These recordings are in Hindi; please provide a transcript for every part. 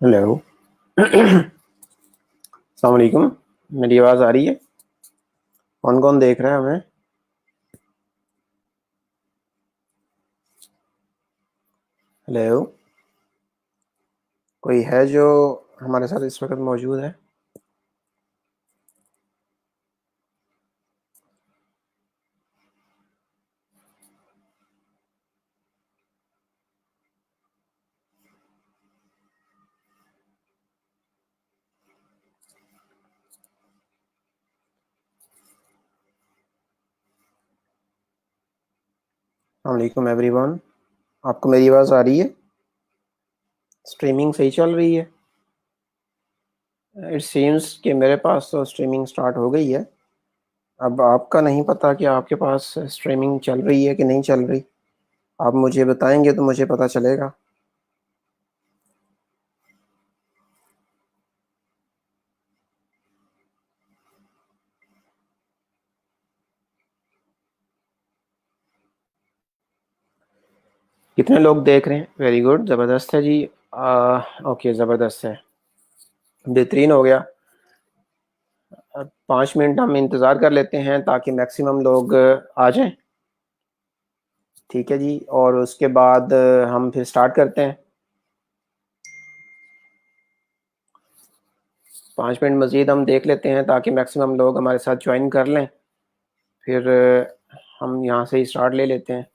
हेलो। अस्सलाम वालेकुम। मेरी आवाज़ आ रही है? कौन कौन देख रहा है हमें? हेलो। कोई है जो हमारे साथ इस वक्त मौजूद है? अस्सलाम वालेकुम एवरीवन। आपको मेरी आवाज़ आ रही है? स्ट्रीमिंग सही चल रही है? इट सीम्स कि मेरे पास तो स्ट्रीमिंग स्टार्ट हो गई है। अब आपका नहीं पता कि आपके पास स्ट्रीमिंग चल रही है कि नहीं चल रही। आप मुझे बताएंगे तो मुझे पता चलेगा। कितने लोग देख रहे हैं? वेरी गुड, ज़बरदस्त है जी। ओके, ज़बरदस्त है, बेहतरीन हो गया। 5 मिनट हम इंतज़ार कर लेते हैं ताकि मैक्सिमम लोग आ जाएं। ठीक है जी, और उसके बाद हम फिर स्टार्ट करते हैं। 5 मिनट मज़ीद हम देख लेते हैं ताकि मैक्सिमम लोग हमारे साथ ज्वाइन कर लें। फिर हम यहाँ से ही स्टार्ट ले लेते हैं।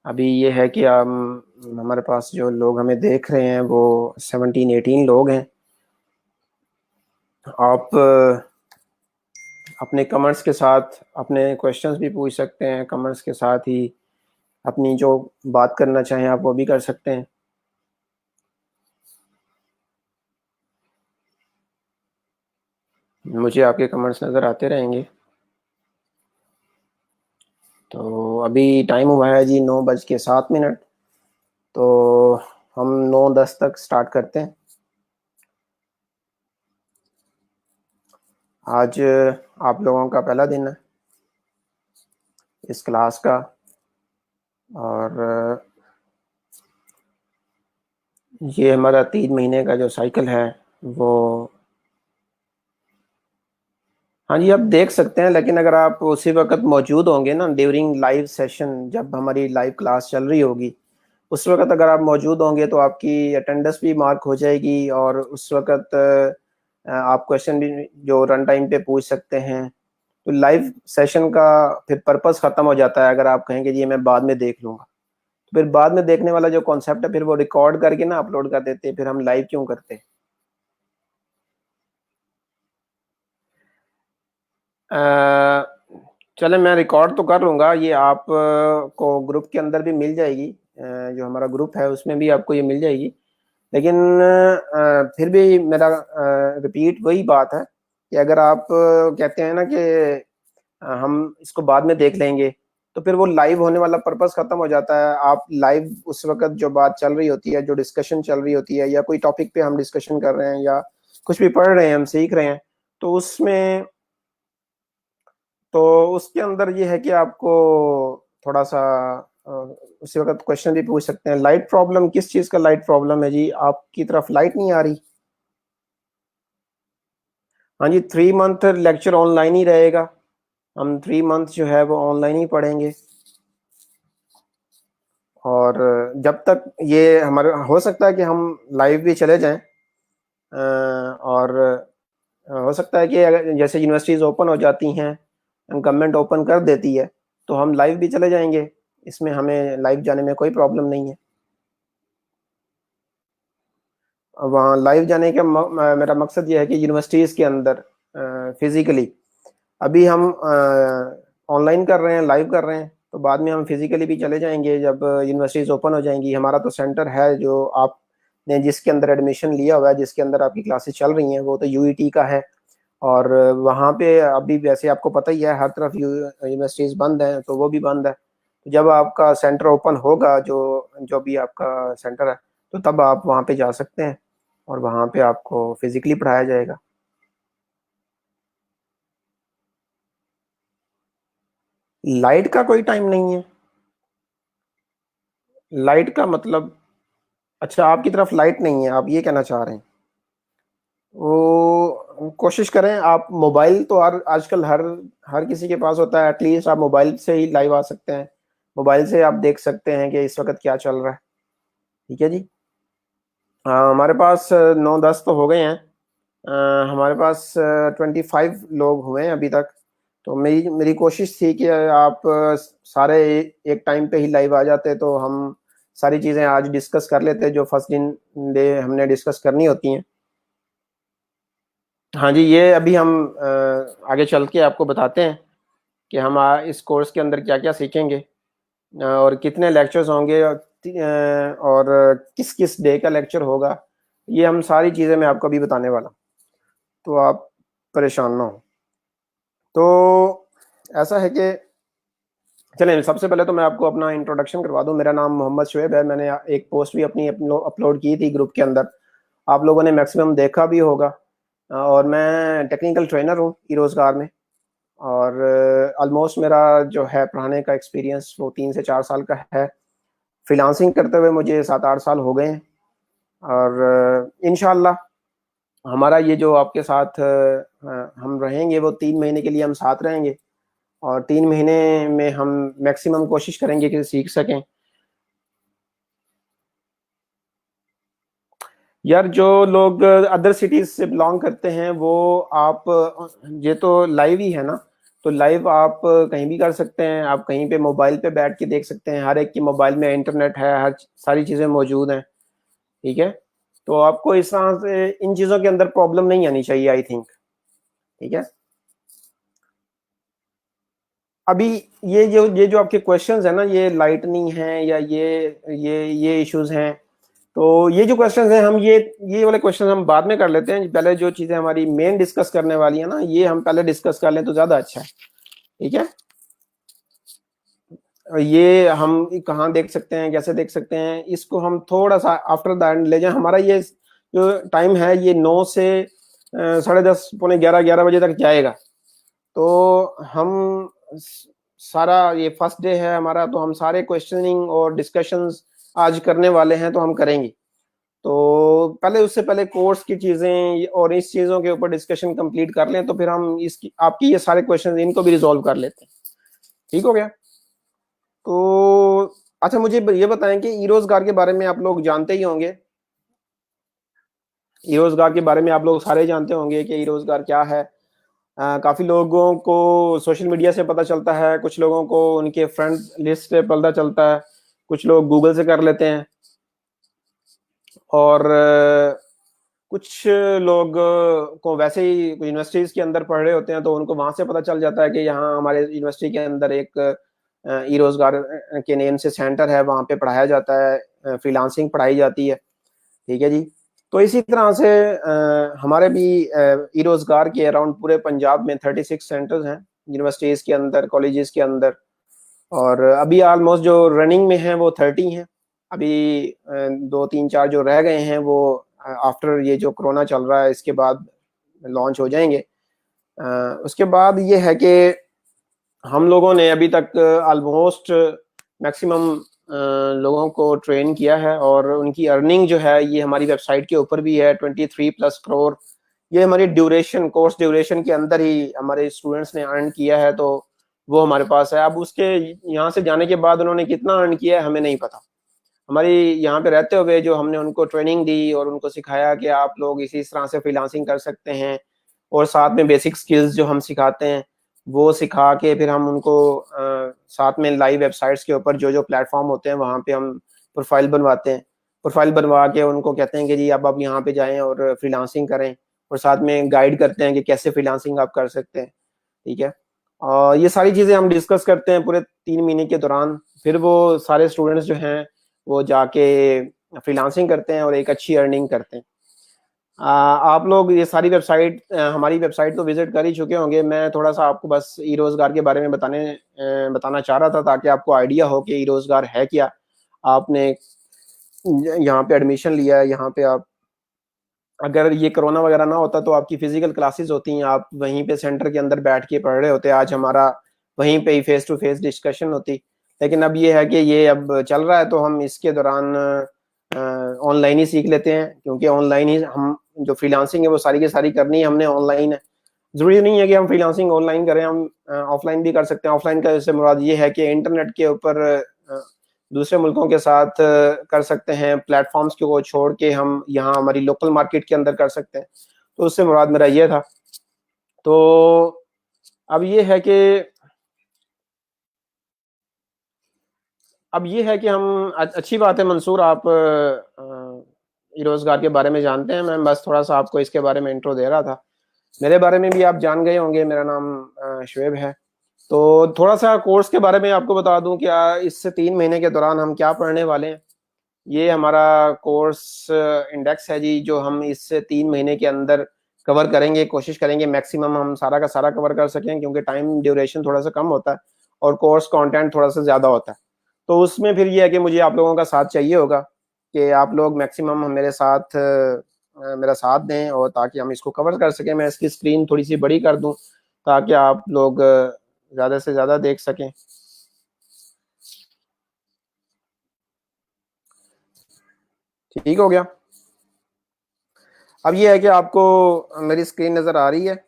अभी ये है कि हम हमारे पास जो लोग हमें देख रहे हैं वो 17-18 लोग हैं। आप अपने कमेंट्स के साथ अपने क्वेश्चंस भी पूछ सकते हैं। कमेंट्स के साथ ही अपनी जो बात करना चाहें आप वो भी कर सकते हैं। मुझे आपके कमेंट्स नज़र आते रहेंगे। तो अभी टाइम हुआ है जी 9:07। तो हम 9:10 तक स्टार्ट करते हैं। आज आप लोगों का पहला दिन है इस क्लास का, और ये हमारा 3 महीने का जो साइकिल है वो, हाँ जी, आप देख सकते हैं। लेकिन अगर आप उसी वक्त मौजूद होंगे ना ड्यूरिंग लाइव सेशन, जब हमारी लाइव क्लास चल रही होगी, उस वक्त अगर आप मौजूद होंगे तो आपकी अटेंडेंस भी मार्क हो जाएगी, और उस वक्त आप क्वेश्चन भी जो रन टाइम पे पूछ सकते हैं। तो लाइव सेशन का फिर पर्पस खत्म हो जाता है अगर आप कहेंगे जी ये मैं बाद में देख लूंगा। तो फिर बाद में देखने वाला जो कॉन्सेप्ट है फिर वो रिकॉर्ड करके ना अपलोड कर देते हैं, फिर हम लाइव क्यों करते? चले, मैं रिकॉर्ड तो कर लूँगा, ये आप को ग्रुप के अंदर भी मिल जाएगी। जो हमारा ग्रुप है उसमें भी आपको ये मिल जाएगी। लेकिन फिर भी मेरा रिपीट वही बात है कि अगर आप कहते हैं ना कि हम इसको बाद में देख लेंगे, तो फिर वो लाइव होने वाला पर्पस खत्म हो जाता है। आप लाइव उस वक्त जो बात चल रही होती है, जो डिस्कशन चल रही होती है, या कोई टॉपिक पे हम डिस्कशन कर रहे हैं या कुछ भी पढ़ रहे हैं, हम सीख रहे हैं, तो उसमें तो उसके अंदर ये है कि आपको थोड़ा सा अ, उसी वक्त क्वेश्चन भी पूछ सकते हैं। लाइट प्रॉब्लम, किस चीज़ का लाइट प्रॉब्लम है जी? आपकी तरफ लाइट नहीं आ रही? हाँ जी, 3 मंथ लेक्चर ऑनलाइन ही रहेगा। हम 3 मंथ जो है वो ऑनलाइन ही पढ़ेंगे। और जब तक ये हमारे, हो सकता है कि हम लाइव भी चले जाएं, और हो सकता है कि अगर जैसे यूनिवर्सिटीज़ ओपन हो जाती हैं, गवर्नमेंट ओपन कर देती है, तो हम लाइव भी चले जाएंगे। इसमें हमें लाइव जाने में कोई प्रॉब्लम नहीं है। वहाँ लाइव जाने का मेरा मकसद ये है कि यूनिवर्सिटीज़ के अंदर फिज़िकली, अभी हम ऑनलाइन कर रहे हैं, लाइव कर रहे हैं, तो बाद में हम फिज़िकली भी चले जाएंगे जब यूनिवर्सिटीज़ ओपन हो जाएंगी। हमारा तो सेंटर है जो आपने जिसके अंदर एडमिशन लिया हुआ है, जिसके अंदर आपकी क्लासेस चल रही हैं, वो तो यूईटी का है। और वहाँ पे अभी वैसे आपको पता ही है हर तरफ यूनिवर्सिटीज़ बंद हैं, तो वो भी बंद है। तो जब आपका सेंटर ओपन होगा, जो जो भी आपका सेंटर है, तो तब आप वहाँ पे जा सकते हैं और वहाँ पे आपको फिज़िकली पढ़ाया जाएगा। लाइट का कोई टाइम नहीं है। लाइट का मतलब, अच्छा, आपकी तरफ लाइट नहीं है, आप ये कहना चाह रहे हैं? वो कोशिश करें आप, मोबाइल तो हर आजकल हर हर किसी के पास होता है, एटलीस्ट आप मोबाइल से ही लाइव आ सकते हैं, मोबाइल से आप देख सकते हैं कि इस वक्त क्या चल रहा है। ठीक है जी। हमारे पास 9-10 तो हो गए हैं। हमारे पास 25 लोग हुए हैं अभी तक। तो मेरी मेरी कोशिश थी कि आप सारे एक टाइम पे ही लाइव आ जाते तो हम सारी चीज़ें आज डिस्कस कर लेते जो फर्स्ट दिन डे हमने डिस्कस करनी होती हैं। हाँ जी, ये अभी हम आगे चल के आपको बताते हैं कि हम इस कोर्स के अंदर क्या क्या सीखेंगे, और कितने लेक्चर्स होंगे, और किस किस डे का लेक्चर होगा। ये हम सारी चीज़ें मैं आपको अभी बताने वाला हूँ, तो आप परेशान ना हो। तो ऐसा है कि चलें, सबसे पहले तो मैं आपको अपना इंट्रोडक्शन करवा दूं। मेरा नाम मोहम्मद शुएब है। मैंने एक पोस्ट भी अपनी अपलोड की थी ग्रुप के अंदर, आप लोगों ने मैक्सिमम देखा भी होगा। और मैं टेक्निकल ट्रेनर हूँ ई रोज़गार में, और ऑलमोस्ट मेरा जो है पढ़ाने का एक्सपीरियंस वो 3 से 4 साल का है। फ्रीलांसिंग करते हुए मुझे 7-8 साल हो गए हैं। और इंशाल्लाह हमारा ये जो आपके साथ हम रहेंगे वो 3 महीने के लिए हम साथ रहेंगे, और 3 महीने में हम मैक्सिमम कोशिश करेंगे कि सीख सकें। यार, जो लोग अदर सिटीज से बिलोंग करते हैं वो, आप ये तो लाइव ही है ना, तो लाइव आप कहीं भी कर सकते हैं, आप कहीं पे मोबाइल पे बैठ के देख सकते हैं। हर एक की मोबाइल में इंटरनेट है, हर सारी चीज़ें मौजूद हैं। ठीक है, तो आपको इस तरह से इन चीज़ों के अंदर प्रॉब्लम नहीं आनी चाहिए, आई थिंक। ठीक है। अभी ये जो आपके क्वेश्चंस है ना, ये लाइटनिंग है या ये इश्यूज हैं, तो ये जो क्वेश्चंस हैं, हम ये वाले क्वेश्चन हम बाद में कर लेते हैं। पहले जो चीजें हमारी मेन डिस्कस करने वाली है ना, ये हम पहले डिस्कस कर लें तो ज्यादा अच्छा है। ठीक है। और ये हम कहाँ देख सकते हैं, कैसे देख सकते हैं, इसको हम थोड़ा सा आफ्टर द एंड ले जाएं। हमारा ये जो टाइम है ये 9 से 10:30 पौने 11 बजे तक जाएगा। तो हम सारा, ये फर्स्ट डे है हमारा, तो हम सारे क्वेश्चनिंग और डिस्कशंस आज करने वाले हैं, तो हम करेंगे। तो पहले, उससे पहले कोर्स की चीजें और इस चीजों के ऊपर डिस्कशन कंप्लीट कर लें, तो फिर हम इसकी आपकी ये सारे क्वेश्चन इनको भी रिजॉल्व कर लेते हैं। ठीक हो गया। तो अच्छा, मुझे ये बताएं कि ई रोजगार के बारे में आप लोग जानते ही होंगे। ई रोजगार के बारे में आप लोग सारे जानते होंगे कि ई रोजगार क्या है। काफी लोगों को सोशल मीडिया से पता चलता है, कुछ लोगों को उनके फ्रेंड लिस्ट से पता चलता है, कुछ लोग गूगल से कर लेते हैं, और कुछ लोग को वैसे ही यूनिवर्सिटीज के अंदर पढ़ रहे होते हैं, तो उनको वहां से पता चल जाता है कि यहाँ हमारे यूनिवर्सिटी के अंदर एक ई रोजगार के नेम से सेंटर है, वहां पे पढ़ाया जाता है, फ्रीलांसिंग पढ़ाई जाती है। ठीक है जी। तो इसी तरह से हमारे भी ई रोजगार के अराउंड पूरे पंजाब में 36 सेंटर्स हैं, यूनिवर्सिटीज के अंदर, कॉलेजेस के अंदर। और अभी ऑलमोस्ट जो रनिंग में हैं वो 30 हैं। अभी 2-3-4 जो रह गए हैं वो आफ्टर ये जो कोरोना चल रहा है इसके बाद लॉन्च हो जाएंगे। उसके बाद ये है कि हम लोगों ने अभी तक ऑलमोस्ट मैक्सिमम लोगों को ट्रेन किया है, और उनकी अर्निंग जो है ये हमारी वेबसाइट के ऊपर भी है, 23+ करोड़। ये हमारी ड्यूरेशन, कोर्स ड्यूरेशन के अंदर ही हमारे स्टूडेंट्स ने अर्न किया है, तो वो हमारे पास है। अब उसके यहाँ से जाने के बाद उन्होंने कितना अर्न किया है हमें नहीं पता। हमारी यहाँ पे रहते हुए जो हमने उनको ट्रेनिंग दी और उनको सिखाया कि आप लोग इसी तरह से फ्रीलांसिंग कर सकते हैं, और साथ में बेसिक स्किल्स जो हम सिखाते हैं वो सिखा के फिर हम उनको साथ में लाइव वेबसाइट्स के ऊपर जो जो प्लेटफॉर्म होते हैं वहाँ पे हम प्रोफाइल बनवाते हैं। प्रोफाइल बनवा के उनको कहते हैं कि जी अब आप यहाँ पे जाएं और फ्रीलांसिंग करें, और साथ में गाइड करते हैं कि कैसे फ्रीलांसिंग आप कर सकते हैं। ठीक है। और ये सारी चीज़ें हम डिस्कस करते हैं पूरे 3 महीने के दौरान। फिर वो सारे स्टूडेंट्स जो हैं वो जाके फ्रीलांसिंग करते हैं और एक अच्छी अर्निंग करते हैं। आप लोग ये सारी वेबसाइट, हमारी वेबसाइट तो विजिट कर ही चुके होंगे। मैं थोड़ा सा आपको बस ई रोजगार के बारे में बताना चाह रहा था, ताकि आपको आइडिया हो कि ई रोजगार है क्या। आपने यहाँ पे एडमिशन लिया है, यहाँ पे आप, अगर ये कोरोना वगैरह ना होता तो आपकी फिजिकल क्लासेस होती हैं, आप वहीं पे सेंटर के अंदर बैठ के पढ़ रहे होते, आज हमारा वहीं पे ही फेस टू फेस डिस्कशन होती। लेकिन अब ये है कि ये अब चल रहा है, तो हम इसके दौरान ऑनलाइन ही सीख लेते हैं, क्योंकि ऑनलाइन ही हम जो फ्रीलांसिंग है वो सारी की सारी करनी है हमने ऑनलाइन है। जरूरी नहीं है कि हम फ्रीलांसिंग ऑनलाइन करें, हम ऑफलाइन भी कर सकते हैं। ऑफलाइन का जैसे मुराद ये है कि इंटरनेट के ऊपर दूसरे मुल्कों के साथ कर सकते हैं, प्लेटफॉर्म्स को छोड़ के हम यहाँ हमारी लोकल मार्केट के अंदर कर सकते हैं। तो उससे मुराद मेरा ये था। तो अब ये है कि हम अच्छी बात है मंसूर, आप रोजगार के बारे में जानते हैं। मैं बस थोड़ा सा आपको इसके बारे में इंट्रो दे रहा था। मेरे बारे में भी आप जान गए होंगे, मेरा नाम शुएब है। तो थोड़ा सा कोर्स के बारे में आपको बता दूं, क्या इससे 3 महीने के दौरान हम क्या पढ़ने वाले हैं। ये हमारा कोर्स इंडेक्स है जी, जो हम इससे 3 महीने के अंदर कवर करेंगे। कोशिश करेंगे मैक्सिमम हम सारा का सारा कवर कर सकें, क्योंकि टाइम ड्यूरेशन थोड़ा सा कम होता है और कोर्स कंटेंट थोड़ा सा ज़्यादा होता है। तो उसमें फिर ये है कि मुझे आप लोगों का साथ चाहिए होगा, कि आप लोग मैक्सिमम मेरे साथ मेरा साथ दें, और ताकि हम इसको कवर कर सकें। मैं इसकी स्क्रीन थोड़ी सी बड़ी कर दूं ताकि आप लोग ज़्यादा से ज़्यादा देख सकें। ठीक हो गया। अब ये है कि आपको मेरी स्क्रीन नज़र आ रही है।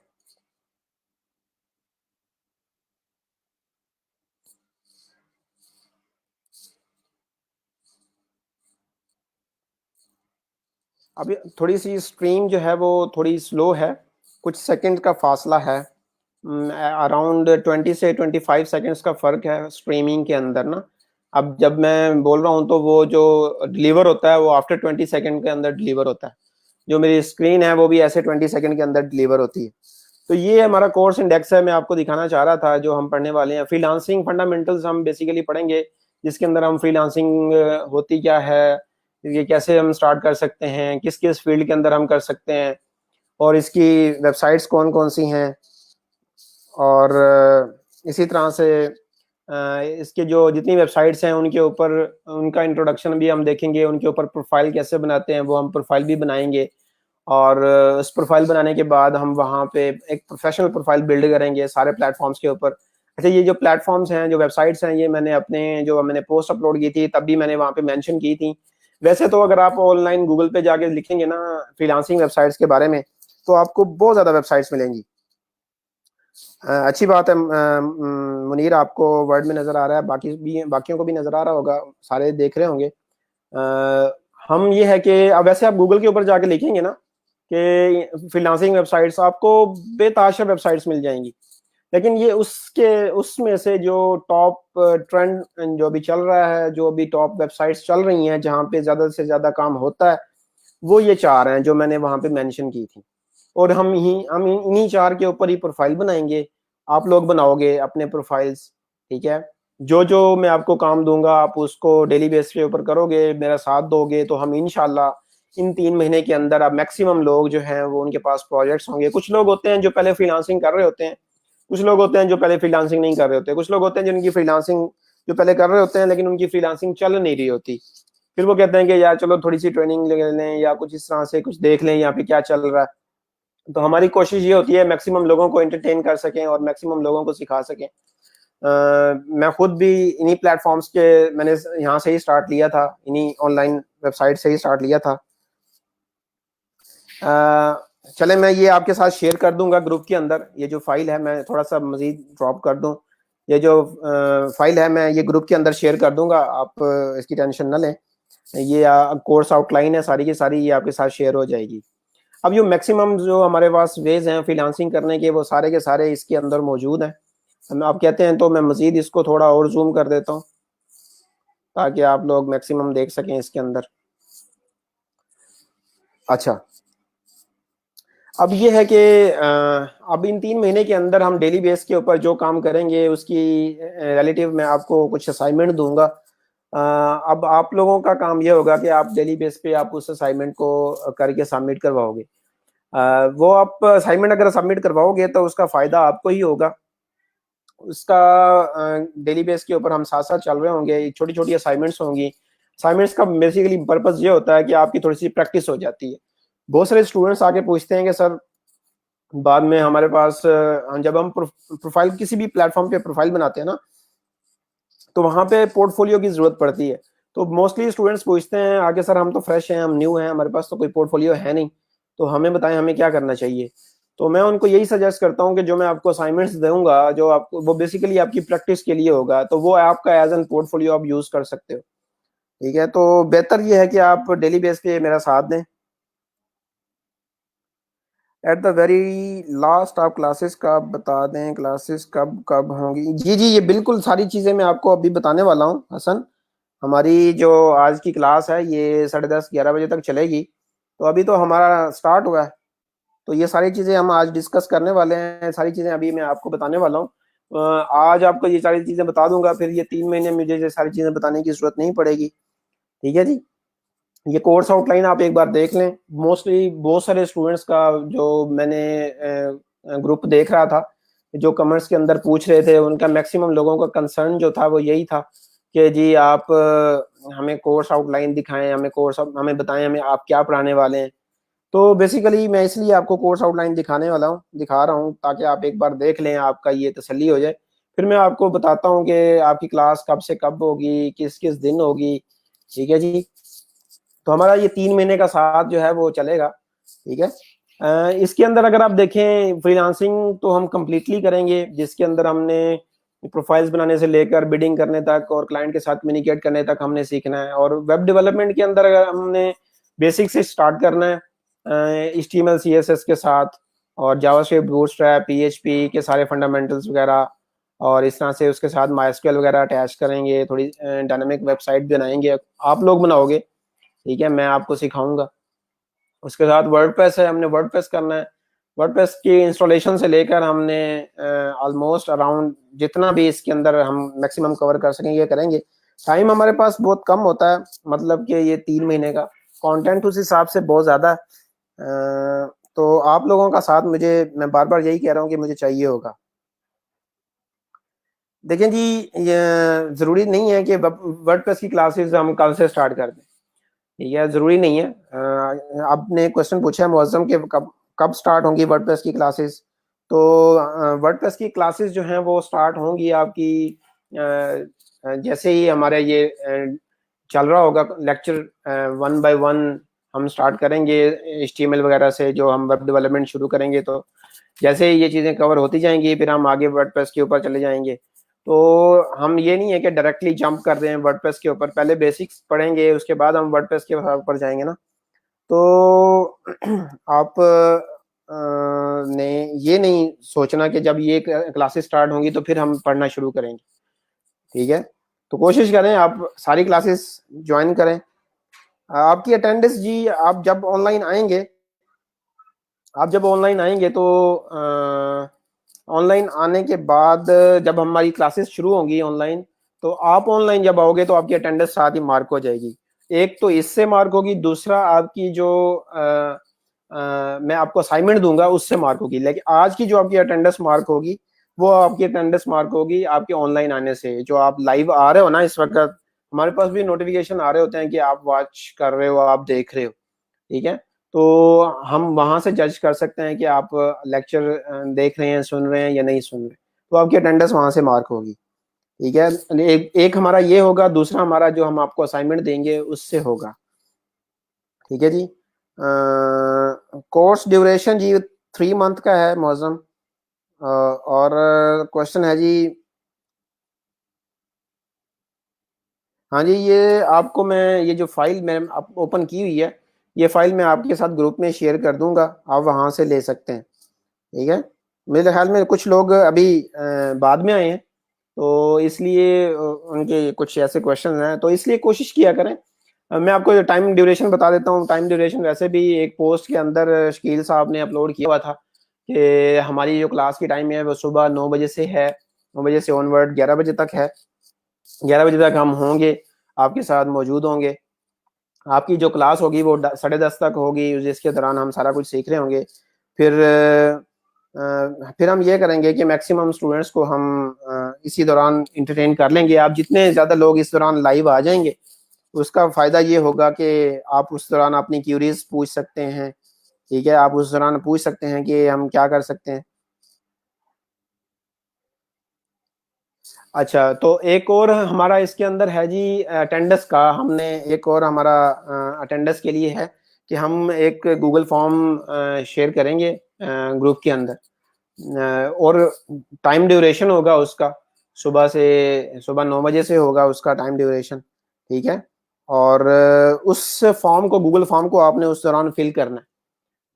अभी थोड़ी सी स्ट्रीम जो है वो थोड़ी स्लो है, कुछ सेकंड का फासला है, अराउंड 20 से 25 सेकंड्स का फ़र्क है स्ट्रीमिंग के अंदर ना। अब जब मैं बोल रहा हूँ तो वो जो डिलीवर होता है वो आफ्टर 20 सेकंड के अंदर डिलीवर होता है। जो मेरी स्क्रीन है वो भी ऐसे 20 सेकंड के अंदर डिलीवर होती है। तो ये हमारा कोर्स इंडेक्स है, मैं आपको दिखाना चाह रहा था जो हम पढ़ने वाले हैं। फ्रीलांसिंग फंडामेंटल्स हम बेसिकली पढ़ेंगे, जिसके अंदर हम फ्रीलांसिंग होती क्या है, ये कैसे हम स्टार्ट कर सकते हैं, किस किस फील्ड के अंदर हम कर सकते हैं, और इसकी वेबसाइट्स कौन कौन सी हैं। और इसी तरह से इसके जो जितनी वेबसाइट्स हैं उनके ऊपर उनका इंट्रोडक्शन भी हम देखेंगे, उनके ऊपर प्रोफाइल कैसे बनाते हैं वो हम प्रोफाइल भी बनाएंगे। और उस प्रोफाइल बनाने के बाद हम वहाँ पे एक प्रोफेशनल प्रोफाइल बिल्ड करेंगे सारे प्लेटफॉर्म्स के ऊपर। अच्छा, ये जो प्लेटफॉर्म्स हैं, जो वेबसाइट्स हैं, ये मैंने अपने जो मैंने पोस्ट अपलोड की थी तब भी मैंने वहाँ पे मेंशन की थी। वैसे तो अगर आप ऑनलाइन गूगल पे जाके लिखेंगे ना फ्रीलांसिंग वेबसाइट्स के बारे में, तो आपको बहुत ज़्यादा वेबसाइट्स मिलेंगी। अच्छी बात है मुनीर, आपको वर्ड में नज़र आ रहा है, बाकियों को भी नज़र आ रहा होगा, सारे देख रहे होंगे। हम ये है कि अब वैसे आप गूगल के ऊपर जाके लिखेंगे ना कि फ्रीलांसिंग वेबसाइट्स, आपको बेताशा वेबसाइट्स मिल जाएंगी। लेकिन ये उसमें से जो टॉप ट्रेंड जो अभी चल रहा है, जो अभी टॉप वेबसाइट्स चल रही हैं जहाँ पे ज़्यादा से ज़्यादा काम होता है, वो ये 4 हैं जो मैंने वहाँ पे मेंशन की थी। और हम इन्हीं 4 के ऊपर ही प्रोफाइल बनाएंगे। आप लोग बनाओगे अपने प्रोफाइल्स, ठीक है। जो जो मैं आपको काम दूंगा आप उसको डेली बेस पे ऊपर करोगे, मेरा साथ दोगे, तो हम इंशाल्लाह इन 3 महीने के अंदर अब मैक्सिमम लोग जो हैं वो उनके पास प्रोजेक्ट्स होंगे। कुछ लोग होते हैं जो पहले फ्रीलांसिंग कर रहे होते हैं, कुछ लोग होते हैं जो पहले फ्रीलांसिंग नहीं कर रहे होते, कुछ लोग होते हैं जिनकी फ्रीलांसिंग जो पहले कर रहे होते हैं लेकिन उनकी फ्रीलांसिंग चल नहीं रही होती। फिर वो कहते हैं कि यार चलो थोड़ी सी ट्रेनिंग ले लें या कुछ इस तरह से कुछ देख लें यहाँ पे क्या चल रहा है। तो हमारी कोशिश ये होती है मैक्सिमम लोगों को एंटरटेन कर सकें और मैक्सिमम लोगों को सिखा सकें। मैं खुद भी इन्हीं प्लेटफॉर्म्स के मैंने यहाँ से ही स्टार्ट लिया था, इन्हीं ऑनलाइन वेबसाइट से ही स्टार्ट लिया था। चले मैं ये आपके साथ शेयर कर दूंगा ग्रुप के अंदर। ये जो फाइल है मैं थोड़ा सा मजीद ड्रॉप कर दूं, ये जो फाइल है मैं ये ग्रुप के अंदर शेयर कर दूंगा, आप इसकी टेंशन ना लें। ये कोर्स आउटलाइन है सारी की सारी, ये आपके साथ शेयर हो जाएगी। अब ये मैक्सिमम जो हमारे पास वेज हैं फ्रीलांसिंग करने के, वो सारे के सारे इसके अंदर मौजूद हैं। आप कहते हैं तो मैं मजीद इसको थोड़ा और जूम कर देता हूँ ताकि आप लोग मैक्सिमम देख सकें इसके अंदर। अच्छा, अब ये है कि अब इन 3 महीने के अंदर हम डेली बेस के ऊपर जो काम करेंगे उसकी रिलेटिव मैं आपको कुछ असाइनमेंट दूंगा। अब आप लोगों का काम ये होगा कि आप डेली बेस पे आप उस असाइनमेंट को करके सबमिट करवाओगे। वो आप असाइनमेंट अगर सबमिट करवाओगे तो उसका फ़ायदा आपको ही होगा। उसका डेली बेस के ऊपर हम साथ साथ चल रहे होंगे, छोटी छोटी असाइनमेंट्स होंगी। असाइनमेंट्स का बेसिकली पर्पस ये होता है कि आपकी थोड़ी सी प्रैक्टिस हो जाती है। बहुत सारे स्टूडेंट्स आके पूछते हैं कि सर बाद में हमारे पास जब हम प्रोफाइल किसी भी प्लेटफॉर्म पे प्रोफाइल बनाते हैं ना, तो वहाँ पे पोर्टफोलियो की जरूरत पड़ती है। तो मोस्टली स्टूडेंट्स पूछते हैं आगे सर हम तो फ्रेश हैं, हम न्यू हैं, हमारे पास तो कोई पोर्टफोलियो है नहीं, तो हमें बताएं हमें क्या करना चाहिए। तो मैं उनको यही सजेस्ट करता हूँ कि जो मैं आपको असाइनमेंट्स दूंगा, जो आपको वो बेसिकली आपकी प्रैक्टिस के लिए होगा, तो वो आपका एज एन पोर्टफोलियो आप यूज कर सकते हो। ठीक है, तो बेहतर ये है कि आप डेली बेस पे मेरा साथ दें। एट द वेरी लास्ट आप क्लासेस का बता दें, क्लासेस कब कब होंगी। जी जी, ये बिल्कुल सारी चीज़ें मैं आपको अभी बताने वाला हूँ हसन। हमारी जो आज की क्लास है ये 10:30-11 बजे तक चलेगी, तो अभी तो हमारा स्टार्ट हुआ है। तो ये सारी चीज़ें हम आज डिस्कस करने वाले हैं, सारी चीज़ें अभी मैं आपको बताने वाला हूँ। आज आपको ये सारी चीज़ें बता दूंगा, फिर ये 3 महीने मुझे ये सारी चीज़ें बताने की जरूरत नहीं पड़ेगी। ठीक है जी, ये कोर्स आउटलाइन आप एक बार देख लें। मोस्टली बहुत सारे स्टूडेंट्स का जो मैंने ग्रुप देख रहा था, जो कमेंट्स के अंदर पूछ रहे थे, उनका मैक्सिमम लोगों का कंसर्न जो था वो यही था कि जी आप हमें कोर्स आउटलाइन दिखाएं, हमें कोर्स हमें बताएं हमें आप क्या पढ़ाने वाले हैं। तो बेसिकली मैं इसलिए आपको कोर्स आउटलाइन दिखा रहा हूँ ताकि आप एक बार देख लें, आपका ये तसल्ली हो जाए। फिर मैं आपको बताता हूँ कि आपकी क्लास कब से कब होगी, किस किस दिन होगी। ठीक है जी, तो हमारा ये 3 महीने का साथ जो है वो चलेगा। ठीक है, इसके अंदर अगर आप देखें फ्रीलांसिंग तो हम कंप्लीटली करेंगे, जिसके अंदर हमने प्रोफाइल्स बनाने से लेकर बिडिंग करने तक और क्लाइंट के साथ कम्युनिकेट करने तक हमने सीखना है। और वेब डेवलपमेंट के अंदर अगर हमने बेसिक से स्टार्ट करना है HTML CSS के साथ, और जावास्क्रिप्ट, बूटस्ट्रैप, PHP के सारे फंडामेंटल्स वगैरह, और इस तरह से उसके साथ MySQL वगैरह अटैच करेंगे, थोड़ी डायनामिक वेबसाइट बनाएंगे, आप लोग बनाओगे। ठीक है, मैं आपको सिखाऊंगा। उसके साथ वर्डप्रेस है, हमने वर्डप्रेस करना है। वर्डप्रेस की इंस्टॉलेशन से लेकर हमने ऑलमोस्ट अराउंड जितना भी इसके अंदर हम मैक्सिमम कवर कर सकेंगे करेंगे। टाइम हमारे पास बहुत कम होता है, मतलब कि ये 3 महीने का कंटेंट उस हिसाब से बहुत ज़्यादा है। तो आप लोगों का साथ मुझे, मैं बार बार यही कह रहा हूँ कि मुझे चाहिए होगा। देखें जी, ये ज़रूरी नहीं है कि वर्डप्रेस की क्लासेस हम कल से स्टार्ट कर दें। ठीक है, ज़रूरी नहीं है। आपने क्वेश्चन पूछा है मुअज्जम कि कब कब स्टार्ट होंगी वर्डप्रेस की क्लासेस। तो वर्डप्रेस की क्लासेस जो हैं वो स्टार्ट होंगी आपकी जैसे ही हमारे ये चल रहा होगा लेक्चर 1 बाय 1 हम स्टार्ट करेंगे HTML वगैरह से, जो हम वेब डेवलपमेंट शुरू करेंगे। तो जैसे ही ये चीज़ें कवर होती जाएंगी फिर हम आगे वर्डप्रेस के ऊपर चले जाएंगे। तो हम ये नहीं है कि डायरेक्टली जंप कर रहे हैं वर्डप्रेस के ऊपर, पहले बेसिक्स पढ़ेंगे उसके बाद हम वर्डप्रेस के ऊपर जाएंगे ना। तो आप ने ये नहीं सोचना कि जब ये क्लासेस स्टार्ट होंगी तो फिर हम पढ़ना शुरू करेंगे। ठीक है, तो कोशिश करें आप सारी क्लासेस ज्वाइन करें। आपकी अटेंडेंस जी, आप जब ऑनलाइन आएंगे तो ऑनलाइन आने के बाद जब हमारी क्लासेस शुरू होंगी ऑनलाइन, तो आप ऑनलाइन जब आओगे तो आपकी अटेंडेंस साथ ही मार्क हो जाएगी। एक तो इससे मार्क होगी, दूसरा आपकी जो मैं आपको असाइनमेंट दूंगा उससे मार्क होगी। लेकिन आज की जो आपकी अटेंडेंस मार्क होगी वो आपकी अटेंडेंस मार्क होगी आपके ऑनलाइन आने से। जो आप लाइव आ रहे हो ना इस वक्त, हमारे पास भी नोटिफिकेशन आ रहे होते हैं कि आप वॉच कर रहे हो, आप देख रहे हो। ठीक है, तो हम वहां से जज कर सकते हैं कि आप लेक्चर देख रहे हैं, सुन रहे हैं या नहीं सुन रहे। तो आपकी अटेंडेंस वहां से मार्क होगी। ठीक है, एक हमारा ये होगा, दूसरा हमारा जो हम आपको असाइनमेंट देंगे उससे होगा। ठीक है जी, कोर्स ड्यूरेशन जी 3 मंथ का है मौजम। और क्वेश्चन है जी, हाँ जी, ये आपको मैं ये जो फाइल मैंने आप ओपन की हुई है, ये फाइल मैं आपके साथ ग्रुप में शेयर कर दूंगा, आप वहाँ से ले सकते हैं। ठीक है, मेरे ख्याल में कुछ लोग अभी बाद में आए हैं, तो इसलिए उनके कुछ ऐसे क्वेश्चन हैं, तो इसलिए कोशिश किया करें। मैं आपको टाइम ड्यूरेशन बता देता हूँ। टाइम ड्यूरेशन वैसे भी एक पोस्ट के अंदर शकील साहब ने अपलोड किया हुआ था कि हमारी जो क्लास की टाइम है वो सुबह 9 बजे से है, 9 बजे से ऑनवर्ड 11 बजे तक है। 11 बजे तक हम होंगे, आपके साथ मौजूद होंगे। आपकी जो क्लास होगी वो 10:30 तक होगी, जिसके दौरान हम सारा कुछ सीख रहे होंगे। फिर फिर हम ये करेंगे कि मैक्सिमम स्टूडेंट्स को हम इसी दौरान इंटरटेन कर लेंगे। आप जितने ज़्यादा लोग इस दौरान लाइव आ जाएंगे उसका फ़ायदा ये होगा कि आप उस दौरान अपनी क्यूरीज पूछ सकते हैं। ठीक है, आप उस दौरान पूछ सकते हैं कि हम क्या कर सकते हैं। अच्छा, तो एक और हमारा इसके अंदर है जी अटेंडेंस का। हमने एक और हमारा अटेंडेंस के लिए है कि हम एक गूगल फॉर्म शेयर करेंगे ग्रुप के अंदर, और टाइम ड्यूरेशन होगा उसका, सुबह 9 बजे से होगा उसका टाइम ड्यूरेशन, ठीक है। और उस फॉर्म को, गूगल फॉर्म को आपने उस दौरान फिल करना है,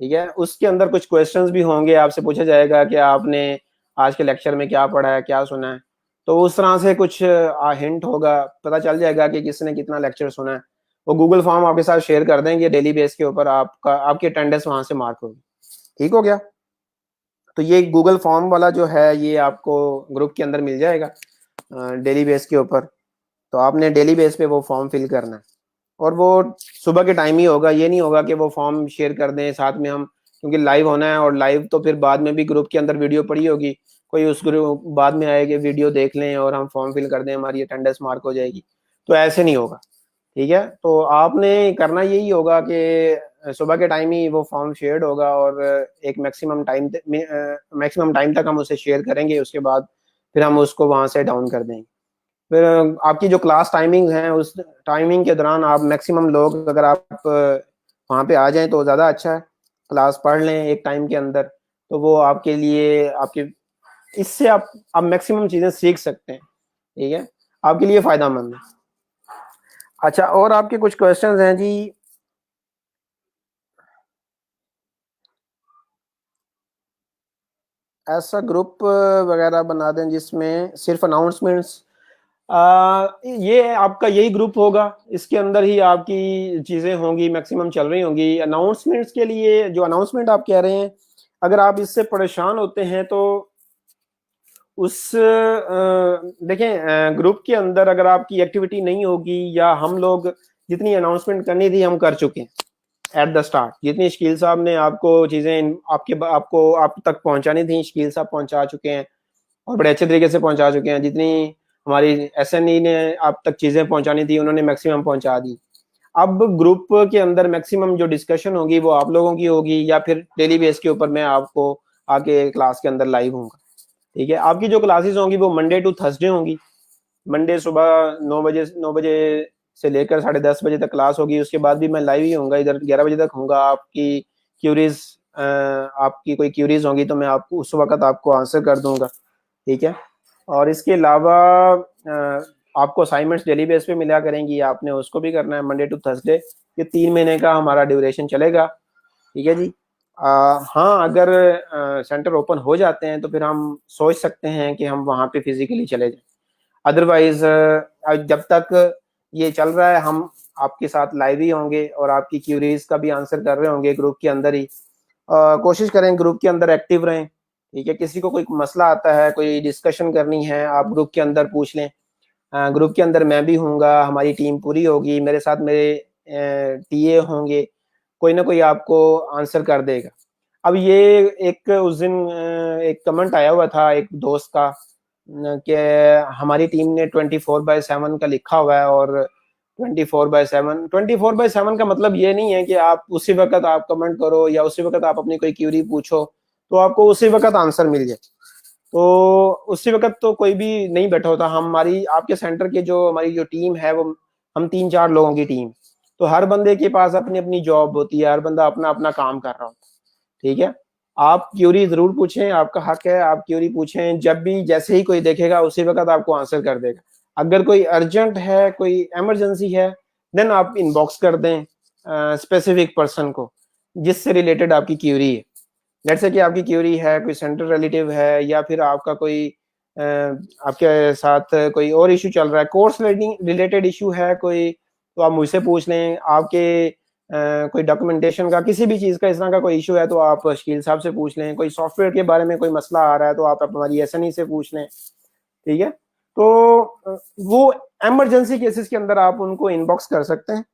ठीक है। उसके अंदर कुछ क्वेश्चंस भी होंगे, आपसे पूछा जाएगा कि आपने आज के लेक्चर में क्या पढ़ा है, क्या सुना है। तो उस तरह से कुछ हिंट होगा, पता चल जाएगा कि किसने कितना लेक्चर सुना है। वो गूगल फॉर्म आपके साथ शेयर कर देंगे डेली बेस के ऊपर, आपका आपकी अटेंडेंस वहां से मार्क होगी। ठीक हो गया। तो ये गूगल फॉर्म वाला जो है ये आपको ग्रुप के अंदर मिल जाएगा डेली बेस के ऊपर। तो आपने डेली बेस पे वो फॉर्म फिल करना है, और वो सुबह के टाइम ही होगा। ये नहीं होगा कि वो फॉर्म शेयर कर दें साथ में हम, क्योंकि लाइव होना है, और लाइव तो फिर बाद में भी ग्रुप के अंदर वीडियो पड़ी होगी, कोई उस ग्रुप बाद में आएगी वीडियो देख लें और हम फॉर्म फिल कर दें, हमारी अटेंडेंस मार्क हो जाएगी। तो ऐसे नहीं होगा, ठीक है। तो आपने करना यही होगा कि सुबह के टाइम ही वो फॉर्म शेयर्ड होगा, और एक मैक्सिमम टाइम तक हम उसे शेयर करेंगे। उसके बाद फिर हम उसको वहां से डाउन कर देंगे। फिर आपकी जो क्लास टाइमिंग है, उस टाइमिंग के दौरान आप मैक्सिमम लोग अगर आप वहाँ पे आ जाएं तो ज़्यादा अच्छा है। क्लास पढ़ लें एक टाइम के अंदर, तो वो आपके लिए, आपके इससे आप मैक्सिमम चीज़ें सीख सकते हैं, ठीक है। आपके लिए फ़ायदेमंद है। अच्छा, और आपके कुछ क्वेश्चंस हैं जी। ऐसा ग्रुप वगैरह बना दें जिसमें सिर्फ अनाउंसमेंट्स, ये आपका यही ग्रुप होगा, इसके अंदर ही आपकी चीजें होंगी, मैक्सिमम चल रही होंगी। अनाउंसमेंट्स के लिए जो अनाउंसमेंट आप कह रहे हैं, अगर आप इससे परेशान होते हैं तो देखें, ग्रुप के अंदर अगर आपकी एक्टिविटी नहीं होगी, या हम लोग जितनी अनाउंसमेंट करनी थी हम कर चुके हैं एट द स्टार्ट, जितनी शकील साहब ने आपको चीजें आपको आप तक पहुंचानी थी, शकील साहब पहुंचा चुके हैं, और बड़े अच्छे तरीके से पहुंचा चुके हैं। जितनी हमारी एसएनई ने आप तक चीजें पहुंचानी थी उन्होंने मैक्सिमम पहुंचा दी। अब ग्रुप के अंदर मैक्सिमम जो डिस्कशन होगी वो आप लोगों की होगी, या फिर डेली बेस के ऊपर मैं आपको आके क्लास के अंदर लाइव हूँ, ठीक है। आपकी जो क्लासेस होंगी वो मंडे टू थर्सडे होंगी। मंडे सुबह 9 बजे से लेकर 10:30 बजे तक क्लास होगी। उसके बाद भी मैं लाइव ही होऊंगा, इधर 11 बजे तक होऊंगा। आपकी क्यूरीज आपकी कोई क्यूरीज होंगी तो मैं आपको उस वक्त आपको आंसर कर दूंगा, ठीक है। और इसके अलावा आपको असाइनमेंट्स डेली बेस पे मिला करेंगी, आपने उसको भी करना है मंडे टू थर्सडे। ये 3 महीने का हमारा ड्यूरेशन चलेगा, ठीक है जी। हाँ, अगर सेंटर ओपन हो जाते हैं तो फिर हम सोच सकते हैं कि हम वहाँ पे फिजिकली चले जाएं। अदरवाइज जब तक ये चल रहा है हम आपके साथ लाइव ही होंगे, और आपकी क्यूरीज का भी आंसर कर रहे होंगे ग्रुप के अंदर ही। कोशिश करें ग्रुप के अंदर एक्टिव रहें, ठीक है। किसी को कोई मसला आता है, कोई डिस्कशन करनी है, आप ग्रुप के अंदर पूछ लें। ग्रुप के अंदर मैं भी हूँगा, हमारी टीम पूरी होगी, मेरे साथ मेरे टीए होंगे, कोई ना कोई आपको आंसर कर देगा। अब ये एक उस दिन एक कमेंट आया हुआ था एक दोस्त का कि हमारी टीम ने 24/7 का लिखा हुआ है, और 24/7 का मतलब ये नहीं है कि आप उसी वक्त आप कमेंट करो या उसी वक्त आप अपनी कोई क्यूरी पूछो तो आपको उसी वक्त आंसर मिल जाए। तो उसी वक्त तो कोई भी नहीं बैठा होता। हमारी आपके सेंटर के जो हमारी जो टीम है वो हम 3-4 लोगों की टीम, तो हर बंदे के पास अपनी अपनी जॉब होती है, हर बंदा अपना अपना काम कर रहा होता है, ठीक है। आप क्यूरी जरूर पूछें, आपका हक है, आप क्यूरी पूछें। जब भी जैसे ही कोई देखेगा उसी वक्त आपको आंसर कर देगा। अगर कोई अर्जेंट है, कोई इमरजेंसी है, देन आप इनबॉक्स कर दें स्पेसिफिक पर्सन को जिससे रिलेटेड आपकी क्यूरी है। लेट्स से कि आपकी क्यूरी है, कोई सेंट्रल रिलेटिव है, या फिर आपका कोई आपके साथ कोई और इशू चल रहा है, कोर्स रिलेटेड इशू है कोई, तो आप मुझसे पूछ लें। आपके कोई डॉक्यूमेंटेशन का, किसी भी चीज़ का इस तरह का कोई इशू है तो आप शकील साहब से पूछ लें। कोई सॉफ्टवेयर के बारे में कोई मसला आ रहा है तो आप हमारी एसएनई से पूछ लें, ठीक है। तो वो इमरजेंसी केसेस के अंदर आप उनको इनबॉक्स कर सकते हैं।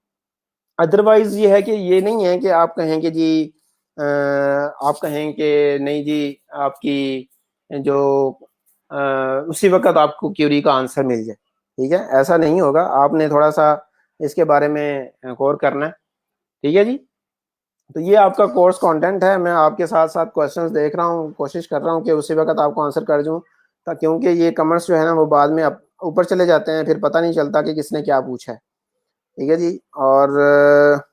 अदरवाइज ये है कि ये नहीं है कि आप कहें कि जी आप कहें कि नहीं जी आपकी जो उसी वक्त आपको क्यूरी का आंसर मिल जाए, ठीक है। ऐसा नहीं होगा, आपने थोड़ा सा इसके बारे में गौर करना है, ठीक है जी। तो ये आपका कोर्स कंटेंट है। मैं आपके साथ साथ क्वेश्चंस देख रहा हूँ, कोशिश कर रहा हूँ कि उसी वक्त आपको आंसर कर दूँ। क्योंकि ये कमेंट्स जो है ना वो बाद में ऊपर चले जाते हैं, फिर पता नहीं चलता कि किसने क्या पूछा है। ठीक है जी। और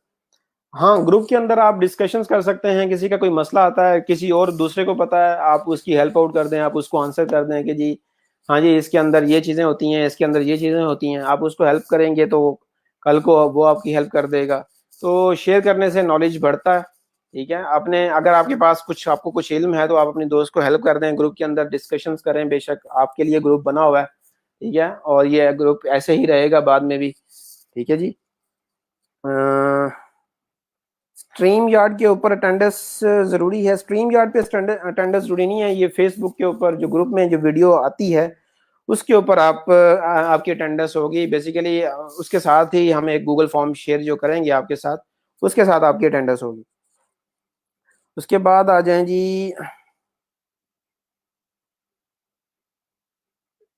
हाँ, ग्रुप के अंदर आप डिस्कशंस कर सकते हैं, किसी का कोई मसला आता है, किसी और दूसरे को पता है, आप उसकी हेल्प आउट कर दें, आप उसको आंसर कर दें कि जी हाँ जी इसके अंदर ये चीज़ें होती हैं, इसके अंदर ये चीज़ें होती हैं, आप उसको हेल्प करेंगे तो कल को वो आपकी हेल्प कर देगा। तो शेयर करने से नॉलेज बढ़ता है। ठीक है, आपने अगर आपके पास कुछ आपको कुछ इल्म है तो आप अपने दोस्त को हेल्प कर दें, ग्रुप के अंदर डिस्कशंस करें, बेशक आपके लिए ग्रुप बना हुआ है। ठीक है, और ये ग्रुप ऐसे ही रहेगा बाद में भी। ठीक है जी। स्ट्रीम यार्ड के ऊपर अटेंडेंस ज़रूरी है? स्ट्रीम यार्ड पे अटेंडेंस ज़रूरी नहीं है, ये फेसबुक के ऊपर जो ग्रुप में जो वीडियो आती है उसके ऊपर आपकी अटेंडेंस होगी बेसिकली। उसके साथ ही हम एक गूगल फॉर्म शेयर जो करेंगे आपके साथ, उसके साथ आपकी अटेंडेंस होगी। उसके बाद आ जाएं जी।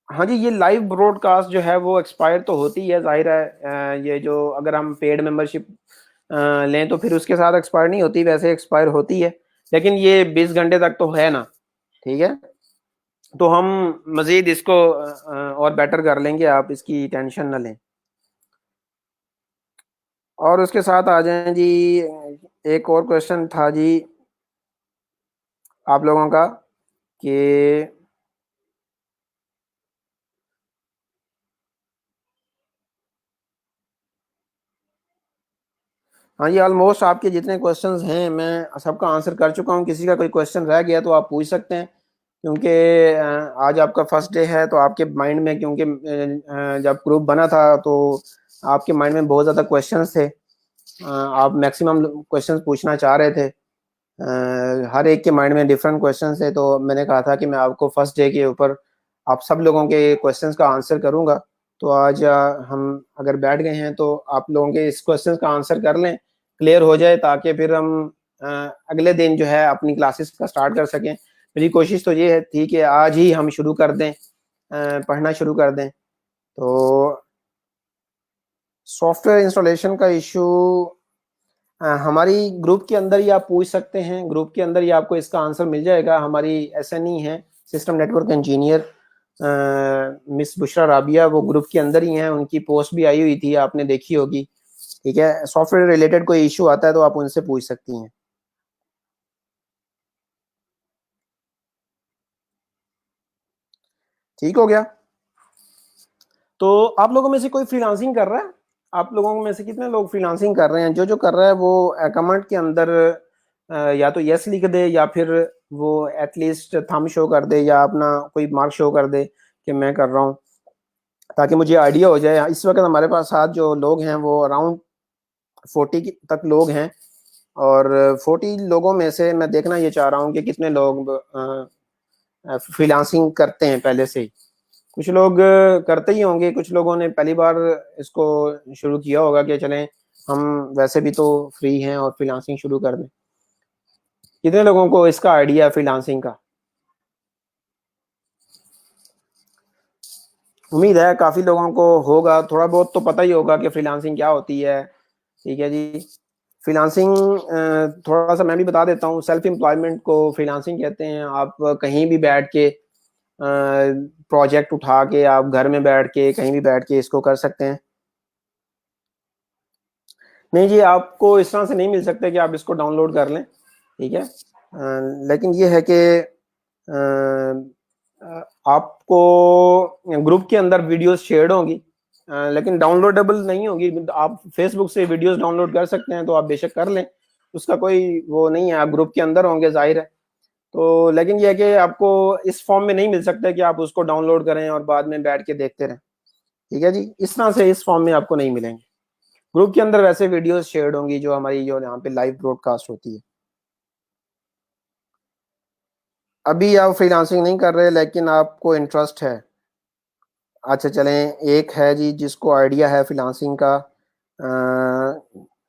हाँ जी, ये लाइव ब्रॉडकास्ट जो है वो एक्सपायर तो होती है, जाहिर है। ये जो अगर हम पेड मेंबरशिप लें तो फिर उसके साथ एक्सपायर नहीं होती, वैसे एक्सपायर होती है, लेकिन ये 20 घंटे तक तो है ना। ठीक है, तो हम मज़ीद इसको और बेटर कर लेंगे, आप इसकी टेंशन ना लें। और उसके साथ आ जाएं जी, एक और क्वेश्चन था जी आप लोगों का कि हाँ जी, ऑलमोस्ट आपके जितने क्वेश्चंस हैं मैं सबका आंसर कर चुका हूँ। किसी का कोई क्वेश्चन रह गया तो आप पूछ सकते हैं, क्योंकि आज आपका फर्स्ट डे है तो आपके माइंड में, क्योंकि जब ग्रुप बना था तो आपके माइंड में बहुत ज़्यादा क्वेश्चंस थे। आप मैक्सिमम क्वेश्चंस पूछना चाह रहे थे। हर एक के माइंड में डिफरेंट क्वेश्चंस थे, तो मैंने कहा था कि मैं आपको फर्स्ट डे के ऊपर आप सब लोगों के क्वेश्चंस का आंसर करूंगा। तो आज हम अगर बैठ गए हैं तो आप लोगों के इस क्वेश्चंस का आंसर कर लें, क्लियर हो जाए, ताकि फिर हम अ, अगले दिन जो है अपनी क्लासेस का स्टार्ट कर सकें। मेरी कोशिश तो ये है थी कि आज ही हम शुरू कर दें, पढ़ना शुरू कर दें। तो सॉफ्टवेयर इंस्टॉलेशन का इशू हमारी ग्रुप के अंदर ही आप पूछ सकते हैं, ग्रुप के अंदर ही आपको इसका आंसर मिल जाएगा। हमारी एसएनई है, system network engineer, miss Bushra Rabia, वो ग्रुप के अंदर ही हैं, उनकी पोस्ट भी आई हुई थी, आपने देखी होगी। ठीक है, सॉफ्टवेयर रिलेटेड कोई इशू आता है तो आप उनसे पूछ सकती हैं। ठीक हो गया। तो आप लोगों में से कोई फ्रीलांसिंग कर रहा है? आप लोगों में से कितने लोग फ्रीलांसिंग कर रहे हैं? जो जो कर रहा है वो कमेंट के अंदर या तो यस लिख दे, या फिर वो एटलीस्ट थंब शो कर दे, या अपना कोई मार्क शो कर दे कि मैं कर रहा हूँ, ताकि मुझे आइडिया हो जाए। इस वक्त हमारे पास साथ जो लोग हैं वो अराउंड 40 तक लोग हैं, और 40 लोगों में से मैं देखना ये चाह रहा हूँ कि कितने लोग फ्रीलांसिंग करते हैं पहले से ही। कुछ लोग करते ही होंगे, कुछ लोगों ने पहली बार इसको शुरू किया होगा कि चलें हम वैसे भी तो फ्री हैं और फ्रीलांसिंग शुरू कर दें। कितने लोगों को इसका आइडिया है फ्रीलांसिंग का? उम्मीद है काफ़ी लोगों को होगा, थोड़ा बहुत तो पता ही होगा कि फ्रीलांसिंग क्या होती है। ठीक है जी। फ्रीलांसिंग थोड़ा सा मैं भी बता देता हूँ। सेल्फ एम्प्लॉयमेंट को फ्रीलांसिंग कहते हैं। आप कहीं भी बैठ के प्रोजेक्ट उठा के, आप घर में बैठ के, कहीं भी बैठ के इसको कर सकते हैं। नहीं जी, आपको इस तरह से नहीं मिल सकता कि आप इसको डाउनलोड कर लें। ठीक है, लेकिन ये है कि आपको ग्रुप के अंदर वीडियोस शेयर्ड होंगी, लेकिन डाउनलोडेबल नहीं होगी। आप फेसबुक से वीडियोस डाउनलोड कर सकते हैं तो आप बेशक कर लें, उसका कोई वो नहीं है, आप ग्रुप के अंदर होंगे जाहिर है। तो लेकिन यह है कि आपको इस फॉर्म में नहीं मिल सकता कि आप उसको डाउनलोड करें और बाद में बैठ के देखते रहें। ठीक है जी, इस तरह से इस फॉर्म में आपको नहीं मिलेंगे। ग्रुप के अंदर वैसे वीडियोस शेयर्ड होंगी जो हमारी जो यहाँ पे लाइव ब्रॉडकास्ट होती है। अभी आप फ्रीलांसिंग नहीं कर रहे लेकिन आपको इंटरेस्ट है? अच्छा चलें, एक है जी जिसको आइडिया है फ्रीलांसिंग का,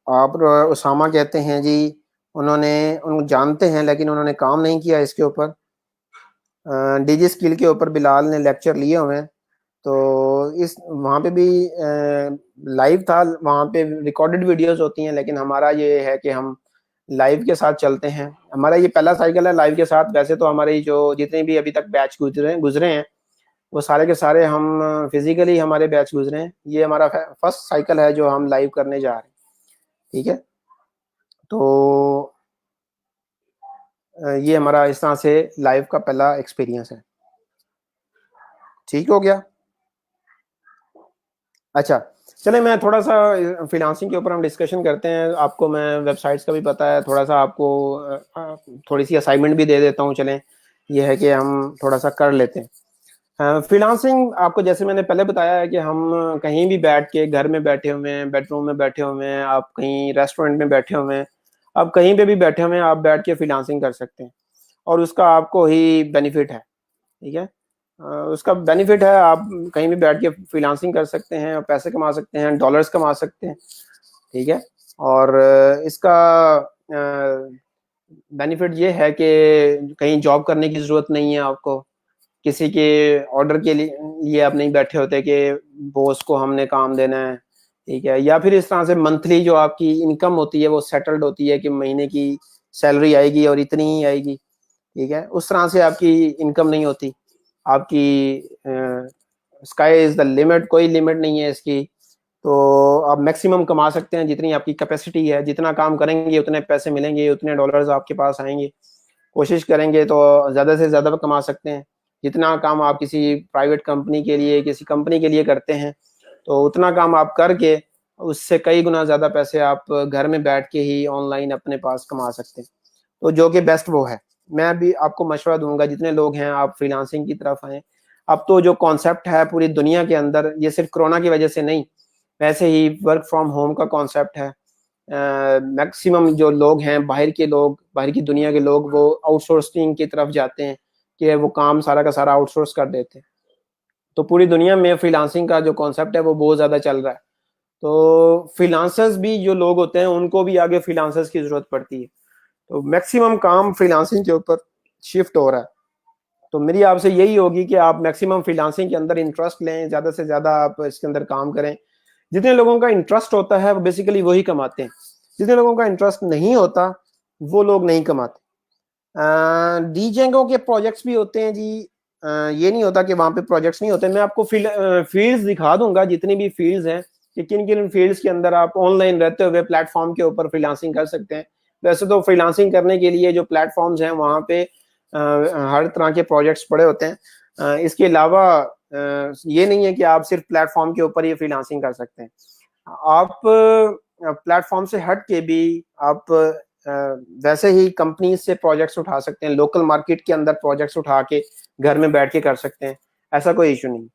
आप उसामा कहते हैं जी। उन्होंने उन जानते हैं लेकिन उन्होंने काम नहीं किया इसके ऊपर। डिजी स्किल के ऊपर बिलाल ने लेक्चर लिए हुए हैं, तो इस वहाँ पे भी लाइव था, वहाँ पे रिकॉर्डेड वीडियोस होती हैं, लेकिन हमारा ये है कि हम लाइव के साथ चलते हैं। हमारा ये पहला साइकिल है लाइव के साथ। वैसे तो हमारे जो जितने भी अभी तक बैच गुजरे गुजरे हैं वो सारे के सारे हम फिजिकली हमारे बैच गुजरे हैं। ये हमारा फर्स्ट साइकिल है जो हम लाइव करने जा रहे हैं। ठीक है, तो ये हमारा इस तरह से लाइव का पहला एक्सपीरियंस है। ठीक हो गया। अच्छा, चले मैं थोड़ा सा फ्रीलांसिंग के ऊपर हम डिस्कशन करते हैं। आपको मैं वेबसाइट्स का भी पता है, थोड़ा सा आपको थोड़ी सी असाइनमेंट भी दे देता हूँ। चलें, ये है कि हम थोड़ा सा कर लेते हैं। फ्रीलांसिंग आपको जैसे मैंने पहले बताया है कि हम कहीं भी बैठ के, घर में बैठे हुए हैं, बेडरूम में बैठे हुए हैं, आप कहीं रेस्टोरेंट में बैठे हुए हैं, आप कहीं पे भी बैठे हुए हैं, आप बैठ के फ्रीलांसिंग कर सकते हैं और उसका आपको ही बेनिफिट है। ठीक है, उसका बेनिफिट है, आप कहीं भी बैठ के फ्रीलांसिंग कर सकते हैं और पैसे कमा सकते हैं, डॉलर्स कमा सकते हैं। ठीक है, और इसका बेनिफिट ये है कि कहीं जॉब करने की ज़रूरत नहीं है आपको, किसी के ऑर्डर के लिए आप नहीं बैठे होते कि बॉस को हमने काम देना है। ठीक है, या फिर इस तरह से मंथली जो आपकी इनकम होती है वो सेटल्ड होती है कि महीने की सैलरी आएगी और इतनी ही आएगी। ठीक है, उस तरह से आपकी इनकम नहीं होती। आपकी स्काई इज द लिमिट, कोई लिमिट नहीं है इसकी। तो आप मैक्सिमम कमा सकते हैं जितनी आपकी कैपेसिटी है, जितना काम करेंगे उतने पैसे मिलेंगे, उतने डॉलर्स आपके पास आएंगे। कोशिश करेंगे तो ज़्यादा से ज़्यादा कमा सकते हैं। जितना काम आप किसी प्राइवेट कंपनी के लिए, किसी कंपनी के लिए करते हैं, तो उतना काम आप करके उससे कई गुना ज़्यादा पैसे आप घर में बैठ के ही ऑनलाइन अपने पास कमा सकते हैं। तो जो कि बेस्ट वो है। मैं भी आपको मशवरा दूंगा, जितने लोग हैं आप फ्रीलांसिंग की तरफ आए। अब तो जो कॉन्सेप्ट है पूरी दुनिया के अंदर, ये सिर्फ कोरोना की वजह से नहीं, वैसे ही वर्क फ्रॉम होम का कॉन्सेप्ट है। मैक्सिमम जो लोग हैं, बाहर के लोग, बाहर की दुनिया के लोग, वो आउटसोर्सिंग की तरफ जाते हैं कि वो काम सारा का सारा आउटसोर्स कर देते हैं। तो पूरी दुनिया में फ्रीलांसिंग का जो कॉन्सेप्ट है वो बहुत ज़्यादा चल रहा है। तो फ्रीलांसर्स भी जो लोग होते हैं उनको भी आगे फ्रीलांसर्स की ज़रूरत पड़ती है। तो मैक्सिमम काम फ्रीलांसिंग के ऊपर शिफ्ट हो रहा है। तो मेरी आपसे यही होगी कि आप मैक्सिमम फ्रीलांसिंग के अंदर इंटरेस्ट लें, ज़्यादा से ज़्यादा आप इसके अंदर काम करें। जितने लोगों का इंटरेस्ट होता है वो बेसिकली वही कमाते हैं, जितने लोगों का इंटरेस्ट नहीं होता वो लोग नहीं कमाते। डीजेंगो के प्रोजेक्ट्स भी होते हैं जी। ये नहीं होता कि वहाँ पे प्रोजेक्ट्स नहीं होते। मैं आपको फील्ड्स दिखा दूंगा, जितनी भी फील्ड्स हैं कि किन किन फील्ड्स के अंदर आप ऑनलाइन रहते हुए प्लेटफॉर्म के ऊपर फ्रीलांसिंग कर सकते हैं। वैसे तो फ्रीलांसिंग करने के लिए जो प्लेटफॉर्म्स हैं वहाँ पे हर तरह के प्रोजेक्ट्स पड़े होते हैं। इसके अलावा ये नहीं है कि आप सिर्फ प्लेटफॉर्म के ऊपर ही फ्रीलांसिंग कर सकते हैं। आप प्लेटफॉर्म से हट के भी आप वैसे ही कंपनी से प्रोजेक्ट्स उठा सकते हैं, लोकल मार्केट के अंदर प्रोजेक्ट्स उठा के घर में बैठ के कर सकते हैं। ऐसा कोई इशू नहीं।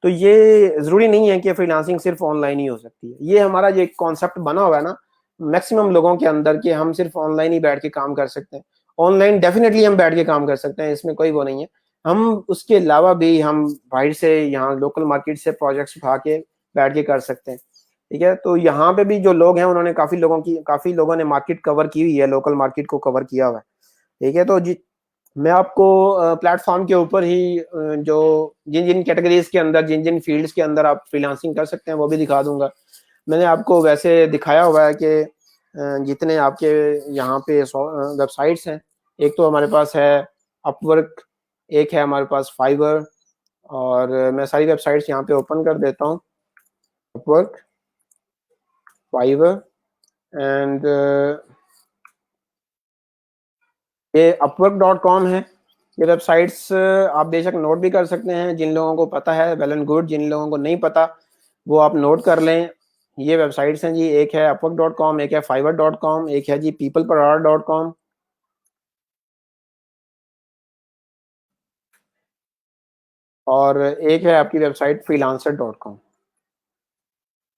तो ये जरूरी नहीं है कि फ्रीलांसिंग सिर्फ ऑनलाइन ही हो सकती है। ये हमारा जो कॉन्सेप्ट बना हुआ है ना मैक्सिमम लोगों के अंदर, कि हम सिर्फ ऑनलाइन ही बैठ के काम कर सकते हैं। ऑनलाइन डेफिनेटली हम बैठ के काम कर सकते हैं, इसमें कोई वो नहीं है। हम उसके अलावा भी हम बाहर से, यहाँ लोकल मार्केट से प्रोजेक्ट्स उठा के बैठ के कर सकते हैं। ठीक है, तो यहाँ पे भी जो लोग हैं उन्होंने काफी लोगों ने मार्केट कवर की हुई है, लोकल मार्केट को कवर किया हुआ है। ठीक है, तो मैं आपको प्लेटफॉर्म के ऊपर ही जो जिन जिन कैटेगरीज के अंदर, जिन जिन फील्ड्स के अंदर आप फ्रीलांसिंग कर सकते हैं वो भी दिखा दूंगा। मैंने आपको वैसे दिखाया हुआ है कि जितने आपके यहाँ पे वेबसाइट्स हैं, एक तो हमारे पास है अपवर्क, एक है हमारे पास फाइवर, और मैं सारी वेबसाइट्स यहाँ पे ओपन कर देता हूँ। अपवर्क, फाइवर एंड ये upwork.com है। ये वेबसाइट्स आप बेशक नोट भी कर सकते हैं, जिन लोगों को पता है वेल एंड गुड, जिन लोगों को नहीं पता वो आप नोट कर लें। ये वेबसाइट्स हैं जी, एक है upwork.com, एक है fiverr.com, एक है जी peopleperhour.com, और एक है आपकी वेबसाइट freelancer.com।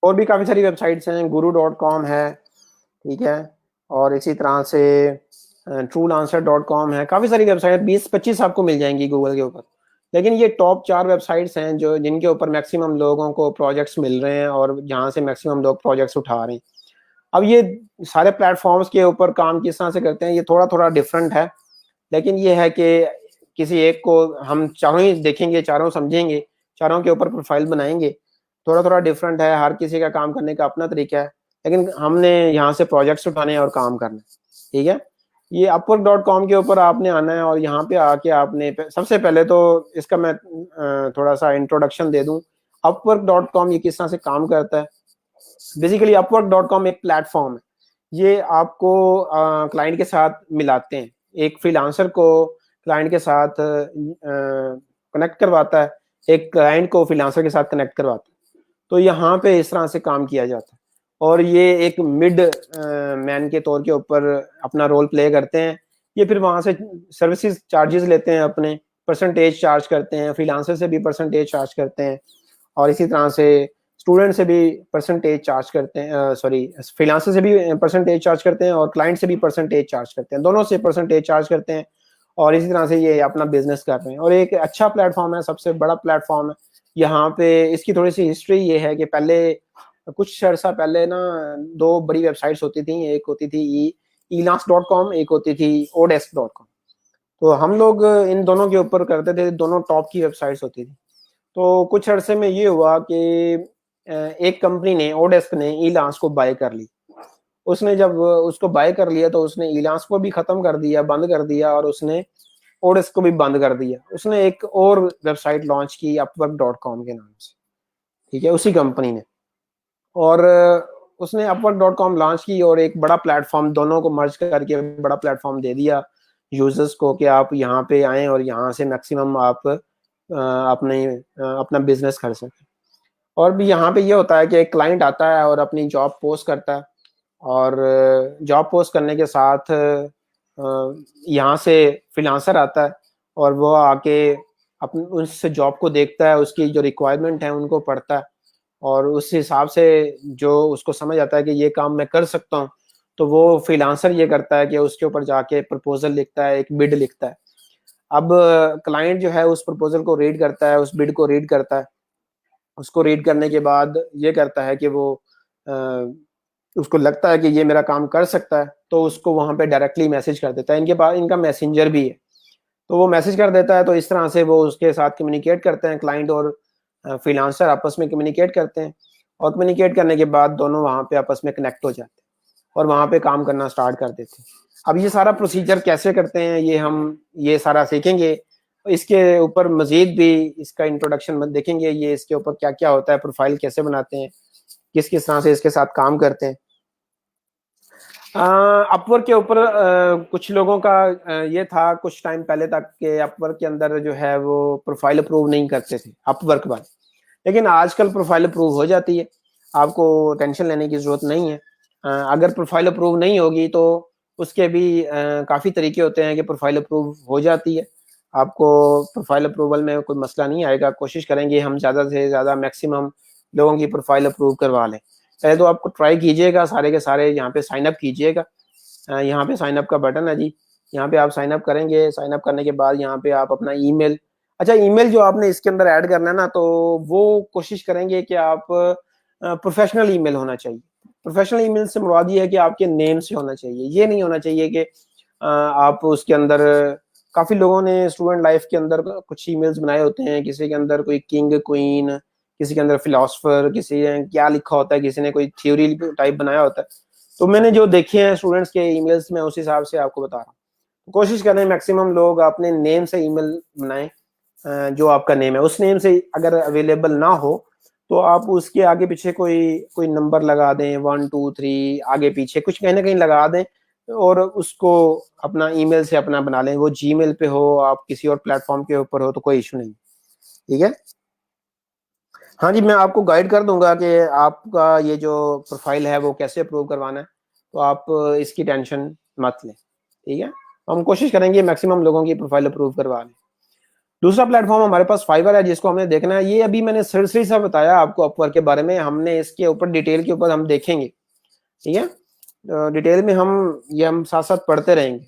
और भी काफ़ी सारी वेबसाइट्स हैं, guru.com है। ठीक है, और इसी तरह से truelancer.com है। काफ़ी सारी वेबसाइट 20-25 आपको मिल जाएंगी गूगल के ऊपर। लेकिन ये टॉप 4 वेबसाइट्स हैं जो जिनके ऊपर मैक्सिमम लोगों को प्रोजेक्ट्स मिल रहे हैं और जहाँ से मैक्सिमम लोग प्रोजेक्ट्स उठा रहे हैं। अब ये सारे प्लेटफॉर्म्स के ऊपर काम किस तरह से करते हैं ये थोड़ा थोड़ा डिफरेंट है, लेकिन ये है कि किसी एक को हम चारों ही देखेंगे, चारों समझेंगे, चारों के ऊपर प्रोफाइल बनाएंगे। थोड़ा थोड़ा डिफरेंट है, हर किसी का काम करने का अपना तरीका है, लेकिन हमने यहाँ से प्रोजेक्ट्स उठाने और काम करना है। ठीक है, ये upwork.com के ऊपर आपने आना है और यहाँ पे आके आपने सबसे पहले तो इसका मैं थोड़ा सा इंट्रोडक्शन दे दूं। upwork.com ये किस तरह से काम करता है। बेसिकली upwork.com एक प्लेटफॉर्म है, ये आपको क्लाइंट के साथ मिलाते हैं, एक फ्रीलांसर को क्लाइंट के साथ कनेक्ट करवाता है, एक क्लाइंट को फ्रीलांसर के साथ कनेक्ट करवाता है। तो यहाँ पे इस तरह से काम किया जाता है और ये एक मिड मैन के तौर के ऊपर अपना रोल प्ले करते हैं। ये फिर वहाँ से सर्विसेज चार्जेस लेते हैं, अपने परसेंटेज चार्ज करते हैं, फ्रीलांसर से भी परसेंटेज चार्ज करते हैं और इसी तरह से स्टूडेंट से भी परसेंटेज चार्ज करते हैं, सॉरी फ्रीलांसर से भी परसेंटेज चार्ज करते हैं और क्लाइंट से भी परसेंटेज चार्ज करते हैं, दोनों से परसेंटेज चार्ज करते हैं और इसी तरह से ये अपना बिजनेस कर रहे हैं। और एक अच्छा प्लेटफॉर्म है, सबसे बड़ा प्लेटफॉर्म है। यहाँ पे इसकी थोड़ी सी हिस्ट्री ये है कि पहले कुछ अर्सा पहले ना दो बड़ी वेबसाइट्स होती थी, एक होती थी elance.com, एक होती थी odesk.com। तो हम लोग इन दोनों के ऊपर करते थे, दोनों टॉप की वेबसाइट्स होती थी। तो कुछ अरसे में ये हुआ कि एक कंपनी ने, ओडेस्क ने इलांस को बाय कर ली। उसने जब उसको बाय कर लिया तो उसने इलांस को भी खत्म कर दिया, बंद कर दिया और उसने ओडेस्क को भी बंद कर दिया। उसने एक और वेबसाइट लॉन्च की upwork.com के नाम से, ठीक है, उसी कंपनी ने। और उसने upwork.com लॉन्च की और एक बड़ा प्लेटफॉर्म दोनों को मर्ज करके बड़ा प्लेटफॉर्म दे दिया यूजर्स को कि आप यहाँ पे आएं और यहाँ से मैक्सिमम आप अपना बिजनेस कर सकें। और भी यहाँ पे ये होता है कि एक क्लाइंट आता है और अपनी जॉब पोस्ट करता है और जॉब पोस्ट करने के साथ यहाँ से फ्रीलांसर आता है और वो आके अपने उस जॉब को देखता है, उसकी जो रिक्वायरमेंट है उनको पढ़ता है और उस हिसाब से जो उसको समझ आता है कि ये काम मैं कर सकता हूँ, तो वो फ्रीलांसर ये करता है कि उसके ऊपर जाके प्रपोजल लिखता है, एक बिड लिखता है। अब क्लाइंट जो है उस प्रपोजल को रीड करता है, उस बिड को रीड करता है। उसको रीड करने के बाद ये करता है कि वो उसको लगता है कि ये मेरा काम कर सकता है, तो उसको वहां पे डायरेक्टली मैसेज कर देता है। इनके पास इनका मैसेंजर भी है, तो वो मैसेज कर देता है। तो इस तरह से वो उसके साथ कम्युनिकेट करते हैं, क्लाइंट और फ्रीलांसर आपस में कम्युनिकेट करते हैं और कम्युनिकेट करने के बाद दोनों वहां पे आपस में कनेक्ट हो जाते हैं और वहां पे काम करना स्टार्ट कर देते हैं। अब ये सारा प्रोसीजर कैसे करते हैं ये सारा सीखेंगे। इसके ऊपर मजीद भी इसका इंट्रोडक्शन देखेंगे, ये इसके ऊपर क्या क्या होता है, प्रोफाइल कैसे बनाते हैं, किस किस तरह से इसके साथ काम करते हैं। अपवर्क के ऊपर कुछ लोगों का ये था कुछ टाइम पहले तक कि अपवर्क के अंदर जो है वो प्रोफाइल अप्रूव नहीं करते थे अपवर्क वाले, लेकिन आजकल प्रोफाइल अप्रूव हो जाती है, आपको टेंशन लेने की जरूरत नहीं है। अगर प्रोफाइल अप्रूव नहीं होगी तो उसके भी काफ़ी तरीके होते हैं कि प्रोफाइल अप्रूव हो जाती है। आपको प्रोफाइल अप्रूवल में कोई मसला नहीं आएगा, कोशिश करेंगे हम ज़्यादा से ज़्यादा मैक्सिमम लोगों की प्रोफाइल अप्रूव करवा लें। पहले तो आपको ट्राई कीजिएगा, सारे के सारे यहाँ पे साइन अप कीजिएगा। यहाँ पे साइन अप का बटन है जी, यहाँ पे आप साइन अप करेंगे। साइन अप करने के बाद यहाँ पे आप अपना ईमेल, अच्छा ईमेल जो आपने इसके अंदर ऐड करना है ना, तो वो कोशिश करेंगे कि आप प्रोफेशनल ईमेल होना चाहिए। प्रोफेशनल ईमेल से मुराद ये है कि आपके नेम से होना चाहिए, ये नहीं होना चाहिए कि आप उसके अंदर, काफी लोगों ने स्टूडेंट लाइफ के अंदर कुछ ईमेल्स बनाए होते हैं, किसी के अंदर कोई किंग क्वीन, किसी के अंदर फिलोसफर, किसी ने क्या लिखा होता है, किसी ने कोई थ्योरी टाइप बनाया होता है। तो मैंने जो देखे हैं स्टूडेंट्स के ईमेल्स में, उस हिसाब से आपको बता रहा हूँ। कोशिश करें मैक्सिमम लोग अपने नेम से ईमेल बनाएं, जो आपका नेम है उस नेम से अगर अवेलेबल ना हो तो आप उसके आगे पीछे कोई कोई नंबर लगा दें, 1 2 3 आगे पीछे कुछ कहीं ना कहीं लगा दें और उसको अपना ईमेल से अपना बना लें। वो जीमेल पे हो, आप किसी और प्लेटफॉर्म के ऊपर हो, तो कोई इशू नहीं, ठीक है। हाँ जी, मैं आपको गाइड कर दूंगा कि आपका ये जो प्रोफाइल है वो कैसे अप्रूव करवाना है, तो आप इसकी टेंशन मत लें, ठीक है। हम कोशिश करेंगे मैक्सिमम लोगों की प्रोफाइल अप्रूव करवा लें। दूसरा प्लेटफॉर्म हमारे पास फाइवर है, जिसको हमने देखना है। ये अभी मैंने सरसरी सा बताया आपको अपवर्क के बारे में, हमने इसके ऊपर डिटेल के ऊपर हम देखेंगे, ठीक है। डिटेल में हम साथ साथ पढ़ते रहेंगे।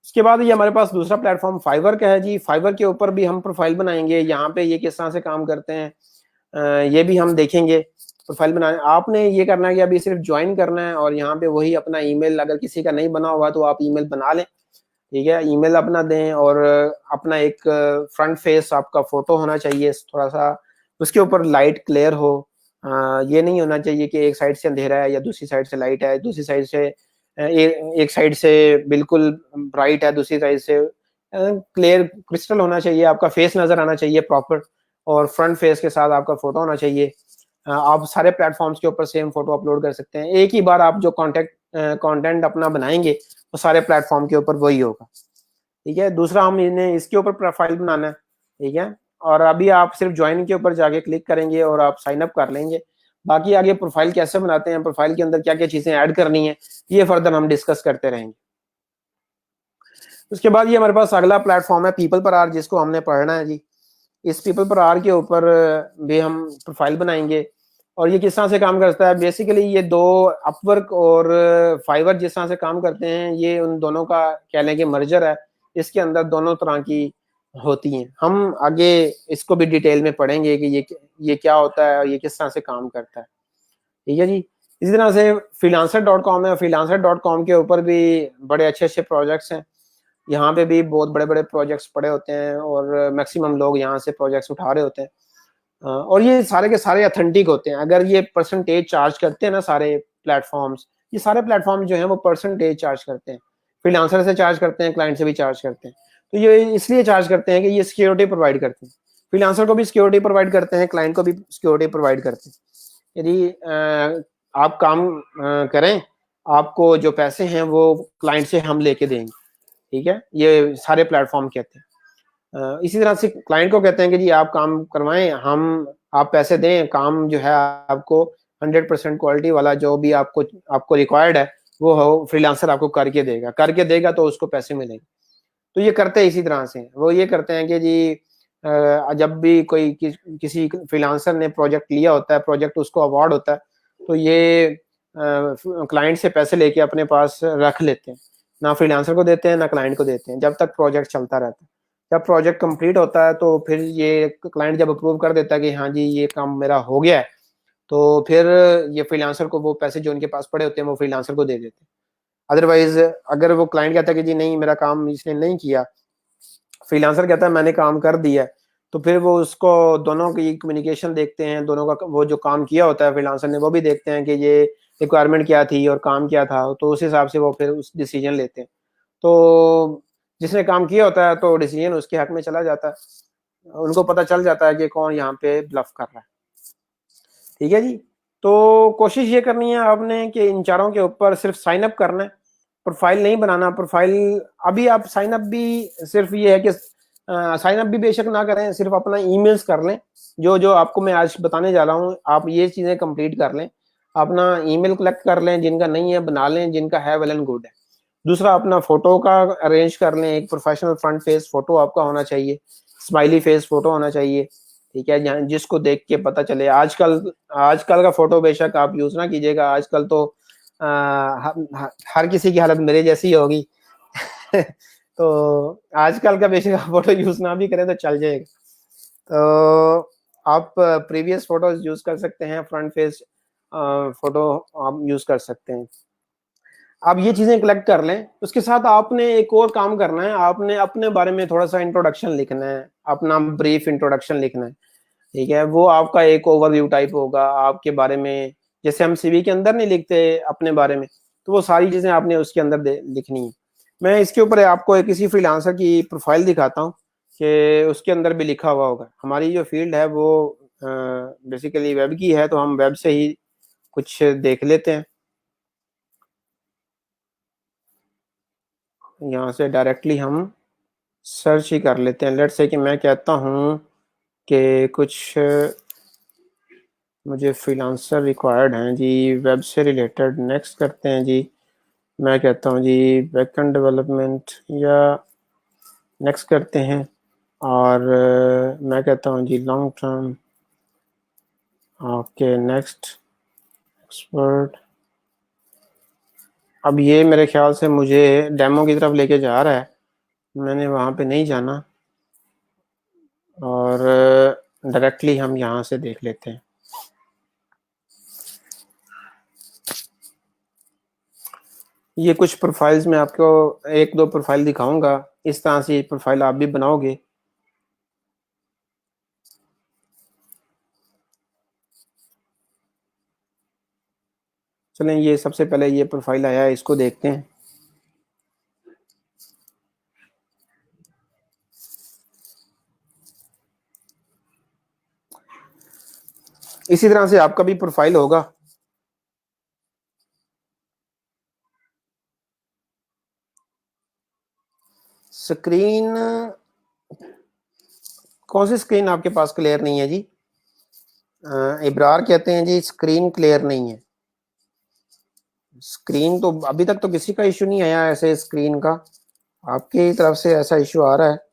उसके बाद ये हमारे पास दूसरा प्लेटफॉर्म फाइवर का है जी। फाइवर के ऊपर भी हम प्रोफाइल बनाएंगे, यहाँ पे ये किस तरह से काम करते हैं ये भी हम देखेंगे। प्रोफाइल बनाए आपने ये करना है कि अभी सिर्फ ज्वाइन करना है और यहाँ पे वही अपना ईमेल, अगर किसी का नहीं बना हुआ तो आप ईमेल बना लें, ठीक है। ईमेल अपना दें और अपना एक फ्रंट फेस आपका फोटो होना चाहिए, थोड़ा सा उसके ऊपर लाइट क्लियर हो। ये नहीं होना चाहिए कि एक साइड से अंधेरा है या दूसरी साइड से लाइट है, दूसरी साइड से एक साइड से बिल्कुल ब्राइट है, दूसरी साइड से क्लियर क्रिस्टल होना चाहिए, आपका फेस नजर आना चाहिए प्रॉपर, और फ्रंट फेस के साथ आपका फोटो होना चाहिए। आप सारे प्लेटफॉर्म्स के ऊपर सेम फोटो अपलोड कर सकते हैं। एक ही बार आप जो कंटेंट अपना बनाएंगे वो सारे प्लेटफॉर्म के ऊपर वही होगा। ठीक है, दूसरा हम इन्हें इसके ऊपर प्रोफाइल बनाना है। ठीक है, और अभी आप सिर्फ ज्वाइन के ऊपर जाके क्लिक करेंगे और आप साइन अप कर लेंगे। बाकी आगे प्रोफाइल कैसे बनाते हैं, प्रोफाइल के अंदर क्या क्या चीजें ऐड करनी है, ये फर्दर हम डिस्कस करते रहेंगे। उसके बाद ये हमारे पास अगला प्लेटफॉर्म है पीपल पर आर, जिसको हमने पढ़ना है जी। इस पीपल पर आर के ऊपर भी हम प्रोफाइल बनाएंगे। और ये किस तरह से काम करता है, बेसिकली ये दो, अपवर्क और फाइवर जिस तरह से काम करते हैं, ये उन दोनों का कह लें कि मर्जर है। इसके अंदर दोनों तरह की होती हैं। हम आगे इसको भी डिटेल में पढ़ेंगे कि ये क्या होता है और ये किस तरह से काम करता है। ठीक है जी। इसी तरह से freelancer.com है, freelancer.com के ऊपर भी बड़े अच्छे अच्छे प्रोजेक्ट्स हैं। यहाँ पे भी बहुत बड़े बड़े प्रोजेक्ट्स पड़े होते हैं और मैक्सिमम लोग यहाँ से प्रोजेक्ट्स उठा रहे होते हैं। और ये सारे के सारे अथेंटिक होते हैं। अगर ये परसेंटेज चार्ज करते हैं ना सारे प्लेटफॉर्म्स, ये सारे प्लेटफॉर्म जो हैं वो परसेंटेज चार्ज करते हैं। फ्रीलांसर से चार्ज करते हैं, क्लाइंट से भी चार्ज करते हैं। तो ये इसलिए चार्ज करते हैं कि ये सिक्योरिटी प्रोवाइड करते हैं। फ्रीलांसर को भी सिक्योरिटी प्रोवाइड करते हैं, क्लाइंट को भी सिक्योरिटी प्रोवाइड करते हैं। यदि आप काम करें, आपको जो पैसे हैं वो क्लाइंट से हम लेके देंगे। ठीक है, ये सारे प्लेटफॉर्म कहते हैं। इसी तरह से क्लाइंट को कहते हैं कि जी आप काम करवाएं, हम आप पैसे दें, काम जो है आपको 100% क्वालिटी वाला जो भी आपको आपको रिक्वायर्ड है वो हो, फ्रीलांसर आपको करके देगा तो उसको पैसे मिलेंगे। तो ये करते हैं इसी तरह से, वो ये करते हैं कि जी जब भी कोई किसी फ्रीलांसर ने प्रोजेक्ट लिया होता है, प्रोजेक्ट उसको अवार्ड होता है, तो ये क्लाइंट से पैसे लेके अपने पास रख लेते हैं। ना फ्रीलांसर को देते हैं ना क्लाइंट को देते हैं, जब तक प्रोजेक्ट चलता रहता है। जब प्रोजेक्ट कंप्लीट होता है तो फिर ये क्लाइंट जब अप्रूव कर देता है कि हाँ जी ये काम मेरा हो गया है, तो फिर ये फ्रीलांसर को वो पैसे जो उनके पास पड़े होते हैं वो फ्रीलांसर को दे देते हैं। अदरवाइज अगर वो क्लाइंट कहता है कि जी नहीं मेरा काम इसने नहीं किया, फ्रीलांसर कहता है मैंने काम कर दिया, तो फिर वो उसको दोनों की कम्युनिकेशन देखते हैं, दोनों का वो जो काम किया होता है फ्रीलांसर ने वो भी देखते हैं कि ये रिक्वायरमेंट क्या थी और काम क्या था, तो उस हिसाब से वो फिर उस डिसीजन लेते हैं। तो जिसने काम किया होता है तो डिसीजन उसके हक में चला जाता है, उनको पता चल जाता है कि कौन यहाँ पे ब्लफ कर रहा है। ठीक है जी। तो कोशिश ये करनी है आपने कि इन चारों के ऊपर सिर्फ साइन अप करना है, प्रोफाइल नहीं बनाना। प्रोफाइल अभी आप साइन अप भी सिर्फ ये है कि साइन अप भी बेशक ना करें, सिर्फ अपना ईमेल्स कर लें। जो जो आपको मैं आज बताने जा रहा हूँ आप ये चीजें कंप्लीट कर लें। अपना ईमेल कलेक्ट कर लें, जिनका नहीं है बना लें, जिनका है वेल एंड गुड है। दूसरा अपना फोटो का अरेंज कर लें, एक प्रोफेशनल फ्रंट फेस फोटो आपका होना चाहिए, स्माइली फेस फोटो होना चाहिए। ठीक है, जिसको देख के पता चले। आजकल आजकल का फोटो बेशक आप यूज ना कीजिएगा, आजकल तो हर किसी की हालत मेरे जैसी होगी तो आजकल का बेशक आप फोटो यूज ना भी करें तो चल जाएगा। तो आप प्रीवियस फोटोज यूज कर सकते हैं, फ्रंट फेस फोटो आप यूज कर सकते हैं। आप ये चीजें कलेक्ट कर लें। उसके साथ आपने एक और काम करना है, आपने अपने बारे में थोड़ा सा इंट्रोडक्शन लिखना है, अपना ब्रीफ इंट्रोडक्शन लिखना है। ठीक है, वो आपका एक ओवरव्यू टाइप होगा आपके बारे में, जैसे हम सीवी के अंदर नहीं लिखते अपने बारे में, तो वो सारी चीजें आपने उसके अंदर लिखनी है। मैं इसके ऊपर आपको एक किसी फ्रीलांसर की प्रोफाइल दिखाता हूँ कि उसके अंदर भी लिखा हुआ होगा। हमारी जो फील्ड है वो बेसिकली वेब की है, तो हम वेब से ही कुछ देख लेते हैं। यहाँ से डायरेक्टली हम सर्च ही कर लेते हैं। लेट्स से कि मैं कहता हूँ कि कुछ मुझे फ्रीलांसर रिक्वायर्ड हैं जी, वेब से रिलेटेड। नेक्स्ट करते हैं जी। मैं कहता हूँ जी बैकएंड डेवलपमेंट, या नेक्स्ट करते हैं। और मैं कहता हूँ जी long term. Okay next expert. अब ये मेरे ख्याल से मुझे डेमो की तरफ लेके जा रहा है, मैंने वहाँ पे नहीं जाना, और डायरेक्टली हम यहाँ से देख लेते हैं। ये कुछ प्रोफाइल्स में आपको एक दो प्रोफाइल दिखाऊंगा, इस तरह से प्रोफाइल आप भी बनाओगे। चलें, ये सबसे पहले ये प्रोफाइल आया है, इसको देखते हैं। इसी तरह से आपका भी प्रोफाइल होगा। स्क्रीन, कौन सी स्क्रीन आपके पास क्लियर नहीं है जी? इब्रार कहते हैं जी स्क्रीन क्लियर नहीं है। स्क्रीन तो अभी तक तो किसी का इशू नहीं आया ऐसे स्क्रीन का, आपकी तरफ से ऐसा इशू आ रहा है।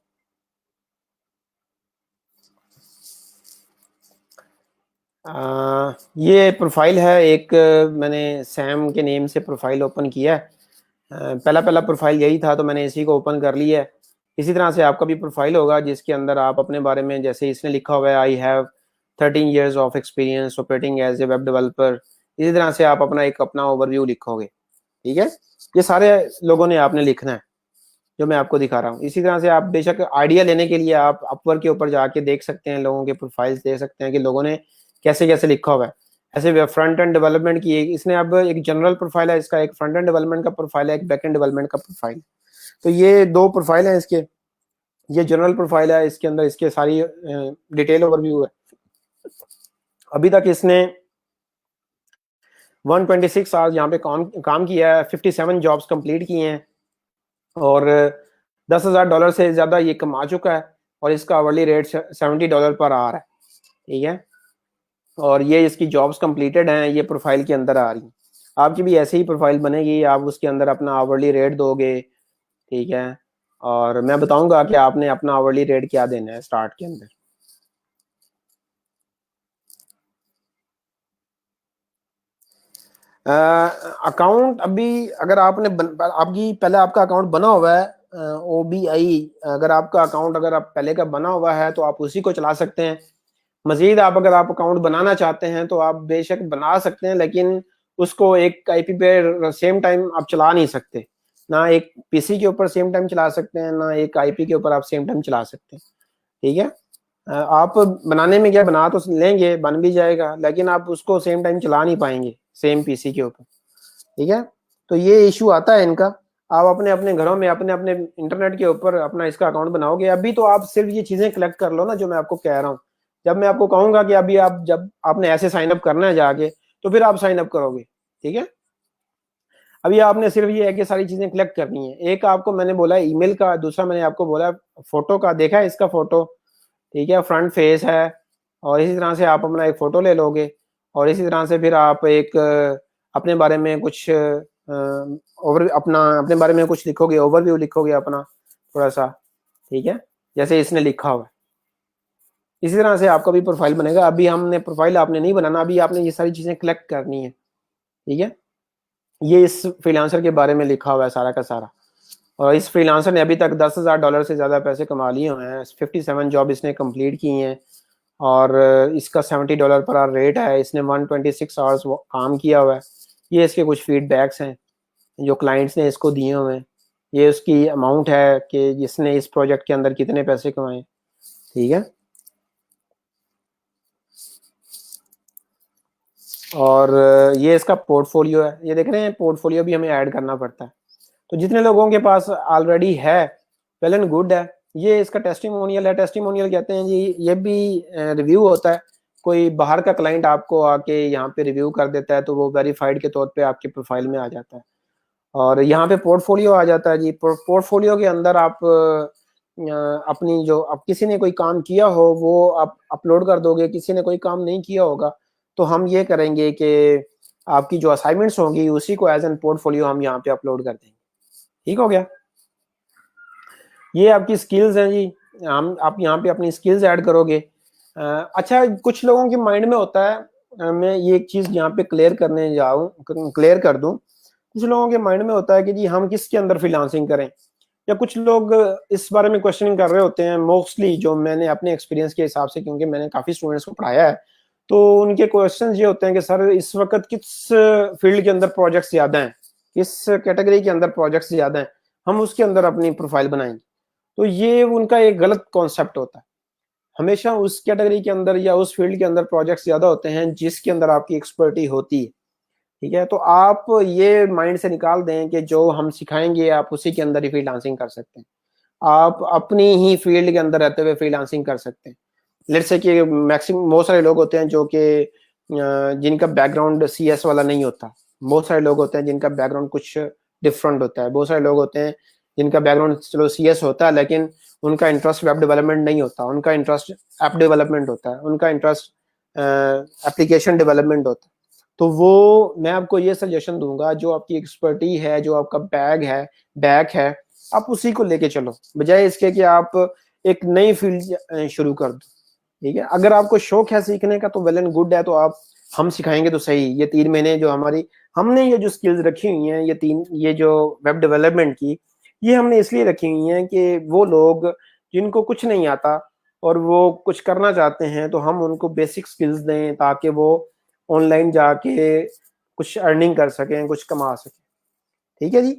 ये प्रोफाइल है एक, मैंने सैम के नेम से प्रोफाइल ओपन किया है। पहला पहला प्रोफाइल यही था तो मैंने इसी को ओपन कर लिया है। इसी तरह से आपका भी प्रोफाइल होगा जिसके अंदर आप अपने बारे में, जैसे इसने लिखा हुआ है I have 13 years of experience operating as a web developer, इसी तरह से आप अपना ओवरव्यू लिखोगे। ठीक है, ये सारे लोगों ने आपने लिखना है जो मैं आपको दिखा रहा हूँ। इसी तरह से आप बेशक आइडिया लेने के लिए आप अपवर्क के ऊपर जाके देख सकते हैं, लोगों के प्रोफाइल्स देख सकते हैं कि लोगों ने कैसे कैसे लिखा हुआ है। ऐसे फ्रंट एंड डेवलपमेंट की इसने अब एक जनरल प्रोफाइल है इसका, एक फ्रंट एंड डेवलपमेंट का प्रोफाइल है, एक बैक एंड डेवलपमेंट का प्रोफाइल। तो ये दो प्रोफाइल है इसके। ये जनरल प्रोफाइल है, इसके अंदर इसके सारी डिटेल ओवरव्यू है। अभी तक इसने 126 आवर्स यहाँ पे काम किया है, 57 जॉब्स कंप्लीट किए हैं और $10,000 से ज्यादा ये कमा चुका है और इसका आवरली रेट $70 पर आ रहा है। ठीक है, और ये इसकी जॉब्स कंप्लीटेड हैं, ये प्रोफाइल के अंदर आ रही है। आपकी भी ऐसे ही प्रोफाइल बनेगी, आप उसके अंदर अपना आवरली रेट दोगे। ठीक है, और मैं बताऊंगा कि आपने अपना आवरली रेट क्या देना है स्टार्ट के अंदर। अकाउंट अभी अगर आपने आपकी पहले आपका अकाउंट बना हुआ है OBI, अगर आपका अकाउंट अगर आप पहले का बना हुआ है तो आप उसी को चला सकते हैं। मजीद आप अगर आप अकाउंट बनाना चाहते हैं तो आप बेशक बना सकते हैं, लेकिन उसको एक आईपी पे सेम टाइम आप चला नहीं सकते। ना एक पीसी के ऊपर सेम टाइम चला सकते हैं, ना एक आईपी के ऊपर आप सेम टाइम चला सकते हैं। ठीक है, आप बनाने में क्या, बना तो लेंगे, बन भी जाएगा, लेकिन आप उसको सेम टाइम चला नहीं पाएंगे सेम पीसी के ऊपर। ठीक है, तो ये इशू आता है इनका। आप अपने अपने घरों में अपने अपने इंटरनेट के ऊपर अपना इसका अकाउंट बनाओगे। अभी तो आप सिर्फ ये चीजें कलेक्ट कर लो ना जो मैं आपको कह रहा हूँ। जब मैं आपको कहूंगा कि अभी आप, जब आपने ऐसे साइन अप करना है जाके, तो फिर आप साइन अप करोगे। ठीक है, अभी आपने सिर्फ ये है कि सारी चीजें कलेक्ट करनी है। एक आपको मैंने बोला ईमेल का, दूसरा मैंने आपको बोला फोटो का। देखा है इसका फोटो? ठीक है, फ्रंट फेस है और इसी तरह से आप अपना एक फोटो ले लोगे और इसी तरह से फिर आप एक अपने बारे में कुछ ओवर अपना अपने बारे में कुछ लिखोगे, ओवरव्यू लिखोगे अपना थोड़ा सा। ठीक है, जैसे इसने लिखा हुआ है इसी तरह से आपका भी प्रोफाइल बनेगा। अभी हमने प्रोफाइल आपने नहीं बनाना, अभी आपने ये सारी चीजें कलेक्ट करनी है। ठीक है, ये इस फ्रीलांसर के बारे में लिखा हुआ है सारा का सारा, और इस फ्रीलांसर ने अभी तक $10,000 से ज्यादा पैसे कमा लिए हुए हैं। 57 जॉब इसने कंप्लीट की हैं और इसका $70 पर आवर रेट है। इसने 126 आवर्स काम किया हुआ है। ये इसके कुछ फीडबैक्स हैं जो क्लाइंट्स ने इसको दिए हुए हैं। ये उसकी अमाउंट है कि जिसने इस प्रोजेक्ट के अंदर कितने पैसे कमाए। ठीक है, और ये इसका पोर्टफोलियो है। ये देख रहे हैं, पोर्टफोलियो भी हमें ऐड करना पड़ता है। तो जितने लोगों के पास ऑलरेडी है वेल एंड गुड है। ये इसका टेस्टिमोनियल है। टेस्टिमोनियल कहते हैं जी, ये भी रिव्यू होता है। कोई बाहर का क्लाइंट आपको आके यहाँ पे रिव्यू कर देता है तो वो वेरीफाइड के तौर पे आपके प्रोफाइल में आ जाता है। और यहाँ पे पोर्टफोलियो आ जाता है जी। पोर्टफोलियो के अंदर आप अपनी जो अब किसी ने कोई काम किया हो वो आप अपलोड कर दोगे, किसी ने कोई काम नहीं किया होगा तो हम ये करेंगे कि आपकी जो असाइनमेंट्स होंगी उसी को एज एन पोर्टफोलियो हम यहाँ पे अपलोड कर देंगे। ठीक हो गया? ये आपकी स्किल्स हैं जी। हम आप यहाँ पे अपनी स्किल्स ऐड करोगे। अच्छा, कुछ लोगों के माइंड में होता है, मैं ये एक चीज यहाँ पे क्लियर कर दूं। कुछ लोगों के माइंड में होता है कि जी हम किसके अंदर फ्रीलांसिंग करें, या कुछ लोग इस बारे में क्वेश्चनिंग कर रहे होते हैं। मोस्टली जो मैंने अपने एक्सपीरियंस के हिसाब से, क्योंकि मैंने काफी स्टूडेंट्स को पढ़ाया है, तो उनके क्वेश्चन ये होते हैं कि सर इस वक्त किस फील्ड के अंदर प्रोजेक्ट्स ज्यादा हैं, किस कैटेगरी के अंदर प्रोजेक्ट्स ज्यादा हैं, हम उसके अंदर अपनी प्रोफाइल बनाएंगे। तो ये उनका एक गलत कॉन्सेप्ट होता है। हमेशा उस कैटेगरी के अंदर या उस फील्ड के अंदर प्रोजेक्ट्स ज्यादा होते हैं जिसके अंदर आपकी एक्सपर्टी होती है। ठीक है, तो आप ये माइंड से निकाल दें कि जो हम सिखाएंगे आप उसी के अंदर ही फ्रीलांसिंग कर सकते हैं। आप अपनी ही फील्ड के अंदर रहते हुए फ्रीलांसिंग कर सकते हैं। लेट्स से कि मैक्सिमम बहुत सारे लोग होते हैं जो कि जिनका बैकग्राउंड सीएस वाला नहीं होता। बहुत सारे लोग होते हैं जिनका बैकग्राउंड कुछ डिफरेंट होता है। बहुत सारे लोग होते हैं जिनका बैकग्राउंड चलो सीएस होता है, लेकिन उनका इंटरेस्ट वेब डेवलपमेंट नहीं होता, उनका इंटरेस्ट ऐप डेवलपमेंट होता है, उनका इंटरेस्ट एप्लीकेशन डेवलपमेंट होता है। तो वो मैं आपको ये सजेशन दूंगा, जो आपकी एक्सपर्टी है, जो आपका बैक है, आप उसी को लेके चलो, बजाय इसके कि आप एक नई फील्ड शुरू कर दो। ठीक है, अगर आपको शौक है सीखने का तो वेल एंड गुड है, तो आप हम सिखाएंगे तो सही। ये 3 महीने जो हमारी हमने ये जो स्किल्स रखी हुई हैं, ये जो वेब डेवलपमेंट की, ये हमने इसलिए रखी हुई हैं कि वो लोग जिनको कुछ नहीं आता और वो कुछ करना चाहते हैं, तो हम उनको बेसिक स्किल्स दें ताकि वो ऑनलाइन जाके कुछ अर्निंग कर सकें, कुछ कमा सकें। ठीक है जी,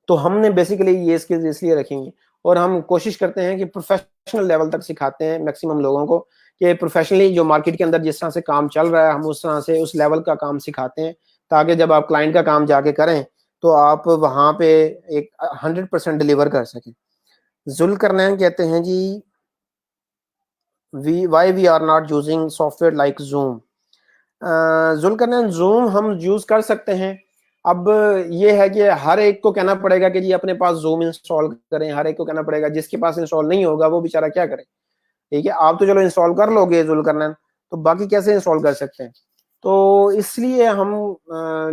तो हमने बेसिकली ये स्किल्स इसलिए रखेंगे, और हम कोशिश करते हैं कि प्रोफेशनल लेवल तक सिखाते हैं मैक्सिमम लोगों को, कि प्रोफेशनली जो मार्केट के अंदर जिस तरह से काम चल रहा है, हम उस तरह से उस लेवल का काम सिखाते हैं, ताकि जब आप क्लाइंट का काम जाके करें तो आप वहां पे एक 100% डिलीवर कर सकें। जुल्करनैन कहते हैं जी, why we are not using software like Zoom. Zulqarnain, Zoom हम यूज कर सकते हैं। अब ये है कि हर एक को कहना पड़ेगा कि जी अपने पास जूम इंस्टॉल करें, हर एक को कहना पड़ेगा, जिसके पास इंस्टॉल नहीं होगा वो बेचारा क्या करे। ठीक है, आप तो चलो इंस्टॉल कर लोगे जुल्करनैन, तो बाकी कैसे इंस्टॉल कर सकते हैं। तो इसलिए हम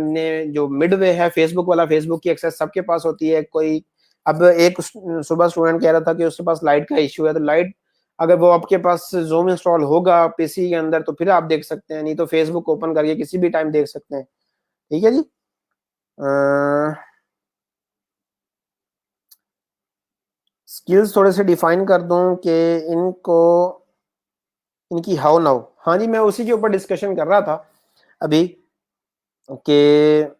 ने जो मिडवे है फेसबुक वाला, फेसबुक की एक्सेस सबके पास होती है। कोई अब एक सुबह स्टूडेंट कह रहा था कि उसके पास लाइट का इश्यू है, तो लाइट अगर वो आपके पास जूम इंस्टॉल होगा पीसी के अंदर तो फिर आप देख सकते हैं, नहीं तो फेसबुक ओपन करके किसी भी टाइम देख सकते हैं। ठीक है जी, स्किल्स थोड़े से डिफाइन कर दूं कि इनको, इनकी हाउ नाउ। हाँ जी, मैं उसी के ऊपर डिस्कशन कर रहा था अभी कि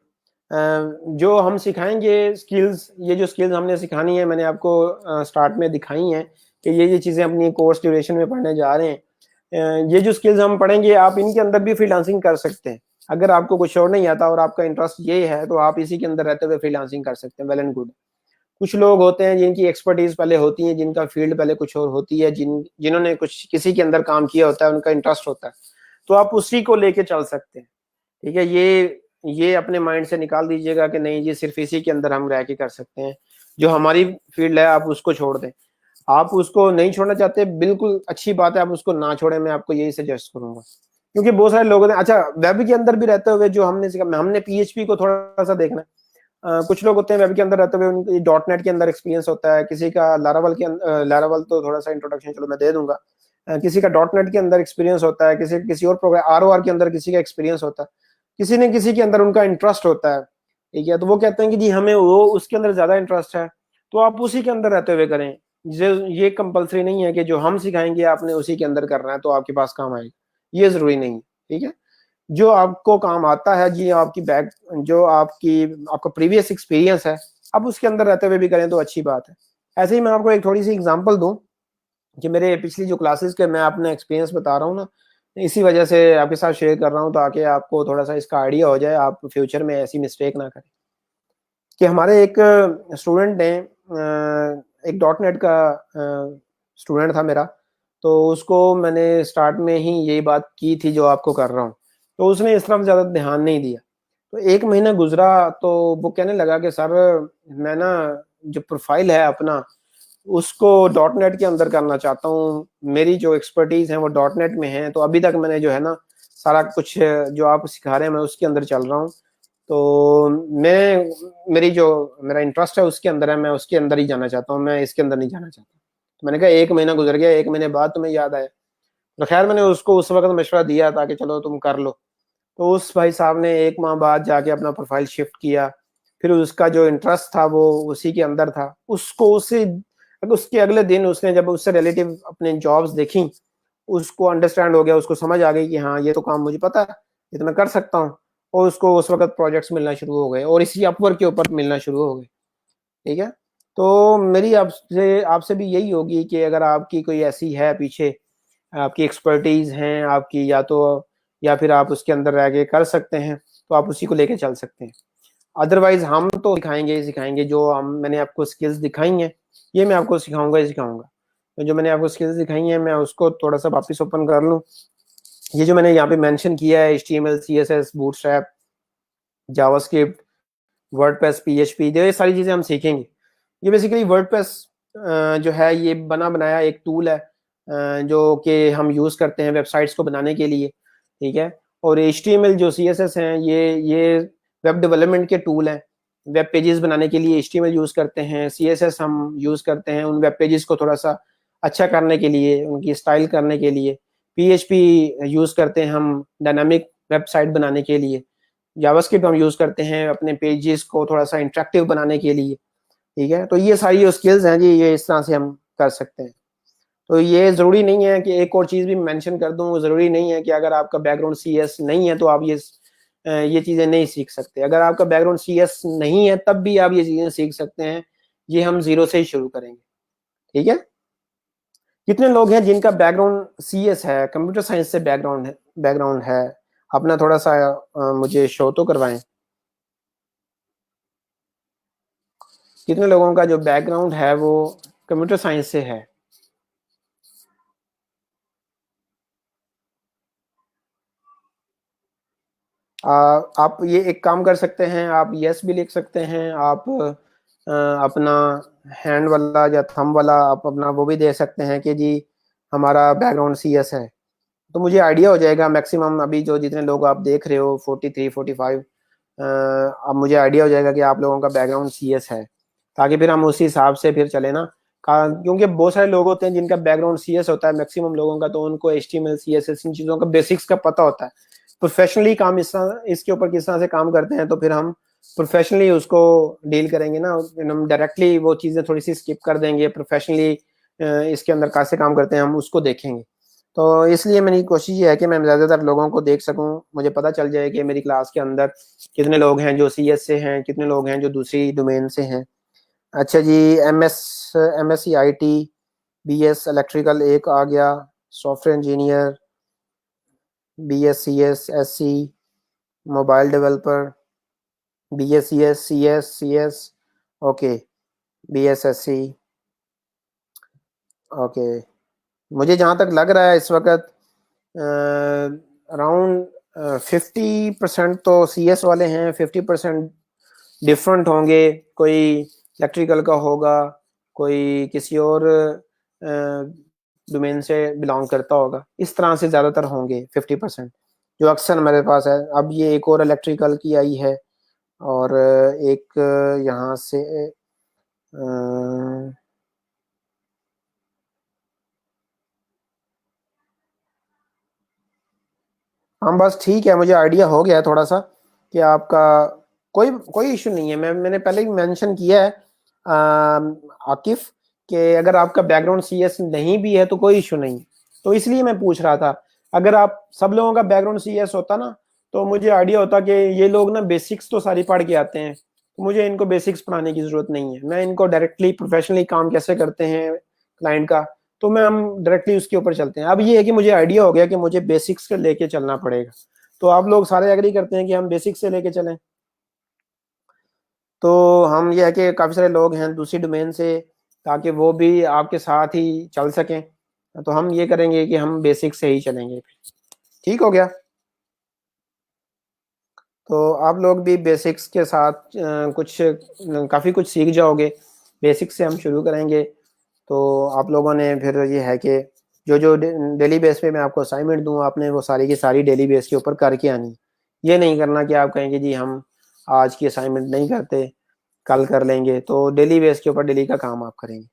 जो हम सिखाएंगे स्किल्स, ये जो स्किल्स हमने सिखानी है, मैंने आपको स्टार्ट में दिखाई हैं कि ये चीज़ें अपनी कोर्स ड्यूरेशन में पढ़ने जा रहे हैं। ये जो स्किल्स हम पढ़ेंगे आप इनके अंदर भी फ्रीलांसिंग कर सकते हैं। अगर आपको कुछ और नहीं आता और आपका इंटरेस्ट ये है, तो आप इसी के अंदर रहते हुए फ्रीलांसिंग कर सकते हैं, वेल एंड गुड। कुछ लोग होते हैं जिनकी एक्सपर्टीज पहले होती है, जिनका फील्ड पहले कुछ और होती है, जिन्होंने कुछ किसी के अंदर काम किया होता है, उनका इंटरेस्ट होता है, तो आप उसी को लेके चल सकते हैं। ठीक है, ये अपने माइंड से निकाल दीजिएगा कि नहीं जी सिर्फ इसी के अंदर हम रह के कर सकते हैं। जो हमारी फील्ड है आप उसको छोड़ दें। आप उसको नहीं छोड़ना चाहते, बिल्कुल अच्छी बात है, आप उसको ना छोड़ें, मैं आपको यही सजेस्ट करूंगा। क्योंकि बहुत सारे लोगों ने, अच्छा वेब के अंदर भी रहते हुए जो हमने सीखा, हमने पीएचपी को थोड़ा सा देखना है। कुछ लोग होते हैं वेब के अंदर रहते हुए उनकी डॉट नेट के अंदर एक्सपीरियंस होता है, किसी का लारावल लारावल तो थोड़ा सा इंट्रोडक्शन चलो मैं दे दूंगा। किसी का डॉट नेट के अंदर एक्सपीरियंस होता है, किसी और प्रोग्राम आरओआर के अंदर किसी का एक्सपीरियंस होता है, किसी ने किसी के अंदर उनका इंटरेस्ट होता है। ठीक है, तो वो कहते हैं कि जी हमें वो उसके अंदर ज्यादा इंटरेस्ट है, तो आप उसी के अंदर रहते हुए करें। ये कंपलसरी नहीं है कि जो हम सिखाएंगे आपने उसी के अंदर करना है तो आपके पास काम आएगा, ये जरूरी नहीं है। ठीक है, जो आपको काम आता है जी, आपकी बैक जो आपका प्रीवियस एक्सपीरियंस है, अब उसके अंदर रहते हुए भी करें तो अच्छी बात है। ऐसे ही मैं आपको एक थोड़ी सी एग्जांपल दूं कि मेरे पिछली जो क्लासेस के मैं अपने एक्सपीरियंस बता रहा हूँ ना, इसी वजह से आपके साथ शेयर कर रहा हूँ ताकि आपको थोड़ा सा इसका आइडिया हो जाए, आप फ्यूचर में ऐसी मिस्टेक ना करें। कि हमारे एक स्टूडेंट ने एक डॉट नेट का स्टूडेंट था मेरा, तो उसको मैंने स्टार्ट में ही यही बात की थी जो आपको कर रहा हूँ, तो उसने इस तरफ ज़्यादा ध्यान नहीं दिया। तो 1 महीना गुजरा तो वो कहने लगा कि सर मैं ना जो प्रोफाइल है अपना उसको डॉट नेट के अंदर करना चाहता हूँ, मेरी जो एक्सपर्टीज है वो डॉट नेट में है, तो अभी तक मैंने जो है ना सारा कुछ जो आप सिखा रहे हैं मैं उसके अंदर चल रहा हूँ, तो मेरा इंटरेस्ट है उसके अंदर है, मैं उसके अंदर ही जाना चाहता हूँ, मैं इसके अंदर नहीं जाना चाहता। तो मैंने कहा 1 महीना गुजर गया, 1 महीने बाद तुम्हें याद आया। तो खैर मैंने उसको उस वक्त मशवरा दिया था कि चलो तुम कर लो। तो उस भाई साहब ने 1 माह बाद जाके अपना प्रोफाइल शिफ्ट किया, फिर उसका जो इंटरेस्ट था वो उसी के अंदर था, उसके अगले दिन उसने जब उससे रिलेटिव अपने जॉब्स देखी, उसको अंडरस्टैंड हो गया, उसको समझ आ गई कि हाँ ये तो काम मुझे पता है, ये तो मैं कर सकता हूँ। और उसको उस वक्त प्रोजेक्ट्स मिलना शुरू हो गए और इसी अपवर्क के ऊपर मिलना शुरू हो गए। ठीक है, तो मेरी आपसे आपसे भी यही होगी कि अगर आपकी कोई ऐसी है पीछे, आपकी एक्सपर्टीज हैं आपकी, या फिर आप उसके अंदर रह के कर सकते हैं, तो आप उसी को लेके चल सकते हैं। अदरवाइज हम तो सिखाएंगे जो मैंने आपको स्किल्स दिखाई हैं, ये मैं आपको सिखाऊंगा। तो जो मैंने आपको स्किल्स दिखाई हैं, मैं उसको थोड़ा सा वापस ओपन कर लूँ। ये जो मैंने यहाँ पे मेंशन किया है, HTML, CSS, bootstrap, JavaScript, WordPress, PHP, ये सारी चीज़ें हम सीखेंगे। ये बेसिकली वर्डप्रेस जो है ये बना बनाया एक टूल है जो कि हम यूज़ करते हैं वेबसाइट्स को बनाने के लिए, ठीक है। और HTML जो CSS हैं ये वेब डेवलपमेंट के टूल हैं। वेब पेजेस बनाने के लिए HTML यूज़ करते हैं, CSS हम यूज़ करते हैं उन वेब पेजेस को थोड़ा सा अच्छा करने के लिए, उनकी स्टाइल करने के लिए। PHP यूज़ करते हैं हम डायनामिक वेबसाइट बनाने के लिए। जावास्क्रिप्ट हम यूज़ करते हैं अपने पेजेस को थोड़ा सा इंटरेक्टिव बनाने के लिए, ठीक है। तो ये सारी जो स्किल्स हैं जी, ये इस तरह से हम कर सकते हैं। तो ये ज़रूरी नहीं है कि एक और चीज़ भी मेंशन कर दूं, ज़रूरी नहीं है कि अगर आपका बैकग्राउंड CS नहीं है तो आप ये चीज़ें नहीं सीख सकते। अगर आपका बैकग्राउंड CS नहीं है तब भी आप ये चीज़ें सीख सकते हैं। ये हम जीरो से ही शुरू करेंगे, ठीक है। कितने लोग हैं जिनका बैकग्राउंड CS है, कंप्यूटर साइंस से बैकग्राउंड है अपना थोड़ा सा मुझे शो तो करवाएं। कितने लोगों का जो बैकग्राउंड है वो कंप्यूटर साइंस से है? आप ये एक काम कर सकते हैं, आप यस भी लिख सकते हैं, आप अपना हैंड वाला या थंब वाला आप अपना वो भी दे सकते हैं कि जी हमारा बैकग्राउंड CS है। तो मुझे आइडिया हो जाएगा मैक्सिमम अभी जो जितने लोग आप देख रहे हो 43 45, अब मुझे आइडिया हो जाएगा कि आप लोगों का बैकग्राउंड CS है, ताकि फिर हम उसी हिसाब से फिर चले ना। क्योंकि बहुत सारे लोग होते हैं जिनका बैकग्राउंड CS होता है, मैक्सिमम लोगों का, तो उनको HTML CSS इन चीज़ों का बेसिक्स का पता होता है। प्रोफेशनली काम इसके ऊपर किस तरह से काम करते हैं, तो फिर हम प्रोफेशनली उसको डील करेंगे ना। हम डायरेक्टली वो चीज़ें थोड़ी सी स्किप कर देंगे, प्रोफेशनली इसके अंदर कैसे काम करते हैं हम उसको देखेंगे। तो इसलिए मेरी कोशिश ये है कि मैं ज़्यादातर लोगों को देख सकूं, मुझे पता चल जाए कि मेरी क्लास के अंदर कितने लोग हैं जो CS से हैं, कितने लोग हैं जो दूसरी डोमेन से हैं। अच्छा जी, MSc IT, BS इलेक्ट्रिकल एक आ गया, software engineer, BS SC, mobile developer, CS, okay, BSSC, okay. मुझे जहाँ तक लग रहा है इस वक्त अराउंड 50% तो CS वाले हैं, 50% डिफरेंट होंगे। कोई इलेक्ट्रिकल का होगा, कोई किसी और डोमेन से बिलोंग करता होगा। इस तरह से ज़्यादातर होंगे 50% जो अक्सर मेरे पास है। अब ये एक और इलेक्ट्रिकल की आई है और एक यहाँ से हम बस ठीक है, मुझे आइडिया हो गया है थोड़ा सा कि आपका कोई कोई इशू नहीं है। मैंने पहले ही मेंशन किया है आकिफ कि अगर आपका बैकग्राउंड CS नहीं भी है तो कोई इशू नहीं है। तो इसलिए मैं पूछ रहा था, अगर आप सब लोगों का बैकग्राउंड CS होता ना तो मुझे आइडिया होता कि ये लोग ना बेसिक्स तो सारी पढ़ के आते हैं, तो मुझे इनको बेसिक्स पढ़ाने की जरूरत नहीं है। मैं इनको डायरेक्टली प्रोफेशनली काम कैसे करते हैं क्लाइंट का, तो मैं हम डायरेक्टली उसके ऊपर चलते हैं। अब ये है कि मुझे आइडिया हो गया कि मुझे बेसिक्स से लेके चलना पड़ेगा। तो आप लोग सारे एग्री करते हैं कि हम बेसिक्स से लेके चलें? तो हम ये है कि काफ़ी सारे लोग हैं दूसरी डोमेन से, ताकि वो भी आपके साथ ही चल सकें। तो हम ये करेंगे कि हम बेसिक्स से ही चलेंगे। ठीक हो गया। तो आप लोग भी बेसिक्स के साथ कुछ काफ़ी कुछ सीख जाओगे। बेसिक्स से हम शुरू करेंगे। तो आप लोगों ने फिर ये है कि जो जो डेली बेस पे मैं आपको असाइनमेंट दूँ, आपने वो सारी की सारी डेली बेस के ऊपर करके आनी। ये नहीं करना कि आप कहेंगे जी हम आज की असाइनमेंट नहीं करते, कल कर लेंगे। तो डेली बेस के ऊपर डेली का काम आप करेंगे।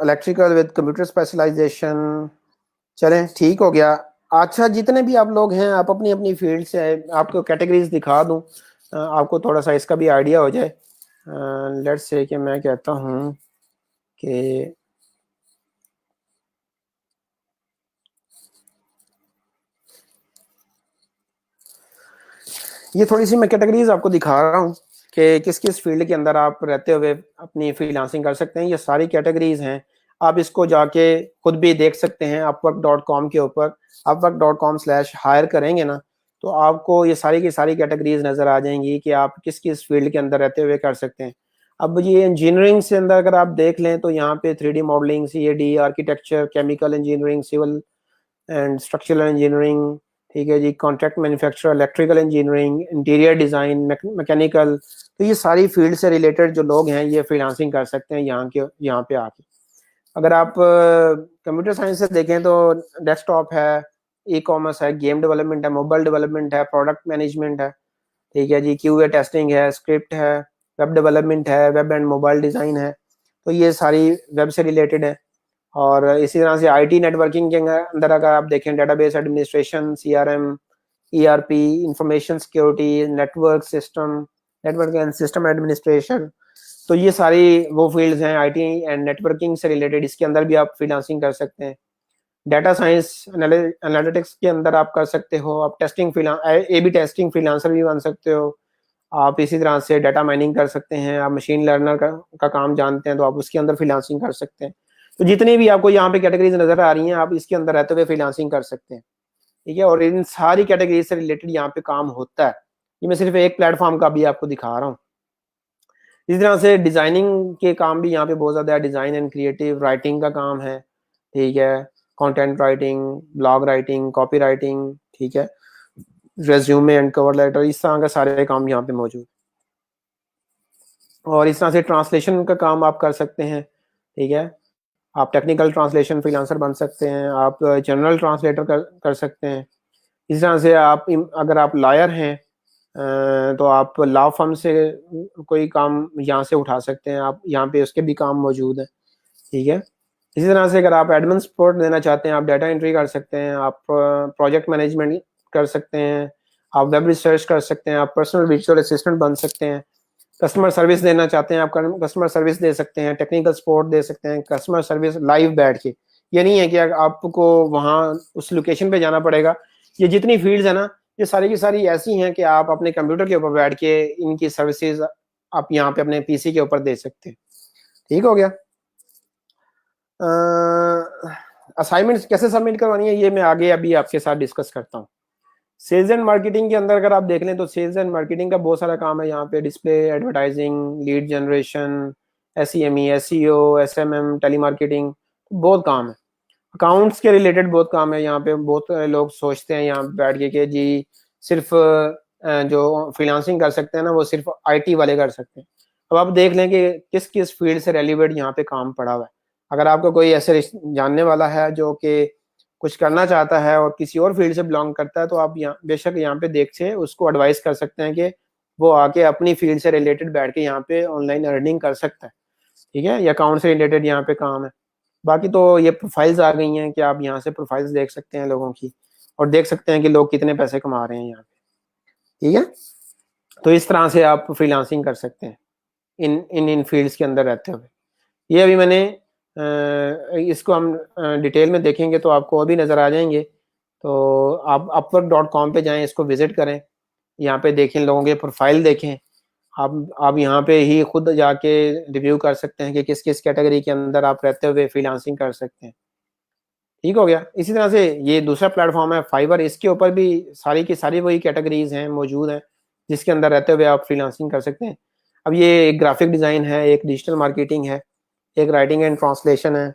इलेक्ट्रिकल विद कंप्यूटर स्पेशलाइजेशन, चलें ठीक हो गया। अच्छा, जितने भी आप लोग हैं आप अपनी अपनी फील्ड से हैं, आपको कैटेगरीज दिखा दूं, आपको थोड़ा सा इसका भी आइडिया हो जाए। लेट्स से कि मैं कहता हूं कि ये थोड़ी सी मैं कैटेगरीज आपको दिखा रहा हूँ कि किस किस फील्ड के अंदर आप रहते हुए अपनी फ्रीलांसिंग कर सकते हैं। ये सारी कैटेगरीज हैं। आप इसको जाके खुद भी देख सकते हैं upwork.com के ऊपर। upwork.com/hire करेंगे ना तो आपको ये सारी की सारी कैटेगरीज नज़र आ जाएंगी कि आप किस किस फील्ड के अंदर रहते हुए कर सकते हैं। अब ये इंजीनियरिंग से अंदर अगर आप देख लें तो यहाँ पे 3D modelling, CAD, architecture, chemical engineering, civil and structural engineering, ठीक है जी, contract manufacture, electrical engineering, interior design, mechanical, तो ये सारी फील्ड से रिलेटेड जो लोग हैं ये फ्रीलांसिंग कर सकते हैं यहाँ पे आके। अगर आप कंप्यूटर साइंस से देखें तो डेस्कटॉप है, ई कॉमर्स है, गेम डेवलपमेंट है, मोबाइल डेवलपमेंट है, प्रोडक्ट मैनेजमेंट है, ठीक है जी, QA टेस्टिंग है, स्क्रिप्ट है, वेब डेवलपमेंट है, वेब एंड मोबाइल डिज़ाइन है, तो ये सारी वेब से रिलेटेड है। और इसी तरह से IT नेटवर्किंग के अंदर अगर आप देखें database administration, CRM, ERP, information security, network and system administration, तो ये सारी वो फील्ड्स हैं IT एंड नेटवर्किंग से रिलेटेड, इसके अंदर भी आप फ्रीलांसिंग कर सकते हैं। डाटा साइंस एनालिटिक्स के अंदर आप कर सकते हो, आप टेस्टिंग A/B टेस्टिंग फ्रीलांसर भी बन सकते हो। आप इसी तरह से डाटा माइनिंग कर सकते हैं, आप मशीन लर्नर का काम जानते हैं तो आप उसके अंदर फ्रीलांसिंग कर सकते हैं। तो जितनी भी आपको यहाँ पे कैटेगरीज नजर आ रही हैं आप इसके अंदर रहते हुए फ्रीलांसिंग कर सकते हैं, ठीक है। और इन सारी कैटेगरीज से रिलेटेड यहाँ पे काम होता है। ये मैं सिर्फ एक प्लेटफॉर्म का भी आपको दिखा रहा हूँ। इसी तरह से डिजाइनिंग के काम भी यहाँ पे बहुत ज्यादा है, डिजाइन एंड क्रिएटिव राइटिंग का काम है, ठीक है, content writing, blog writing, copy writing, ठीक है, रेज्यूमे एंड कवर लेटर, इस तरह का सारे काम यहाँ पे मौजूद। और इस तरह से ट्रांसलेशन का काम आप कर सकते हैं, ठीक है, आप टेक्निकल ट्रांसलेशन फ्रीलांसर बन सकते हैं, आप जनरल ट्रांसलेटर कर सकते हैं। इस तरह से आप अगर आप लॉयर हैं तो आप लॉ फर्म से कोई काम यहाँ से उठा सकते हैं, आप यहाँ पे उसके भी काम मौजूद है, ठीक है। इसी तरह से अगर आप एडमिन सपोर्ट देना चाहते हैं, आप डाटा एंट्री कर सकते हैं, आप प्रोजेक्ट मैनेजमेंट कर सकते हैं, आप वेब रिसर्च कर सकते हैं, आप पर्सनल वर्चुअल असिस्टेंट बन सकते हैं, कस्टमर सर्विस देना चाहते हैं आप कस्टमर सर्विस दे सकते हैं, टेक्निकल सपोर्ट दे सकते हैं, कस्टमर सर्विस लाइव बैठ के। ये नहीं है कि आपको वहाँ उस लोकेशन पे जाना पड़ेगा। ये जितनी फील्ड्स है ना ये सारी की सारी ऐसी हैं कि आप अपने कंप्यूटर के ऊपर बैठ के इनकी सर्विसेज आप यहाँ पे अपने PC के ऊपर दे सकते हैं। ठीक हो गया। असाइनमेंट्स कैसे सबमिट करवानी है ये मैं आगे अभी आपके साथ डिस्कस करता हूँ। सेल्स एंड मार्केटिंग के अंदर अगर आप देख लें तो सेल्स एंड मार्केटिंग का बहुत सारा काम है यहाँ पे, display advertising, lead generation, SEME, SEO, SMM, telemarketing, बहुत काम है। अकाउंट्स के रिलेटेड बहुत काम है यहाँ पे। बहुत लोग सोचते हैं यहाँ बैठ के कि जी सिर्फ जो फ्रीलांसिंग कर सकते हैं ना वो सिर्फ IT वाले कर सकते हैं। अब आप देख लें कि किस किस फील्ड से रेलिवेंट यहाँ पे काम पड़ा हुआ है। अगर आपको कोई ऐसे जानने वाला है जो कि कुछ करना चाहता है और किसी और फील्ड से बिलोंग करता है तो आप यहाँ बेशक यहाँ पे देख से उसको एडवाइस कर सकते हैं कि वो आके अपनी फील्ड से रिलेटेड बैठ के यहाँ पे ऑनलाइन अर्निंग कर सकता है, ठीक है। या अकाउंट से रिलेटेड यहाँ पे काम है। बाकी तो ये प्रोफाइल्स आ गई हैं कि आप यहाँ से प्रोफाइल्स देख सकते हैं लोगों की और देख सकते हैं कि लोग कितने पैसे कमा रहे हैं यहाँ पे, ठीक है। तो इस तरह से आप फ्रीलांसिंग कर सकते हैं इन फील्ड्स के अंदर रहते हुए। ये अभी मैंने इसको हम डिटेल में देखेंगे तो आपको और भी नज़र आ जाएंगे। तो आप upwork.com पे जाएं, इसको विजिट करें, यहाँ पे देखें, लोगों के प्रोफाइल देखें। आप यहाँ पे ही खुद जाके रिव्यू कर सकते हैं कि किस किस कैटेगरी के अंदर आप रहते हुए फ्रीलांसिंग कर सकते हैं। ठीक हो गया। इसी तरह से ये दूसरा प्लेटफॉर्म है फाइवर, इसके ऊपर भी सारी की सारी वही कैटेगरीज हैं मौजूद हैं जिसके अंदर रहते हुए आप फ्रीलांसिंग कर सकते हैं। अब ये एक ग्राफिक डिज़ाइन है, एक डिजिटल मार्केटिंग है, एक राइटिंग एंड ट्रांसलेशन है,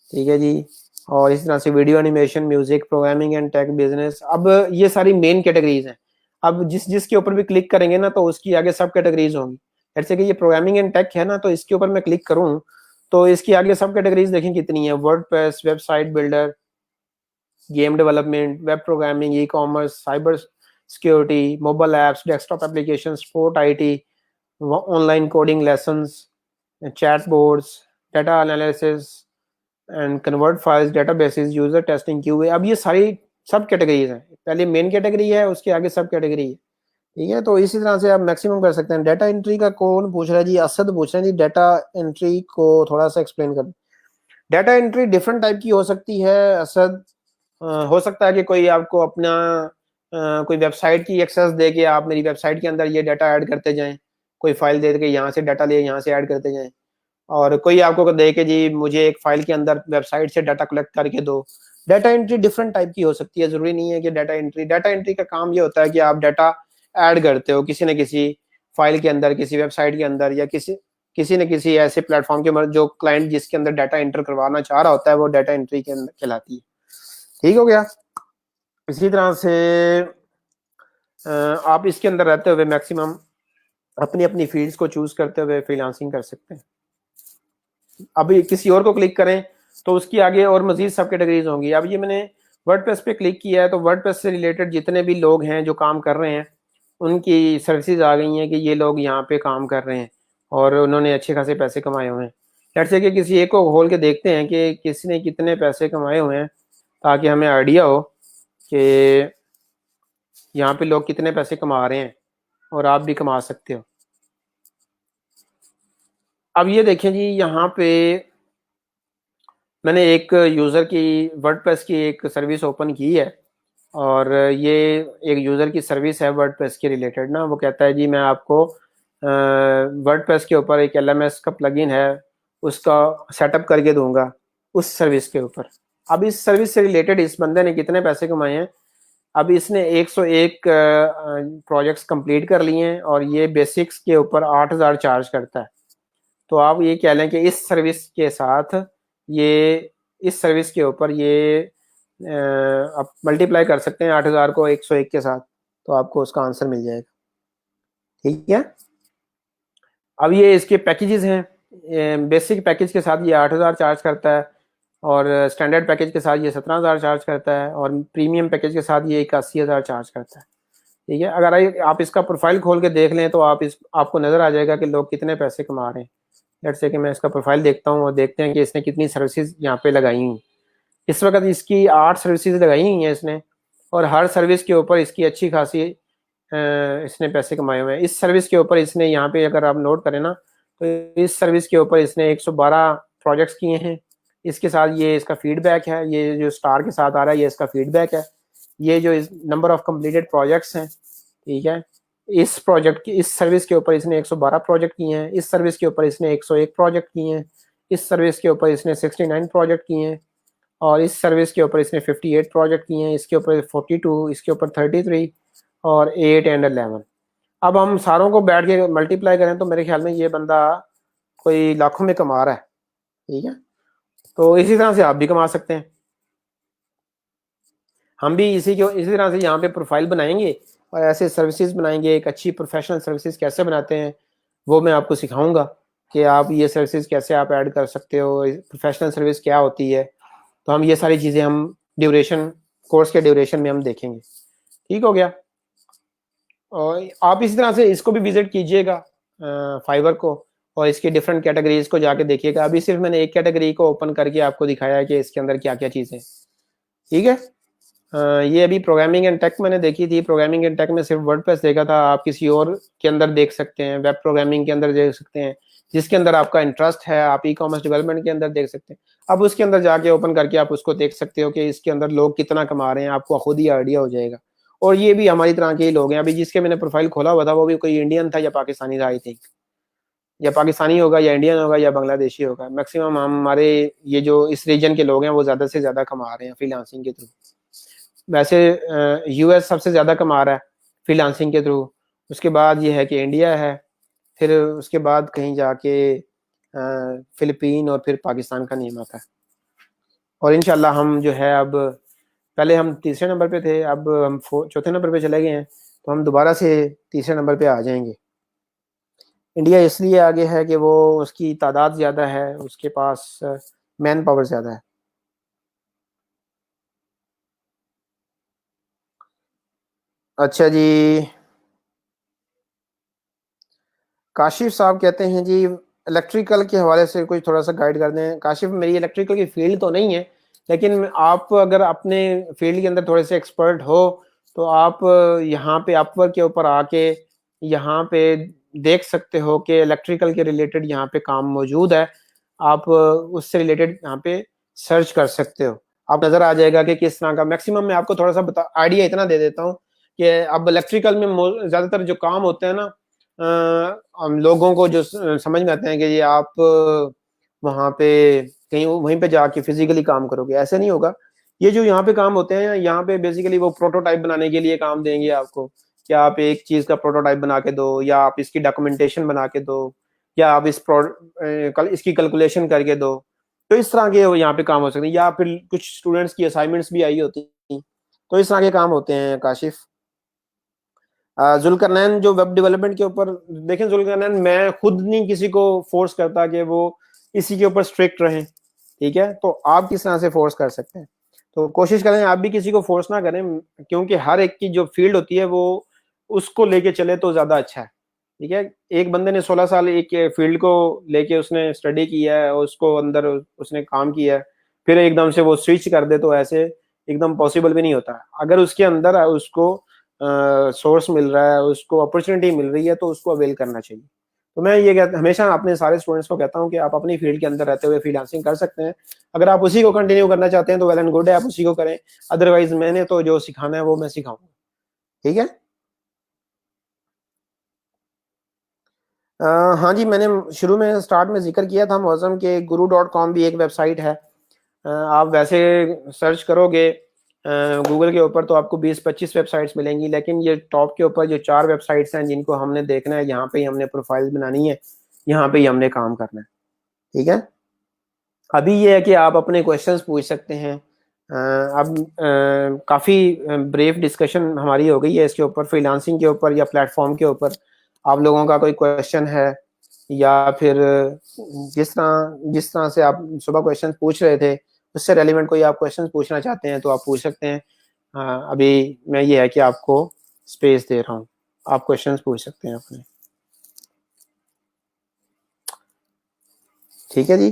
ठीक है जी। और इस तरह से video animation, music, programming and tech business. अब ये सारी मेन कैटेगरीज हैं। अब जिसके ऊपर भी क्लिक करेंगे ना तो उसकी आगे सब कैटेगरीज होंगी। जैसे कि ये प्रोग्रामिंग एंड टेक है ना तो इसके ऊपर मैं क्लिक करूं तो इसकी आगे सब कैटेगरीज देखें कितनी है। WordPress, website builder, game development, web programming, e commerce, cyber security, mobile apps, desktop application, sport IT, online coding lessons, chat boards, data analysis and convert files, databases, user testing, QA। अब ये सारी सब कैटेगरीज हैं। पहले मेन कैटेगरी है, उसके आगे सब कैटेगरी है, ठीक है। तो इसी तरह से आप मैक्सिमम कर सकते हैं। डाटा एंट्री का कौन पूछ रहा है जी? असद पूछ रहे हैं जी। डाटा एंट्री को थोड़ा सा एक्सप्लेन कर। डाटा एंट्री डिफरेंट टाइप की हो सकती है असद। हो सकता है कि कोई आपको अपना कोई वेबसाइट की एक्सेस दे के आप मेरी वेबसाइट के अंदर ये डाटा ऐड करते जाएं, कोई फाइल दे के यहाँ से डाटा ले यहाँ से ऐड करते जाएं। और कोई आपको दे के जी मुझे एक फाइल के अंदर वेबसाइट से डाटा कलेक्ट करके दो। डाटा एंट्री डिफरेंट टाइप की हो सकती है, जरूरी नहीं है कि डाटा एंट्री का काम ये होता है कि आप डाटा ऐड करते हो किसी न किसी फाइल के अंदर, किसी वेबसाइट के अंदर, या किसी किसी न किसी ऐसे प्लेटफॉर्म के अंदर जो क्लाइंट जिसके अंदर डाटा एंटर करवाना चाह रहा होता है, वो डाटा एंट्री के अंदर कहलाती है। ठीक हो गया। इसी तरह से आप इसके अंदर रहते हुए मैक्सिमम अपनी अपनी फील्ड्स को चूज करते हुए फ्रीलांसिंग कर सकते हैं। अभी किसी और को क्लिक करें तो उसकी आगे और मजीद सब कैटेगरीज होंगी। अब ये मैंने वर्डप्रेस पे क्लिक किया है तो वर्डप्रेस से रिलेटेड जितने भी लोग हैं जो काम कर रहे हैं उनकी सर्विसेज आ गई हैं कि ये लोग यहाँ पे काम कर रहे हैं और उन्होंने अच्छे खासे पैसे कमाए हुए हैं। लेट्स से कि किसी एक को खोल के देखते हैं कि किसी ने कितने पैसे कमाए हुए हैं, ताकि हमें आइडिया हो कि यहाँ पे लोग कितने पैसे कमा रहे हैं और आप भी कमा सकते हो। अब ये देखें जी, यहाँ पे मैंने एक यूज़र की वर्डप्रेस की एक सर्विस ओपन की है और ये एक यूज़र की सर्विस है वर्डप्रेस के रिलेटेड ना। वो कहता है जी मैं आपको वर्डप्रेस के ऊपर एक एलएमएस का प्लगइन है उसका सेटअप करके दूंगा उस सर्विस के ऊपर। अब इस सर्विस से रिलेटेड इस बंदे ने कितने पैसे कमाए हैं, अब इसने 101 प्रोजेक्ट्स कंप्लीट कर लिए हैं और ये बेसिक्स के ऊपर 8000 चार्ज करता है। तो आप ये कह लें कि इस सर्विस के साथ ये इस सर्विस के ऊपर ये आप मल्टीप्लाई कर सकते हैं 8000 को 101 के साथ, तो आपको उसका आंसर मिल जाएगा। ठीक है। अब ये इसके पैकेजेस हैं। बेसिक पैकेज के साथ ये 8000 चार्ज करता है और स्टैंडर्ड पैकेज के साथ ये 17000 चार्ज करता है और प्रीमियम पैकेज के साथ ये 81000 चार्ज करता है। ठीक है। अगर आप इसका प्रोफाइल खोल के देख लें तो आपको नजर आ जाएगा कि लोग कितने पैसे कमा रहे हैं। लेट्स से कि मैं इसका प्रोफाइल देखता हूँ और देखते हैं कि इसने कितनी सर्विसेज यहाँ पे लगाई हुई। इस वक्त इसकी 8 सर्विसेज लगाई हुई हैं इसने और हर सर्विस के ऊपर इसकी अच्छी खासी इसने पैसे कमाए हुए हैं। इस सर्विस के ऊपर इसने यहाँ पे अगर आप नोट करें ना तो इस सर्विस के ऊपर इसने 112 प्रोजेक्ट्स किए हैं। इसके साथ ये इसका फीडबैक है, ये जो स्टार के साथ आ रहा है ये इसका फीडबैक है। ये जो नंबर ऑफ कंप्लीटेड प्रोजेक्ट्स हैं, ठीक है, इस प्रोजेक्ट की इस सर्विस के ऊपर इसने 112 प्रोजेक्ट किए हैं, इस सर्विस के ऊपर इसने 101 प्रोजेक्ट किए हैं, इस सर्विस के ऊपर इसने 69 प्रोजेक्ट किए हैं और इस सर्विस के ऊपर इसने 58 प्रोजेक्ट किए हैं, इसके ऊपर 42, इसके ऊपर 33 और 8 एंड 11। अब हम सारों को बैठ के मल्टीप्लाई करें तो मेरे ख्याल में ये बंदा कोई लाखों में कमा रहा है। ठीक है। तो इसी तरह से आप भी कमा सकते हैं। हम भी इसी तरह से यहाँ पे प्रोफाइल बनाएंगे और ऐसे सर्विसेज बनाएंगे। एक अच्छी प्रोफेशनल सर्विसेज कैसे बनाते हैं वो मैं आपको सिखाऊंगा कि आप ये सर्विसेज कैसे आप ऐड कर सकते हो, प्रोफेशनल सर्विस क्या होती है। तो हम ये सारी चीज़ें हम कोर्स के ड्यूरेशन में हम देखेंगे। ठीक हो गया। और आप इसी तरह से इसको भी विजिट कीजिएगा फाइवर को और इसके डिफरेंट कैटेगरीज को जाके देखिएगा। अभी सिर्फ मैंने एक कैटेगरी को ओपन करके आपको दिखाया है कि इसके अंदर क्या क्या चीज़ें। ठीक है। ये अभी प्रोग्रामिंग एंड टेक मैंने देखी थी। प्रोग्रामिंग एंड टेक में सिर्फ वर्डप्रेस देखा था। आप किसी और के अंदर देख सकते हैं, वेब प्रोग्रामिंग के अंदर देख सकते हैं, जिसके अंदर आपका इंटरेस्ट है। आप ई कॉमर्स डेवलपमेंट के अंदर देख सकते हैं। अब उसके अंदर जाके ओपन करके आप उसको देख सकते हो कि इसके अंदर लोग कितना कमा रहे हैं, आपको खुद ही आइडिया हो जाएगा। और ये भी हमारी तरह के ही लोग हैं। अभी जिसके मैंने प्रोफाइल खोला हुआ था वो भी कोई इंडियन था या पाकिस्तानी था, आई थिंक, या पाकिस्तानी होगा या इंडियन होगा या बांग्लादेशी होगा। मैक्सिमम हमारे ये जो इस रीजन के लोग हैं वो ज्यादा से ज्यादा कमा रहे हैं फ्रीलांसिंग के थ्रू। वैसे यूएस सबसे ज़्यादा कमा रहा है फ्रीलांसिंग के थ्रू, उसके बाद ये है कि इंडिया है, फिर उसके बाद कहीं जाके फिलिपीन और फिर पाकिस्तान का नेम आता है। और इंशाल्लाह हम जो है अब पहले हम तीसरे नंबर पे थे, अब हम चौथे नंबर पे चले गए हैं, तो हम दोबारा से तीसरे नंबर पे आ जाएंगे। इंडिया इसलिए आगे है कि वो उसकी तादाद ज़्यादा है, उसके पास मैन पावर ज़्यादा है। अच्छा जी, काशिफ साहब कहते हैं जी इलेक्ट्रिकल के हवाले से कुछ थोड़ा सा गाइड कर दें। काशिफ, मेरी इलेक्ट्रिकल की फील्ड तो नहीं है, लेकिन आप अगर अपने फील्ड के अंदर थोड़े से एक्सपर्ट हो तो आप यहाँ पे अपवर्क के ऊपर आके यहाँ पे देख सकते हो कि इलेक्ट्रिकल के रिलेटेड यहाँ पे काम मौजूद है। आप उससे रिलेटेड यहाँ पे सर्च कर सकते हो। आप नज़र आ जाएगा कि किस तरह का। मैक्सिमम मैं आपको थोड़ा सा आइडिया इतना दे देता हूँ कि अब इलेक्ट्रिकल में ज़्यादातर जो काम होते हैं ना हम लोगों को जो समझ में आते हैं कि ये आप वहाँ पे कहीं वहीं पे जाके फिजिकली काम करोगे, ऐसे नहीं होगा। ये जो यहाँ पे काम होते हैं, यहाँ पे बेसिकली वो प्रोटोटाइप बनाने के लिए काम देंगे आपको, कि आप एक चीज का प्रोटोटाइप बना के दो, या आप इसकी डॉक्यूमेंटेशन बना के दो, या आप इसकी कैलकुलेशन करके दो। तो इस तरह के यहाँ पे काम हो सकते हैं, या फिर कुछ स्टूडेंट्स की असाइनमेंट्स भी आई होती हैं, तो इस तरह के काम होते हैं काशिफ। जुल्करनैन जो वेब डेवलपमेंट के ऊपर, देखें जुल्करनैन, मैं खुद नहीं किसी को फोर्स करता कि वो इसी के ऊपर स्ट्रिक्ट रहें, ठीक है। तो आप किस तरह से फोर्स कर सकते हैं, तो कोशिश करें आप भी किसी को फोर्स ना करें, क्योंकि हर एक की जो फील्ड होती है वो उसको लेके चले तो ज्यादा अच्छा है, ठीक है। एक बंदे ने 16 साल एक फील्ड को लेके उसने स्टडी किया है और उसको अंदर उसने काम किया है, फिर एकदम से वो स्विच कर दे तो ऐसे एकदम पॉसिबल भी नहीं होता। अगर उसके अंदर उसको सोर्स मिल रहा है, उसको अपॉर्चुनिटी मिल रही है, तो उसको अवेल करना चाहिए। तो मैं ये कहता हमेशा अपने सारे स्टूडेंट्स को कहता हूँ कि आप अपनी फील्ड के अंदर रहते हुए फ्रीलांसिंग कर सकते हैं। अगर आप उसी को कंटिन्यू करना चाहते हैं तो वेल एंड गुड है, आप उसी को करें। अदरवाइज मैंने तो जो सिखाना है वो मैं सिखाऊंगा, ठीक है। हाँ जी, मैंने शुरू में स्टार्ट में जिक्र किया था मौसम के guru.com भी एक वेबसाइट है। आप वैसे सर्च करोगे गूगल के ऊपर तो आपको 20-25 वेबसाइट्स मिलेंगी, लेकिन ये टॉप के ऊपर जो 4 वेबसाइट्स हैं जिनको हमने देखना है, यहाँ पे ही हमने प्रोफाइल बनानी है, यहाँ पे ही हमने काम करना है, ठीक है। अभी ये है कि आप अपने क्वेश्चंस पूछ सकते हैं। अब काफ़ी ब्रीफ डिस्कशन हमारी हो गई है इसके ऊपर, फ्रीलांसिंग के ऊपर या प्लेटफॉर्म के ऊपर। आप लोगों का कोई क्वेश्चन है, या फिर जिस तरह से आप सुबह क्वेश्चन पूछ रहे थे उससे रेलिवेंट कोई आप क्वेश्चन पूछना चाहते हैं तो आप पूछ सकते हैं। अभी मैं ये है कि आपको स्पेस दे रहा हूँ, आप क्वेश्चंस पूछ सकते हैं अपने, ठीक है जी।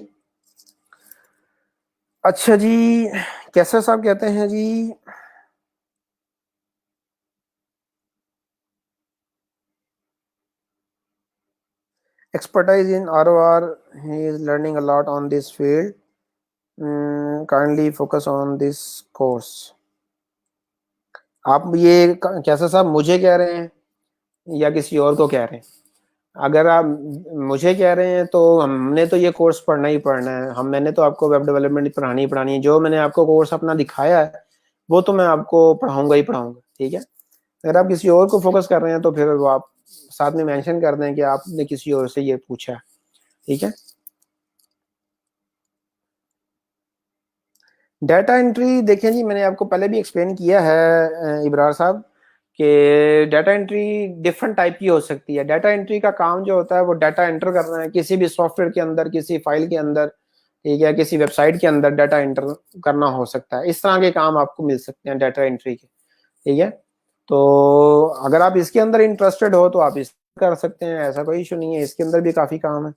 अच्छा जी, कैसे साहब कहते हैं जी, expertise in ROR. He is learning a lot on this field. Kindly focus on this course. आप ये कैसा साहब मुझे कह रहे हैं या किसी और को कह रहे हैं? अगर आप मुझे कह रहे हैं तो हमने तो ये कोर्स पढ़ना ही पढ़ना है। मैंने तो आपको वेब डेवलपमेंट पढ़ानी ही पढ़ानी है। जो मैंने आपको कोर्स अपना दिखाया है वो तो मैं आपको पढ़ाऊंगा ही पढ़ाऊंगा, ठीक है। अगर आप किसी और को फोकस कर रहे हैं तो फिर वो आप साथ में मेंशन कर दें कि आपने किसी और से ये पूछा, ठीक है। डाटा एंट्री देखें जी, मैंने आपको पहले भी एक्सप्लेन किया है इब्रार साहब, कि डाटा एंट्री डिफरेंट टाइप की हो सकती है। डाटा एंट्री का काम जो होता है वो डाटा एंटर करना है किसी भी सॉफ्टवेयर के अंदर, किसी फाइल के अंदर, ठीक है, किसी वेबसाइट के अंदर डाटा एंटर करना हो सकता है। इस तरह के काम आपको मिल सकते हैं डाटा एंट्री के, ठीक है। तो अगर आप इसके अंदर इंटरेस्टेड हो तो आप इस कर सकते हैं, ऐसा कोई इशू नहीं है, इसके अंदर भी काफी काम है।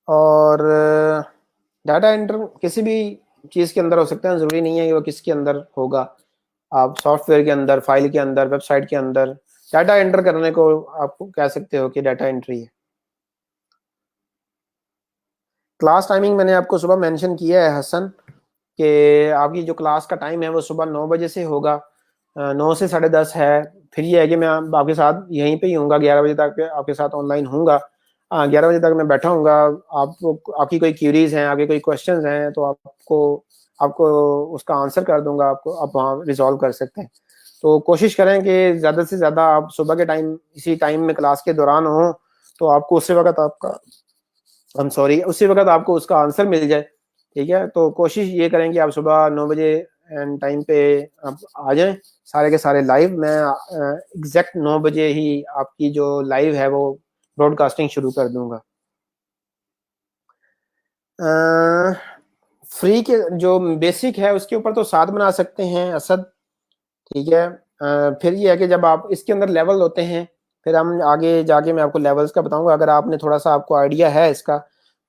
और डाटा एंटर किसी भी चीज के अंदर हो सकता है, जरूरी नहीं है कि वो किसके अंदर होगा। आप सॉफ्टवेयर के अंदर, फाइल के अंदर, वेबसाइट के अंदर डाटा एंटर करने को आप कह सकते हो कि डाटा एंट्री है। क्लास टाइमिंग मैंने आपको सुबह मेंशन किया है हसन, कि आपकी जो क्लास का टाइम है वो सुबह 9 बजे से होगा, 9 से 10:30 है। फिर ये है कि मैं आपके साथ यहीं पे ही हूँगा, 11 बजे तक आपके साथ ऑनलाइन हूँगा। 11 बजे तक मैं बैठा हूँगा। आपको आपकी कोई क्यूरीज हैं, आपके कोई क्वेश्चंस हैं तो आपको आपको उसका आंसर कर दूंगा, आपको आप वहाँ रिजॉल्व कर सकते हैं। तो कोशिश करें कि ज़्यादा से ज़्यादा आप सुबह के टाइम इसी टाइम में क्लास के दौरान हो, तो आपको उसी वक्त आपका उसी वक्त आपको उसका आंसर मिल जाए, ठीक है। तो कोशिश ये करें कि आप सुबह 9 बजे एंड टाइम पे आप आ जाएं सारे के सारे लाइव। मैं एग्जैक्ट 9 बजे ही आपकी जो लाइव है वो ब्रॉडकास्टिंग शुरू कर दूंगा। फ्री के जो बेसिक है उसके ऊपर तो 7 बना सकते हैं असद, ठीक है। फिर ये है कि जब आप इसके अंदर लेवल होते हैं, फिर हम आगे जाके मैं आपको लेवल्स का बताऊंगा। अगर आपने थोड़ा सा आपको आइडिया है इसका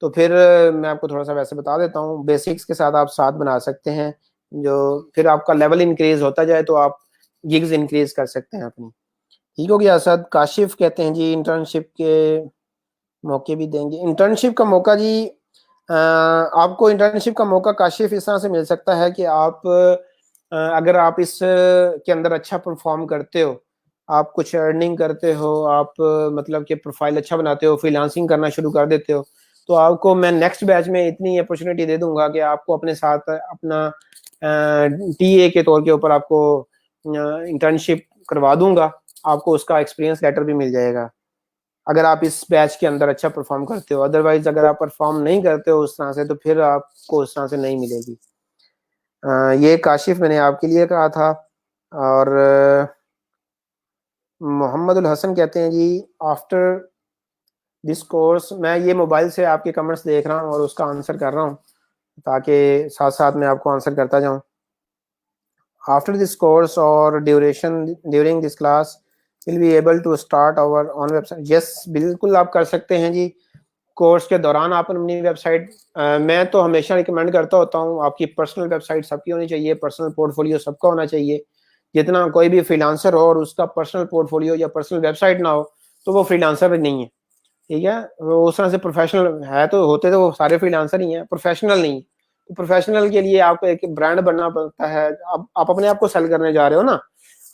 तो फिर मैं आपको थोड़ा सा वैसे बता देता हूँ। बेसिक्स के साथ आप 7 बना सकते हैं, जो फिर आपका लेवल इंक्रीज होता जाए तो आप गिग्स इंक्रीज कर सकते हैं अपनी, ठीक हो गया। असद काशिफ कहते हैं जी इंटर्नशिप के मौके भी देंगे। इंटर्नशिप का मौका जी, आपको इंटर्नशिप का मौका काशिफ इस तरह से मिल सकता है कि आप अगर आप इस के अंदर अच्छा परफॉर्म करते हो, आप कुछ अर्निंग करते हो, आप मतलब कि प्रोफाइल अच्छा बनाते हो, फ्रीलांसिंग करना शुरू कर देते हो, तो आपको मैं नेक्स्ट बैच में इतनी अपॉर्चुनिटी दे दूंगा कि आपको अपने साथ अपना टीए के तौर के ऊपर आपको इंटर्नशिप करवा दूंगा, आपको उसका एक्सपीरियंस लेटर भी मिल जाएगा अगर आप इस बैच के अंदर अच्छा परफॉर्म करते हो। अदरवाइज अगर आप परफॉर्म नहीं करते हो उस तरह से, तो फिर आपको उस तरह से नहीं मिलेगी। ये काशिफ मैंने आपके लिए कहा था। और मोहम्मदुल हसन कहते हैं जी, आफ्टर दिस कोर्स, मैं ये मोबाइल से आपके कमेंट्स देख रहा हूँ और उसका आंसर कर रहा हूँ ताकि साथ साथ मैं आपको आंसर करता जाऊँ। आफ्टर दिस कोर्स और duration during this class will be able to start our own website. Yes, बिल्कुल आप कर सकते हैं जी। कोर्स के दौरान आप अपनी वेबसाइट, मैं तो हमेशा रिकमेंड करता होता हूँ, आपकी पर्सनल वेबसाइट सबकी होनी चाहिए, पर्सनल पोर्टफोलियो सबका होना चाहिए। जितना कोई भी फ्रीलांसर हो और उसका पर्सनल पोर्टफोलियो या पर्सनल वेबसाइट ना हो, तो वो फ्रीलांसर नहीं है। ठीक है, वो उस तरह से प्रोफेशनल है, तो होते तो वो सारे फ्रीलांसर ही हैं, प्रोफेशनल नहीं। तो प्रोफेशनल के लिए आपको एक ब्रांड बनना पड़ता है। अब आप अपने आप को सेल करने जा रहे हो ना,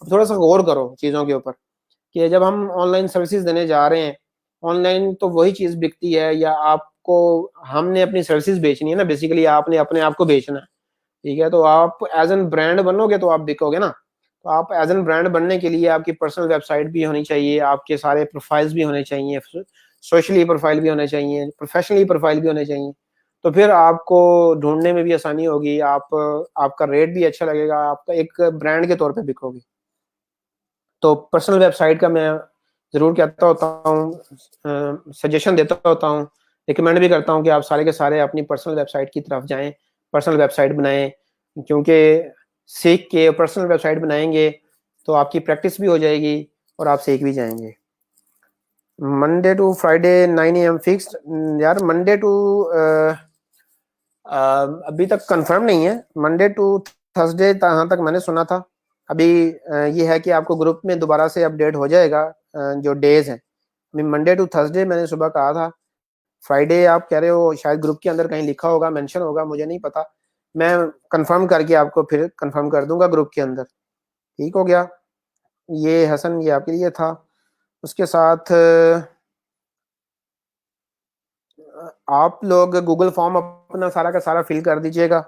अब थोड़ा सा गौर करो चीज़ों के ऊपर कि जब हम ऑनलाइन सर्विसेज देने जा रहे हैं, ऑनलाइन तो वही चीज़ बिकती है, या आपको हमने अपनी सर्विसेज बेचनी है ना, बेसिकली आपने अपने आप को बेचना है। ठीक है, तो आप एज एन ब्रांड बनोगे तो आप बिकोगे ना। तो आप एज एन ब्रांड बनने के लिए आपकी पर्सनल वेबसाइट भी होनी चाहिए, आपके सारे प्रोफाइल्स भी होने चाहिए, सोशली प्रोफाइल भी होने चाहिए, प्रोफेशनली प्रोफाइल भी होने चाहिए। तो फिर आपको ढूंढने में भी आसानी होगी, आप आपका रेट भी अच्छा लगेगा, आपका एक ब्रांड के तौर पे बिकोगे। तो पर्सनल वेबसाइट का मैं ज़रूर कहता होता हूँ, सजेशन देता होता हूँ, रिकमेंड भी करता हूँ कि आप सारे के सारे अपनी पर्सनल वेबसाइट की तरफ जाएं, पर्सनल वेबसाइट बनाएं। क्योंकि सीख के पर्सनल वेबसाइट बनाएंगे तो आपकी प्रैक्टिस भी हो जाएगी और आप सीख भी जाएंगे। Monday to Friday 9 AM fixed, यार मंडे टू अभी तक कंफर्म नहीं है, मंडे टू थर्सडे जहाँ तक मैंने सुना था। अभी ये है कि आपको ग्रुप में दोबारा से अपडेट हो जाएगा जो डेज हैं। अभी मंडे टू थर्सडे मैंने सुबह कहा था, फ्राइडे आप कह रहे हो, शायद ग्रुप के अंदर कहीं लिखा होगा, मेंशन होगा, मुझे नहीं पता। मैं कंफर्म करके आपको फिर कंफर्म कर दूंगा ग्रुप के अंदर। ठीक हो गया। ये हसन, ये आपके लिए था। उसके साथ आप लोग गूगल फॉर्म अपना सारा का सारा फिल कर दीजिएगा।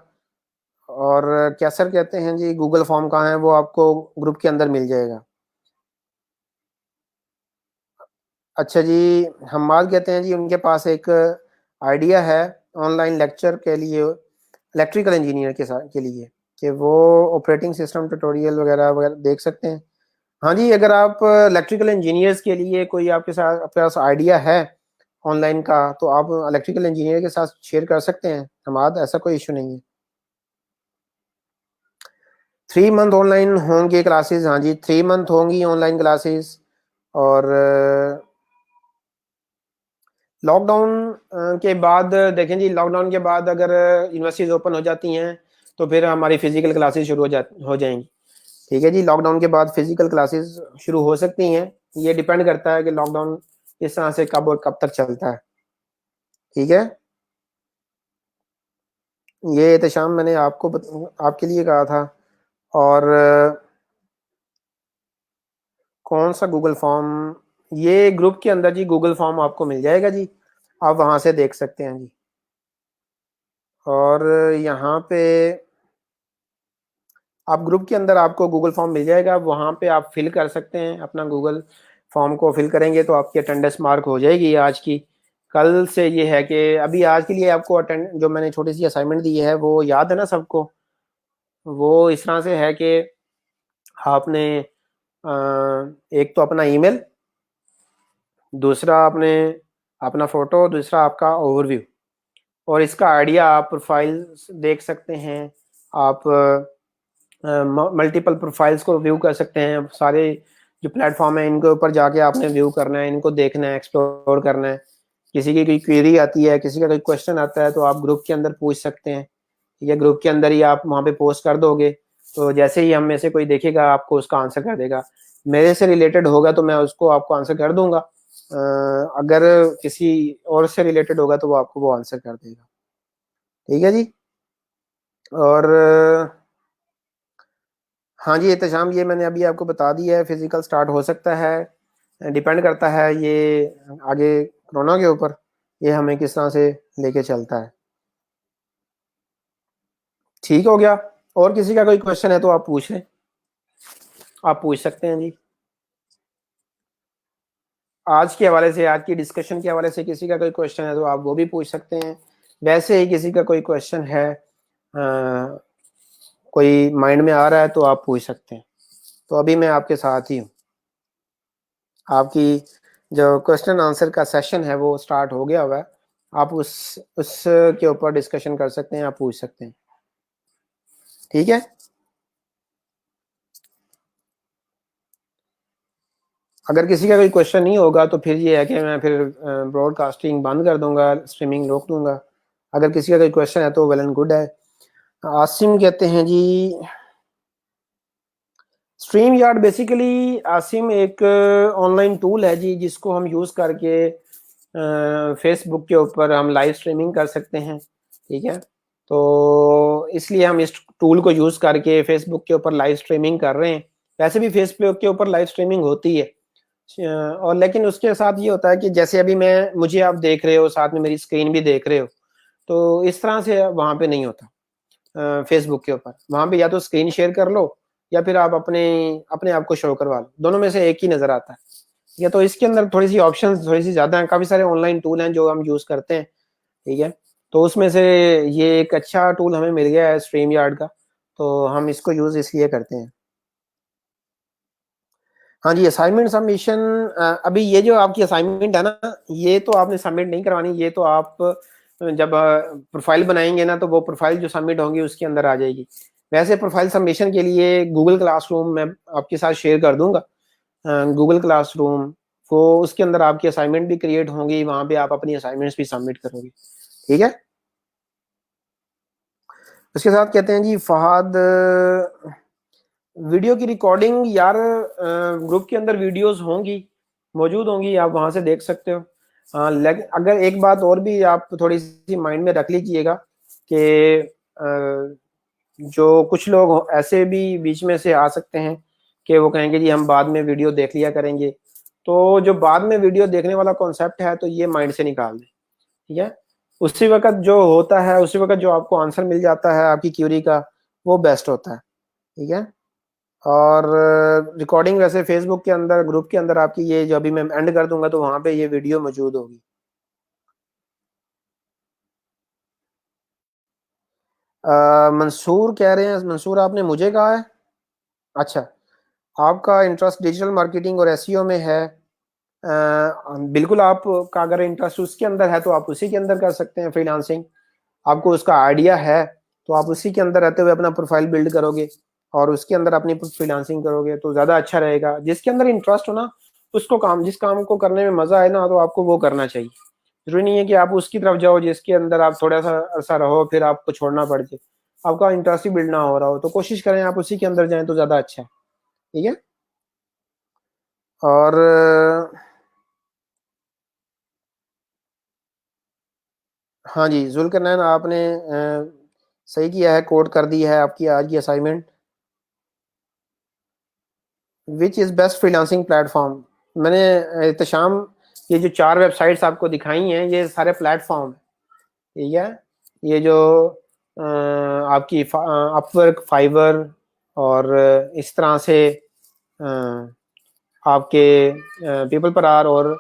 और क्या सर कहते हैं जी, गूगल फॉर्म कहाँ है, वो आपको ग्रुप के अंदर मिल जाएगा। अच्छा जी, हम्माद कहते हैं जी उनके पास एक आइडिया है ऑनलाइन लेक्चर के लिए, इलेक्ट्रिकल इंजीनियर के साथ के लिए, कि वो ऑपरेटिंग सिस्टम ट्यूटोरियल वगैरह वगैरह देख सकते हैं। हाँ जी, अगर आप इलेक्ट्रिकल इंजीनियर्स के लिए कोई आपके पास आइडिया है ऑनलाइन का, तो आप इलेक्ट्रिकल इंजीनियर के साथ शेयर कर सकते हैं हमाद, ऐसा कोई इशू नहीं है। 3 मंथ ऑनलाइन होंगे क्लासेस, हाँ जी 3 मंथ होंगी ऑनलाइन क्लासेस। और लॉकडाउन के बाद देखें जी, लॉकडाउन के बाद अगर यूनिवर्सिटीज ओपन हो जाती हैं तो फिर हमारी फिजिकल क्लासेस शुरू हो जाएंगी। ठीक है जी, लॉकडाउन के बाद फिजिकल क्लासेस शुरू हो सकती हैं। ये डिपेंड करता है कि लॉकडाउन इस तरह से कब और कब तक चलता है। ठीक है, ये एहतशाम मैंने आपके लिए कहा था। और कौन सा गूगल फॉर्म, ये ग्रुप के अंदर जी गूगल फॉर्म आपको मिल जाएगा जी, आप वहाँ से देख सकते हैं जी। और यहाँ पे आप ग्रुप के अंदर आपको गूगल फॉर्म मिल जाएगा, वहाँ पे आप फिल कर सकते हैं अपना गूगल फॉर्म को फिल करेंगे तो आपकी अटेंडेंस मार्क हो जाएगी आज की। कल से ये है कि अभी आज के लिए आपको अटेंड, जो मैंने छोटी सी असाइनमेंट दी है वो याद है ना सबको। वो इस तरह से है कि आपने एक तो अपना ईमेल, दूसरा आपने अपना फ़ोटो, दूसरा आपका ओवरव्यू, और इसका आइडिया आप प्रोफाइल देख सकते हैं। आप मल्टीपल प्रोफाइल्स को व्यू कर सकते हैं। सारे जो प्लेटफॉर्म है इनके ऊपर जाके आपने व्यू करना है, इनको देखना है, एक्सप्लोर करना है। किसी की कोई क्वेरी आती है, किसी का कोई क्वेश्चन आता है, तो आप ग्रुप के अंदर पूछ सकते हैं। ठीक है, ग्रुप के अंदर ही आप वहाँ पे पोस्ट कर दोगे, तो जैसे ही हम में से कोई देखेगा आपको उसका आंसर कर देगा। मेरे से रिलेटेड होगा तो मैं उसको आपको आंसर कर दूंगा, अगर किसी और से रिलेटेड होगा तो वो आपको वो आंसर कर देगा। ठीक है जी। और हाँ जी एहतशाम, ये मैंने अभी आपको बता दिया है, फिजिकल स्टार्ट हो सकता है, डिपेंड करता है ये आगे कोरोना के ऊपर, ये हमें किस तरह से लेके चलता है। ठीक हो गया। और किसी का कोई क्वेश्चन है तो आप पूछ लें, आप पूछ सकते हैं जी। आज के हवाले से, आज की डिस्कशन के हवाले से किसी का कोई क्वेश्चन है तो आप वो भी पूछ सकते हैं। वैसे ही किसी का कोई क्वेश्चन है, कोई माइंड में आ रहा है तो आप पूछ सकते हैं। तो अभी मैं आपके साथ ही हूँ। आपकी जो क्वेश्चन आंसर का सेशन है वो स्टार्ट हो गया हुआ है, आप उस के ऊपर डिस्कशन कर सकते हैं, आप पूछ सकते हैं। ठीक है। अगर किसी का कोई क्वेश्चन नहीं होगा तो फिर ये है कि मैं फिर ब्रॉडकास्टिंग बंद कर दूंगा, स्ट्रीमिंग रोक दूंगा। अगर किसी का कोई क्वेश्चन है तो वेल एंड गुड है। आसिम कहते हैं जी, स्ट्रीम यार्ड बेसिकली आसिम एक ऑनलाइन टूल है जी, जिसको हम यूज़ करके फेसबुक के ऊपर हम लाइव स्ट्रीमिंग कर सकते हैं। ठीक है, तो इसलिए हम इस टूल को यूज़ करके फेसबुक के ऊपर लाइव स्ट्रीमिंग कर रहे हैं। वैसे भी फेसबुक के ऊपर लाइव स्ट्रीमिंग होती है, और लेकिन उसके साथ ये होता है कि जैसे अभी मैं, मुझे आप देख रहे हो, साथ में मेरी स्क्रीन भी देख रहे हो, तो इस तरह से वहाँ पे नहीं होता। फेसबुक के ऊपर वहाँ पे या तो स्क्रीन शेयर कर लो या फिर आप अपने अपने आप को शो करवा लो, दोनों में से एक ही नजर आता है। ठीक है, तो इसके अंदर थोड़ी सी ऑप्शंस थोड़ी सी ज्यादा हैं, काफी सारे ऑनलाइन टूल हैं जो हम यूज करते हैं। ठीक है, तो उसमें से ये एक अच्छा टूल हमें मिल गया है स्ट्रीम यार्ड का, तो हम इसको यूज इसलिए करते हैं। हाँ जी, असाइनमेंट सबमिशन, अभी ये जो आपकी असाइनमेंट है ना, ये तो आपने सबमिट नहीं करवानी, ये तो आप जब प्रोफाइल बनाएंगे ना, तो वो प्रोफाइल जो सबमिट होंगी उसके अंदर आ जाएगी। वैसे प्रोफाइल सबमिशन के लिए गूगल क्लासरूम मैं आपके साथ शेयर कर दूंगा, गूगल क्लासरूम, वो उसके अंदर आपकी असाइनमेंट भी क्रिएट होंगी, वहां पे आप अपनी असाइनमेंट्स भी सबमिट करोगे। ठीक है। उसके साथ कहते हैं जी फहद, वीडियो की रिकॉर्डिंग यार, ग्रुप के अंदर वीडियोस होंगी, मौजूद होंगी, आप वहां से देख सकते हो। लेकिन अगर एक बात और भी आप थोड़ी सी माइंड में रख लीजिएगा कि जो कुछ लोग ऐसे भी बीच में से आ सकते हैं कि वो कहेंगे जी हम बाद में वीडियो देख लिया करेंगे, तो जो बाद में वीडियो देखने वाला कॉन्सेप्ट है तो ये माइंड से निकाल दें। ठीक है, उसी वक्त जो होता है, उसी वक्त जो आपको आंसर मिल जाता है आपकी क्यूरी का, वो बेस्ट होता है। ठीक है, और रिकॉर्डिंग वैसे फेसबुक के अंदर, ग्रुप के अंदर आपकी ये जो अभी मैं एंड कर दूंगा तो वहां पे ये वीडियो मौजूद होगी। मंसूर कह रहे हैं, मंसूर आपने मुझे कहा है? अच्छा, आपका इंटरेस्ट डिजिटल मार्केटिंग और एसईओ में है। बिल्कुल, आपका अगर इंटरेस्ट उसके अंदर है तो आप उसी के अंदर कर सकते हैं फ्रीलांसिंग। आपको उसका आइडिया है तो आप उसी के अंदर रहते हुए अपना प्रोफाइल बिल्ड करोगे और उसके अंदर अपनी फ्रीलांसिंग करोगे तो ज्यादा अच्छा रहेगा। जिसके अंदर इंटरेस्ट हो ना, उसको काम, जिस काम को करने में मजा आए ना, तो आपको वो करना चाहिए। जरूरी नहीं है कि आप उसकी तरफ जाओ जिसके अंदर आप थोड़ा सा अरसा रहो फिर आपको छोड़ना पड़ जाए। आपका इंटरेस्ट ही बिल्ड ना हो रहा हो तो कोशिश करें आप उसी के अंदर जाएं तो ज्यादा अच्छा है। ठीक है, और हाँ जी जुल्करनैन, आपने सही किया है, कोड कर दी है आपकी आज की assignment. Which is best freelancing platform, मैंने एहतशाम ये जो 4 वेबसाइट्स आपको दिखाई हैं ये सारे प्लेटफॉर्म हैं। ठीक है, ये जो आपकी अपवर्क, फाइवर और इस तरह से आपके पीपल पर आर और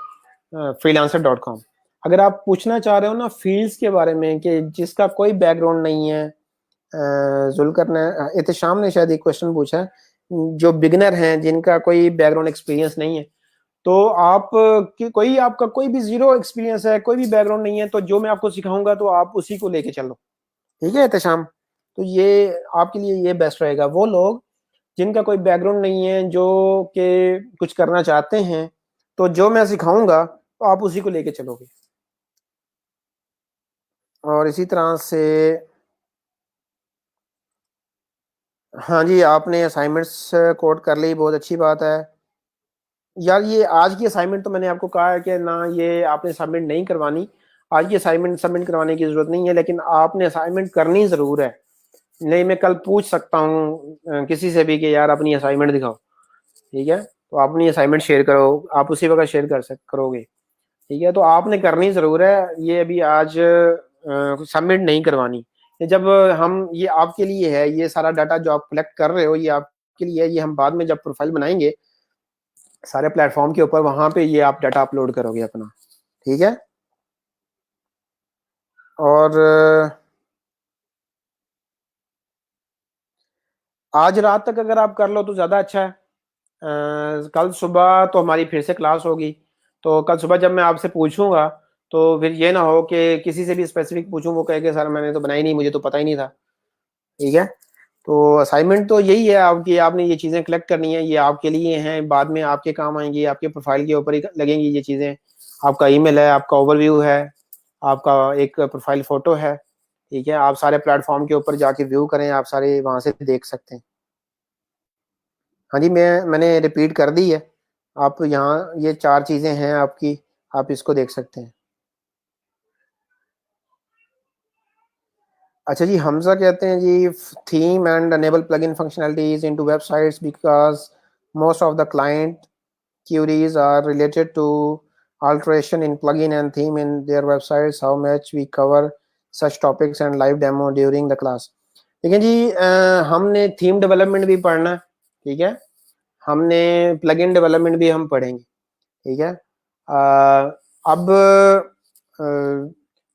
freelancer.com, अगर आप पूछना चाह रहे हो ना फील्ड्स के बारे में कि जिसका कोई बैकग्राउंड नहीं है, जुलकर ने, एहतशाम ने शायद एक क्वेश्चन पूछा है, जो बिगनर हैं जिनका कोई बैकग्राउंड एक्सपीरियंस नहीं है, तो आप कोई आपका कोई भी जीरो एक्सपीरियंस है, कोई भी बैकग्राउंड नहीं है, तो जो मैं आपको सिखाऊंगा तो आप उसी को लेके चलो। ठीक है एहतशाम, तो ये आपके लिए ये बेस्ट रहेगा। वो लोग जिनका कोई बैकग्राउंड नहीं है, जो कि कुछ करना चाहते हैं, तो जो मैं सिखाऊंगा तो आप उसी को लेके चलोगे। और इसी तरह से, हाँ जी, आपने असाइनमेंट्स कोड कर ली, बहुत अच्छी बात है। यार ये आज की असाइनमेंट तो मैंने आपको कहा है कि ना, ये आपने सबमिट नहीं करवानी, आज की असाइनमेंट सबमिट करवाने की जरूरत नहीं है, लेकिन आपने असाइनमेंट करनी जरूर है। नहीं, मैं कल पूछ सकता हूँ किसी से भी कि यार अपनी असाइनमेंट दिखाओ, ठीक है, तो आप अपनी असाइनमेंट शेयर करो, आप उसी वक्त शेयर करोगे, ठीक है, तो आपने करनी जरूर है ये, अभी आज सबमिट नहीं करवानी। ये जब हम, ये आपके लिए है, ये सारा डाटा जो आप कलेक्ट कर रहे हो ये आपके लिए है, ये हम बाद में जब प्रोफाइल बनाएंगे सारे प्लेटफॉर्म के ऊपर, वहां पे ये आप डाटा अपलोड करोगे अपना, ठीक है। और आज रात तक अगर आप कर लो तो ज़्यादा अच्छा है। कल सुबह तो हमारी फिर से क्लास होगी, तो कल सुबह जब मैं आपसे पूछूंगा तो फिर ये ना हो कि किसी से भी स्पेसिफिक पूछूं वो कहे कि सर मैंने तो बनाई नहीं, मुझे तो पता ही नहीं था, ठीक है। तो असाइनमेंट तो यही है आपकी, आपने ये चीज़ें कलेक्ट करनी है, ये आपके लिए हैं, बाद में आपके काम आएंगी, आपके प्रोफाइल के ऊपर ही लगेंगी ये चीज़ें। आपका ईमेल है, आपका ओवरव्यू है, आपका एक प्रोफाइल फोटो है, ठीक है, आप सारे प्लेटफॉर्म के ऊपर जाके व्यू करें, आप सारे वहां से देख सकते हैं। हाँ जी, मैंने रिपीट कर दी है, आप यहाँ ये 4 चीज़ें हैं आपकी, आप इसको देख सकते हैं। अच्छा जी, हमजा कहते हैं जी, theme and enable plugin functionalities into websites because most of the client queries are related to alteration in plugin and theme in their websites. How much we cover such topics and live demo during the class. ठीक है जी, हमने थीम डेवलपमेंट भी पढ़ना है, ठीक है, हमने प्लगइन डेवलपमेंट भी हम पढ़ेंगे, ठीक है। अब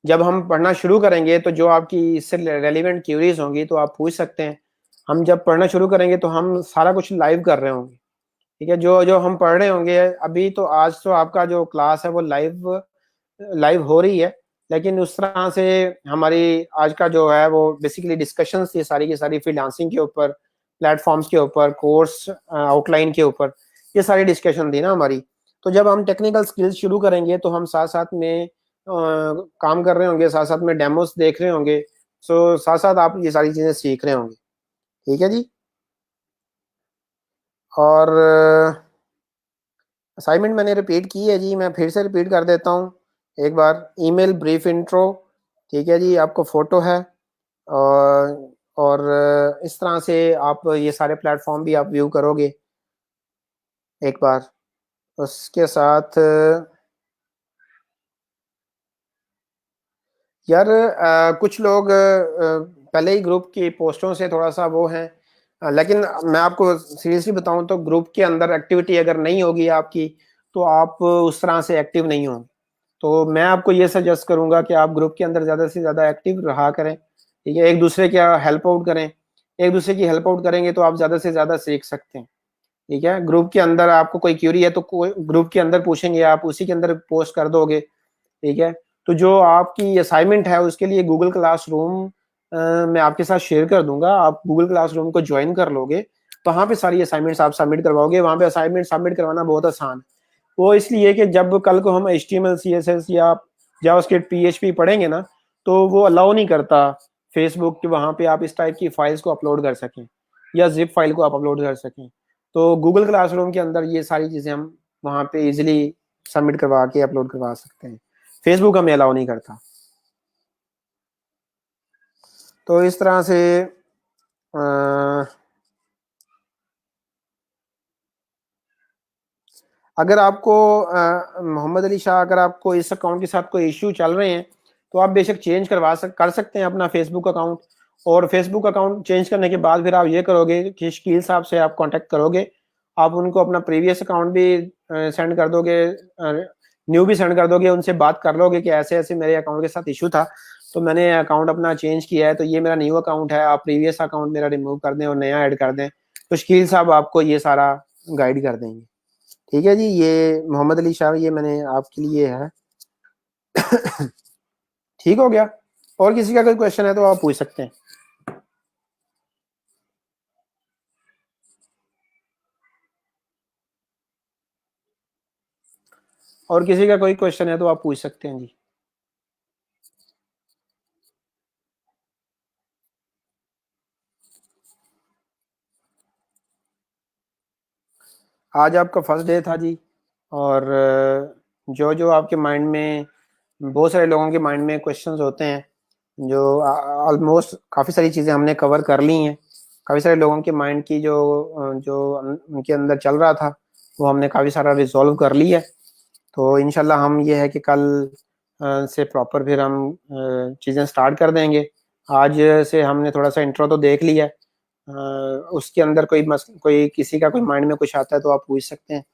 जब हम पढ़ना शुरू करेंगे तो जो आपकी इससे रेलिवेंट क्यूरीज होंगी तो आप पूछ सकते हैं। हम जब पढ़ना शुरू करेंगे तो हम सारा कुछ लाइव कर रहे होंगे, ठीक है, जो जो हम पढ़ रहे होंगे अभी, तो आज तो आपका जो क्लास है वो लाइव लाइव हो रही है, लेकिन उस तरह से हमारी आज का जो है वो बेसिकली डिस्कशन थी सारी की सारी फ्रीलांसिंग के ऊपर, प्लेटफॉर्म्स के ऊपर, कोर्स आउटलाइन के ऊपर, ये सारी डिस्कशन थी ना हमारी। तो जब हम टेक्निकल स्किल्स शुरू करेंगे तो हम साथ साथ में काम कर रहे होंगे, साथ साथ में डेमोस देख रहे होंगे, सो साथ साथ आप ये सारी चीज़ें सीख रहे होंगे, ठीक है जी। और असाइनमेंट मैंने रिपीट की है जी, मैं फिर से रिपीट कर देता हूँ एक बार। ईमेल ब्रीफ इंट्रो, ठीक है जी, आपको फोटो है, और इस तरह से आप ये सारे प्लेटफॉर्म भी आप व्यू करोगे एक बार। उसके साथ यार कुछ लोग पहले ही ग्रुप की पोस्टों से थोड़ा सा वो हैं, लेकिन मैं आपको सीरियसली बताऊं तो ग्रुप के अंदर एक्टिविटी अगर नहीं होगी आपकी तो आप उस तरह से एक्टिव नहीं होंगे। तो मैं आपको ये सजेस्ट करूंगा कि आप ग्रुप के अंदर ज़्यादा से ज़्यादा एक्टिव रहा करें, ठीक है, एक दूसरे का हेल्प आउट करें, एक दूसरे की हेल्प आउट करेंगे तो आप ज़्यादा से ज़्यादा सीख सकते हैं, ठीक है। ग्रुप के अंदर आपको कोई क्यूरी है तो कोई ग्रुप के अंदर पूछेंगे, आप उसी के अंदर पोस्ट कर दोगे, ठीक है। तो जो आपकी असाइनमेंट है उसके लिए गूगल क्लासरूम मैं आपके साथ शेयर कर दूंगा, आप गूगल क्लासरूम को ज्वाइन कर लोगे, वहाँ पे सारी असाइनमेंट्स आप सबमिट करवाओगे। वहाँ पे असाइनमेंट सबमिट करवाना बहुत आसान है, वो इसलिए कि जब कल को हम HTML CSS या जावास्क्रिप्ट PHP पढ़ेंगे ना, तो वो अलाउ नहीं करता फेसबुक कि वहाँ पे आप इस टाइप की फाइल्स को अपलोड कर सकें या जिप फाइल को आप अपलोड कर सकें। तो गूगल क्लासरूम के अंदर ये सारी चीज़ें हम वहाँ पे इजिली सबमिट करवा के अपलोड करवा सकते हैं, फेसबुक हमें अलाउ नहीं करता। तो इस तरह से अगर आपको मोहम्मद अली शाह, अगर आपको इस अकाउंट के साथ कोई इश्यू चल रहे हैं तो आप बेशक चेंज कर सकते हैं अपना फेसबुक अकाउंट। और फेसबुक अकाउंट चेंज करने के बाद फिर आप ये करोगे कि शकील साहब से आप कांटेक्ट करोगे, आप उनको अपना प्रीवियस अकाउंट भी सेंड कर दोगे, न्यू भी सेंड कर दोगे, उनसे बात कर लोगे कि ऐसे ऐसे मेरे अकाउंट के साथ इशू था तो मैंने अकाउंट अपना चेंज किया है, तो ये मेरा न्यू अकाउंट है, आप प्रीवियस अकाउंट मेरा रिमूव कर दें और नया ऐड कर दें, तो शकील साहब आपको ये सारा गाइड कर देंगे, ठीक है जी। ये मोहम्मद अली शाह ये मैंने आपके लिए है। ठीक हो गया, और किसी का कोई क्वेश्चन है तो आप पूछ सकते हैं। और किसी का कोई क्वेश्चन है तो आप पूछ सकते हैं जी। आज आपका फर्स्ट डे था जी, और जो जो आपके माइंड में, बहुत सारे लोगों के माइंड में क्वेश्चंस होते हैं, जो ऑलमोस्ट काफ़ी सारी चीज़ें हमने कवर कर ली हैं। काफ़ी सारे लोगों के माइंड की जो उनके अंदर चल रहा था वो हमने काफ़ी सारा रिजॉल्व कर लिया है। तो इंशाल्लाह हम ये है कि कल से प्रॉपर फिर हम चीज़ें स्टार्ट कर देंगे। आज से हमने थोड़ा सा इंट्रो तो देख लिया है। उसके अंदर कोई किसी का कोई माइंड में कुछ आता है तो आप पूछ सकते हैं।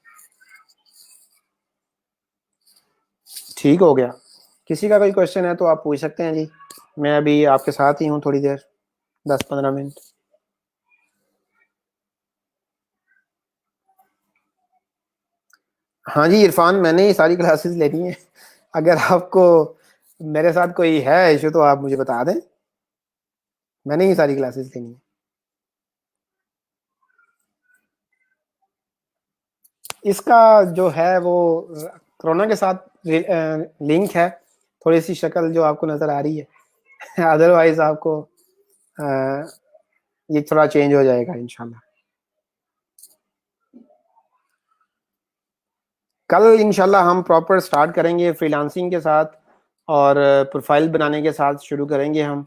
ठीक हो गया। किसी का कोई क्वेश्चन है तो आप पूछ सकते हैं जी। मैं अभी आपके साथ ही हूँ थोड़ी देर, 10-15 मिनट। हाँ जी इरफान, मैंने ही सारी क्लासेस लेनी है। अगर आपको मेरे साथ कोई है इशू तो आप मुझे बता दें। मैंने ही सारी क्लासेस लेनी है। इसका जो है वो कोरोना के साथ लिंक है। थोड़ी सी शक्ल जो आपको नज़र आ रही है अदरवाइज आपको अ, ये थोड़ा चेंज हो जाएगा इंशाल्लाह। कल इंशाल्लाह हम प्रॉपर स्टार्ट करेंगे फ्रीलांसिंग के साथ और प्रोफाइल बनाने के साथ शुरू करेंगे हम।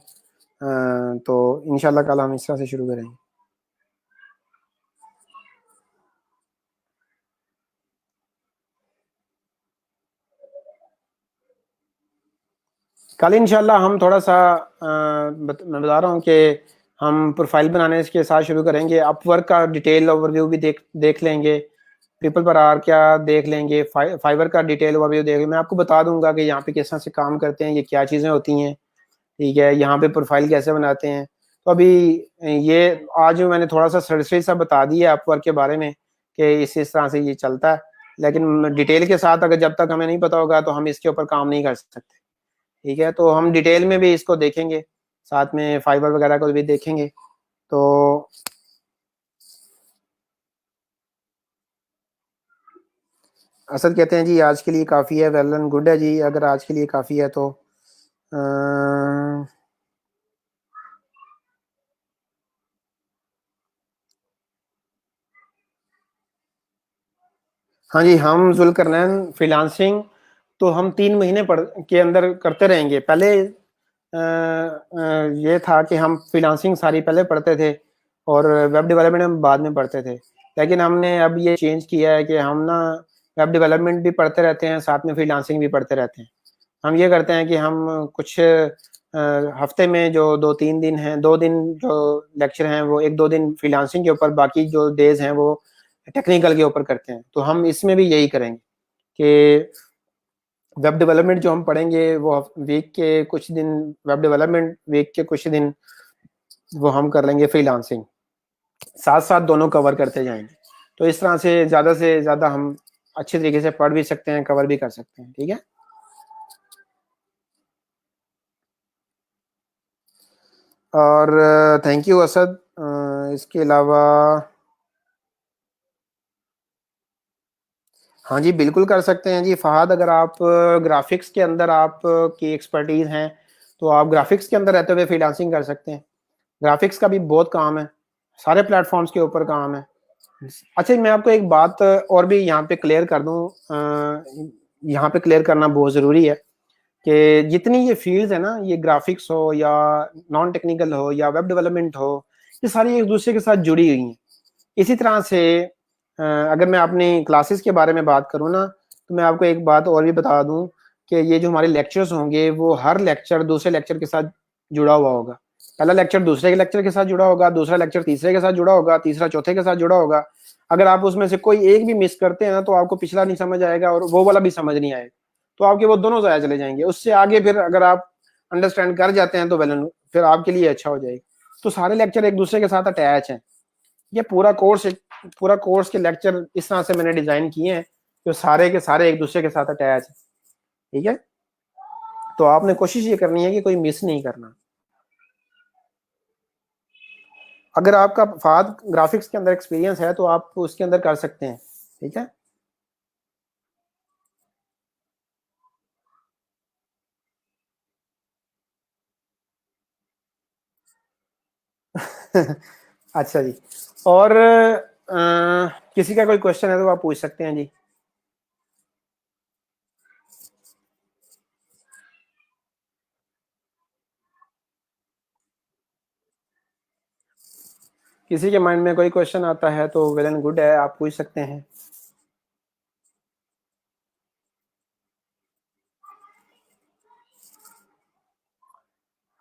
तो इंशाल्लाह कल हम इस तरह से शुरू करेंगे। कल इंशाल्लाह हम थोड़ा सा मैं बता रहा हूँ कि हम प्रोफाइल बनाने के साथ शुरू करेंगे। अपवर्क का डिटेल ओवरव्यू भी देख लेंगे। पीपल पर आर क्या देख लेंगे। फाइवर का डिटेल ओवरव्यू देख, मैं आपको बता दूंगा कि यहाँ पे किस तरह से काम करते हैं, ये क्या चीज़ें होती हैं, ठीक है, यहाँ पे प्रोफाइल कैसे बनाते हैं। तो अभी ये आज मैंने थोड़ा सा सरसरी सा बता दिया अपवर्क के बारे में कि इस तरह से ये चलता है। लेकिन डिटेल के साथ अगर जब तक हमें नहीं पता होगा तो हम इसके ऊपर काम नहीं कर सकते। ठीक है, तो हम डिटेल में भी इसको देखेंगे, साथ में फाइबर वगैरह को भी देखेंगे। तो असद कहते हैं जी आज के लिए काफ़ी है। वेल एंड गुड है जी, अगर आज के लिए काफ़ी है तो हाँ जी, हम जुल्करनैन फ्रीलांसिंग तो हम 3 महीने के अंदर करते रहेंगे। पहले ये था कि हम फ्रीलांसिंग सारी पहले पढ़ते थे और वेब डेवलपमेंट हम बाद में पढ़ते थे। लेकिन हमने अब ये चेंज किया है कि हम ना वेब डेवलपमेंट भी पढ़ते रहते हैं, साथ में फ्रीलांसिंग भी पढ़ते रहते हैं। हम ये करते हैं कि हम कुछ हफ्ते में जो 2-3 दिन हैं, 2 दिन जो लेक्चर हैं वो 1-2 दिन फ्रीलांसिंग के ऊपर, बाकी जो डेज हैं वो टेक्निकल के ऊपर करते हैं। तो हम इसमें भी यही करेंगे कि वेब डेवलपमेंट जो हम पढ़ेंगे वो वीक के कुछ दिन वेब डेवलपमेंट, वीक के कुछ दिन वो हम कर लेंगे फ्रीलांसिंग, साथ साथ दोनों कवर करते जाएंगे। तो इस तरह से ज़्यादा हम अच्छे तरीके से पढ़ भी सकते हैं, कवर भी कर सकते हैं। ठीक है, और थैंक यू असद। इसके अलावा हाँ जी बिल्कुल कर सकते हैं जी फहद। अगर आप ग्राफिक्स के अंदर आप की एक्सपर्टीज हैं तो आप ग्राफिक्स के अंदर रहते हुए फ्रीलांसिंग कर सकते हैं। ग्राफिक्स का भी बहुत काम है, सारे प्लेटफॉर्म्स के ऊपर काम है। अच्छा, मैं आपको एक बात और भी यहाँ पे क्लियर कर दूँ, यहाँ पे क्लियर करना बहुत ज़रूरी है कि जितनी ये फील्ड्स है ना, ये ग्राफिक्स हो या नॉन टेक्निकल हो या वेब डेवलपमेंट हो, ये सारी एक दूसरे के साथ जुड़ी हुई हैं। इसी तरह से अगर मैं अपनी क्लासेस के बारे में बात करूँ ना, तो मैं आपको एक बात और भी बता दूं कि ये जो हमारे लेक्चर्स होंगे वो हर लेक्चर दूसरे लेक्चर के साथ जुड़ा हुआ होगा। पहला लेक्चर दूसरे के लेक्चर के साथ जुड़ा होगा, दूसरा लेक्चर तीसरे के साथ जुड़ा होगा, तीसरा चौथे के साथ जुड़ा होगा। अगर आप उसमें से कोई एक भी मिस करते हैं ना तो आपको पिछला नहीं समझ आएगा और वो वाला भी समझ नहीं आएगा, तो आपके वो दोनों ज़ाया चले जाएंगे। उससे आगे फिर अगर आप अंडरस्टैंड कर जाते हैं तो वेल, फिर आपके लिए अच्छा हो जाएगा। तो सारे लेक्चर एक दूसरे के साथ अटैच हैं। ये पूरा कोर्स के लेक्चर इस तरह से मैंने डिजाइन किए हैं जो सारे के सारे एक दूसरे के साथ अटैच है। ठीक है, तो आपने कोशिश ये करनी है कि कोई मिस नहीं करना। अगर आपका फाद ग्राफिक्स के अंदर एक्सपीरियंस है तो आप उसके अंदर कर सकते हैं। ठीक है अच्छा जी, और किसी का कोई क्वेश्चन है तो आप पूछ सकते हैं जी। किसी के माइंड में कोई क्वेश्चन आता है तो वेल एंड गुड है, आप पूछ सकते हैं।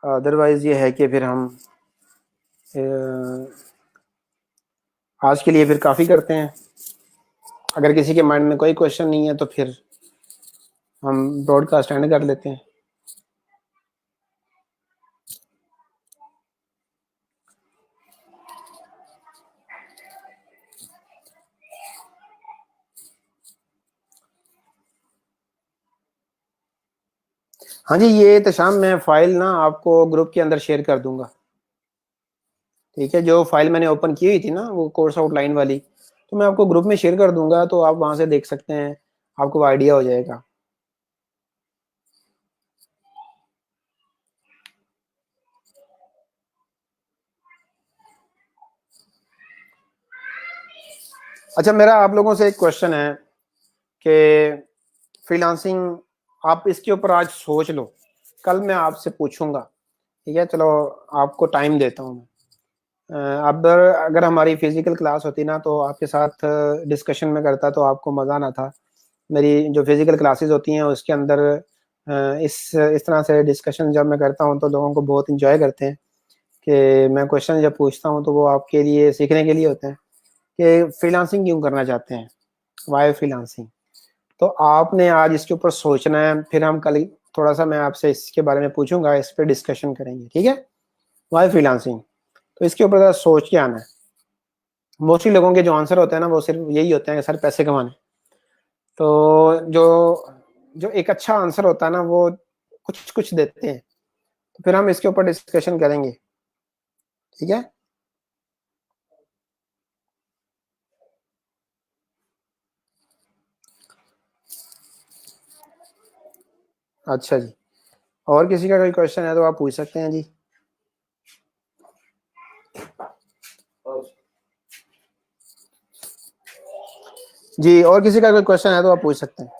अदरवाइज ये है कि फिर हम आज के लिए फिर काफ़ी करते हैं। अगर किसी के माइंड में कोई क्वेश्चन नहीं है तो फिर हम ब्रॉडकास्ट एंड कर लेते हैं। हाँ जी, ये तो शाम मैं फाइल ना आपको ग्रुप के अंदर शेयर कर दूंगा। ठीक है, जो फाइल मैंने ओपन की हुई थी ना वो कोर्स आउटलाइन वाली, तो मैं आपको ग्रुप में शेयर कर दूंगा, तो आप वहां से देख सकते हैं, आपको आइडिया हो जाएगा। अच्छा, मेरा आप लोगों से एक क्वेश्चन है कि फ्रीलांसिंग, आप इसके ऊपर आज सोच लो, कल मैं आपसे पूछूंगा। ठीक है, चलो आपको टाइम देता हूँ मैं। अब अगर हमारी फिजिकल क्लास होती ना तो आपके साथ डिस्कशन में करता तो आपको मज़ा आना था। मेरी जो फिजिकल क्लासेस होती हैं उसके अंदर इस तरह से डिस्कशन जब मैं करता हूँ तो लोगों को बहुत इंजॉय करते हैं कि मैं क्वेश्चन जब पूछता हूँ तो वो आपके लिए सीखने के लिए होते हैं कि फ्रीलांसिंग क्यों करना चाहते हैं, वाई फ्रीलांसिंग। तो आपने आज इसके ऊपर सोचना है, फिर हम कल थोड़ा सा मैं आपसे इसके बारे में पूछूंगा, इस पर डिस्कशन करेंगे। ठीक है, वाई फ्रीलांसिंग, तो इसके ऊपर ज़रा सोच के आना है। मोस्टली लोगों के जो आंसर होते हैं ना वो सिर्फ यही होते हैं कि सर पैसे कमाने। तो जो एक अच्छा आंसर होता है ना वो कुछ कुछ देते हैं, तो फिर हम इसके ऊपर डिस्कशन करेंगे। ठीक है, अच्छा जी, और किसी का कोई क्वेश्चन है तो आप पूछ सकते हैं जी। जी, और किसी का कोई क्वेश्चन है तो आप पूछ सकते हैं,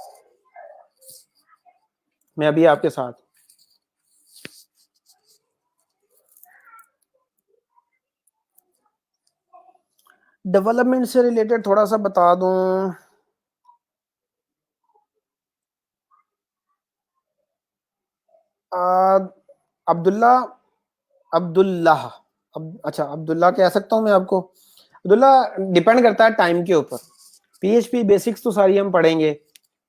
मैं अभी आपके साथ। डेवलपमेंट से रिलेटेड थोड़ा सा बता दूं, अब्दुल्ला, अब्दुल्लाह, अच्छा अब्दुल्ला कह सकता हूँ मैं आपको। अब्दुल्ला, डिपेंड करता है टाइम के ऊपर। पीएचपी बेसिक्स तो सारी हम पढ़ेंगे,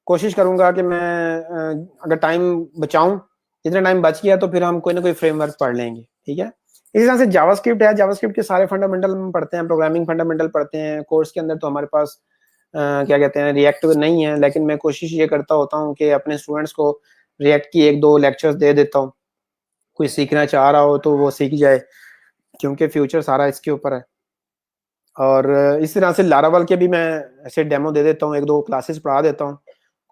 कोशिश करूंगा कि मैं अगर टाइम बचाऊं, जितना टाइम बच गया तो फिर हम कोई ना कोई फ्रेमवर्क पढ़ लेंगे। ठीक है, इसी तरह से जावास्क्रिप्ट है, जावास्क्रिप्ट के सारे फंडामेंटल हम पढ़ते हैं, प्रोग्रामिंग फंडामेंटल पढ़ते हैं। कोर्स के अंदर तो हमारे पास क्या कहते हैं रिएक्ट नहीं है, लेकिन मैं कोशिश ये करता होता हूँ कि अपने स्टूडेंट्स को रिएक्ट की एक दो लेक्चर्स दे देता हूँ, कोई सीखना चाह रहा हो तो वो सीख जाए, क्योंकि फ्यूचर सारा इसके ऊपर है। और इस तरह से लारावल के भी मैं ऐसे डेमो दे देता हूँ, एक दो क्लासेस पढ़ा देता हूँ,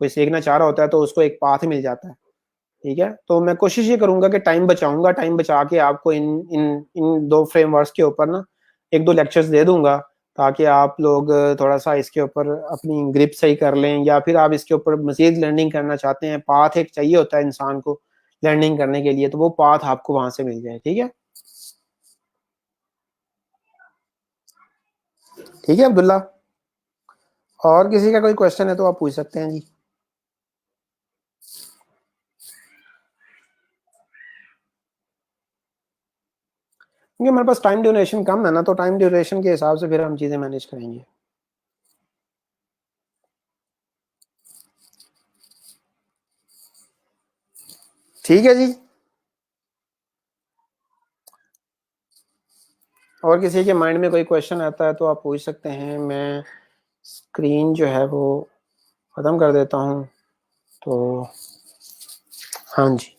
कोई सीखना चाह रहा होता है तो उसको एक पाथ मिल जाता है। ठीक है, तो मैं कोशिश ये करूंगा कि टाइम बचाऊंगा, टाइम बचा के आपको इन इन इन दो फ्रेमवर्क्स के ऊपर ना एक दो लेक्चर्स दे दूंगा, ताकि आप लोग थोड़ा सा इसके ऊपर अपनी ग्रिप सही कर लें, या फिर आप इसके ऊपर मजीद लर्निंग करना चाहते हैं, पाथ एक चाहिए होता है इंसान को लर्निंग करने के लिए, तो वो पाथ आपको वहां से मिल जाए। ठीक है, ठीक है अब्दुल्ला, और किसी का कोई क्वेश्चन है तो आप पूछ सकते हैं जी। क्योंकि हमारे पास टाइम ड्यूरेशन कम है ना, तो टाइम ड्यूरेशन के हिसाब से फिर हम चीज़ें मैनेज करेंगे। ठीक है जी, और किसी के माइंड में कोई क्वेश्चन आता है तो आप पूछ सकते हैं। मैं स्क्रीन जो है वो ख़त्म कर देता हूँ, तो हाँ जी,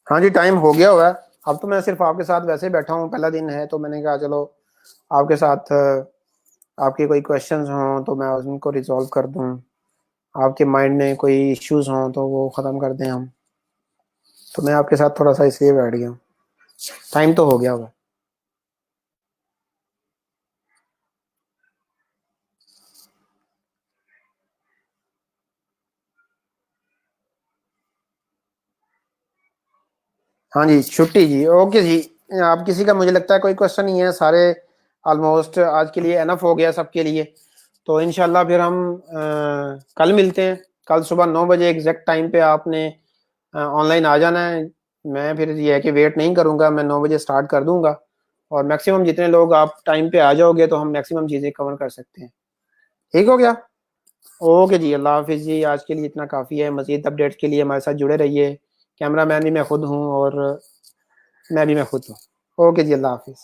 हाँ जी, टाइम हो गया हुआ है। अब तो मैं सिर्फ आपके साथ वैसे ही बैठा हूँ, पहला दिन है तो मैंने कहा चलो आपके साथ आपके कोई क्वेश्चंस हों तो मैं उनको रिजॉल्व कर दूँ, आपके माइंड में कोई इश्यूज हों तो वो ख़त्म कर दें हम। तो मैं आपके साथ थोड़ा सा इसलिए बैठ गया हूँ, टाइम तो हो गया हुआ। हाँ जी, छुट्टी जी, ओके जी। आप किसी का मुझे लगता है कोई क्वेश्चन नहीं है, सारे ऑलमोस्ट आज के लिए एनफ हो गया सबके लिए। तो इंशाल्लाह फिर हम कल मिलते हैं। कल सुबह 9 बजे एग्जैक्ट टाइम पे आपने ऑनलाइन आ जाना है। मैं फिर ये है कि वेट नहीं करूँगा, मैं 9 बजे स्टार्ट कर दूंगा। और मैक्सिमम जितने लोग आप टाइम पे आ जाओगे तो हम मैक्सिमम चीज़ें कवर कर सकते हैं। ठीक हो गया। ओके जी, अल्लाह हाफिज़ जी। आज के लिए इतना काफ़ी है। मज़ीद अपडेट्स के लिए हमारे साथ जुड़े रहिए। कैमरा मैन भी मैं खुद हूँ और मैं भी मैं खुद हूँ। ओके जी, अल्लाह हाफिज़।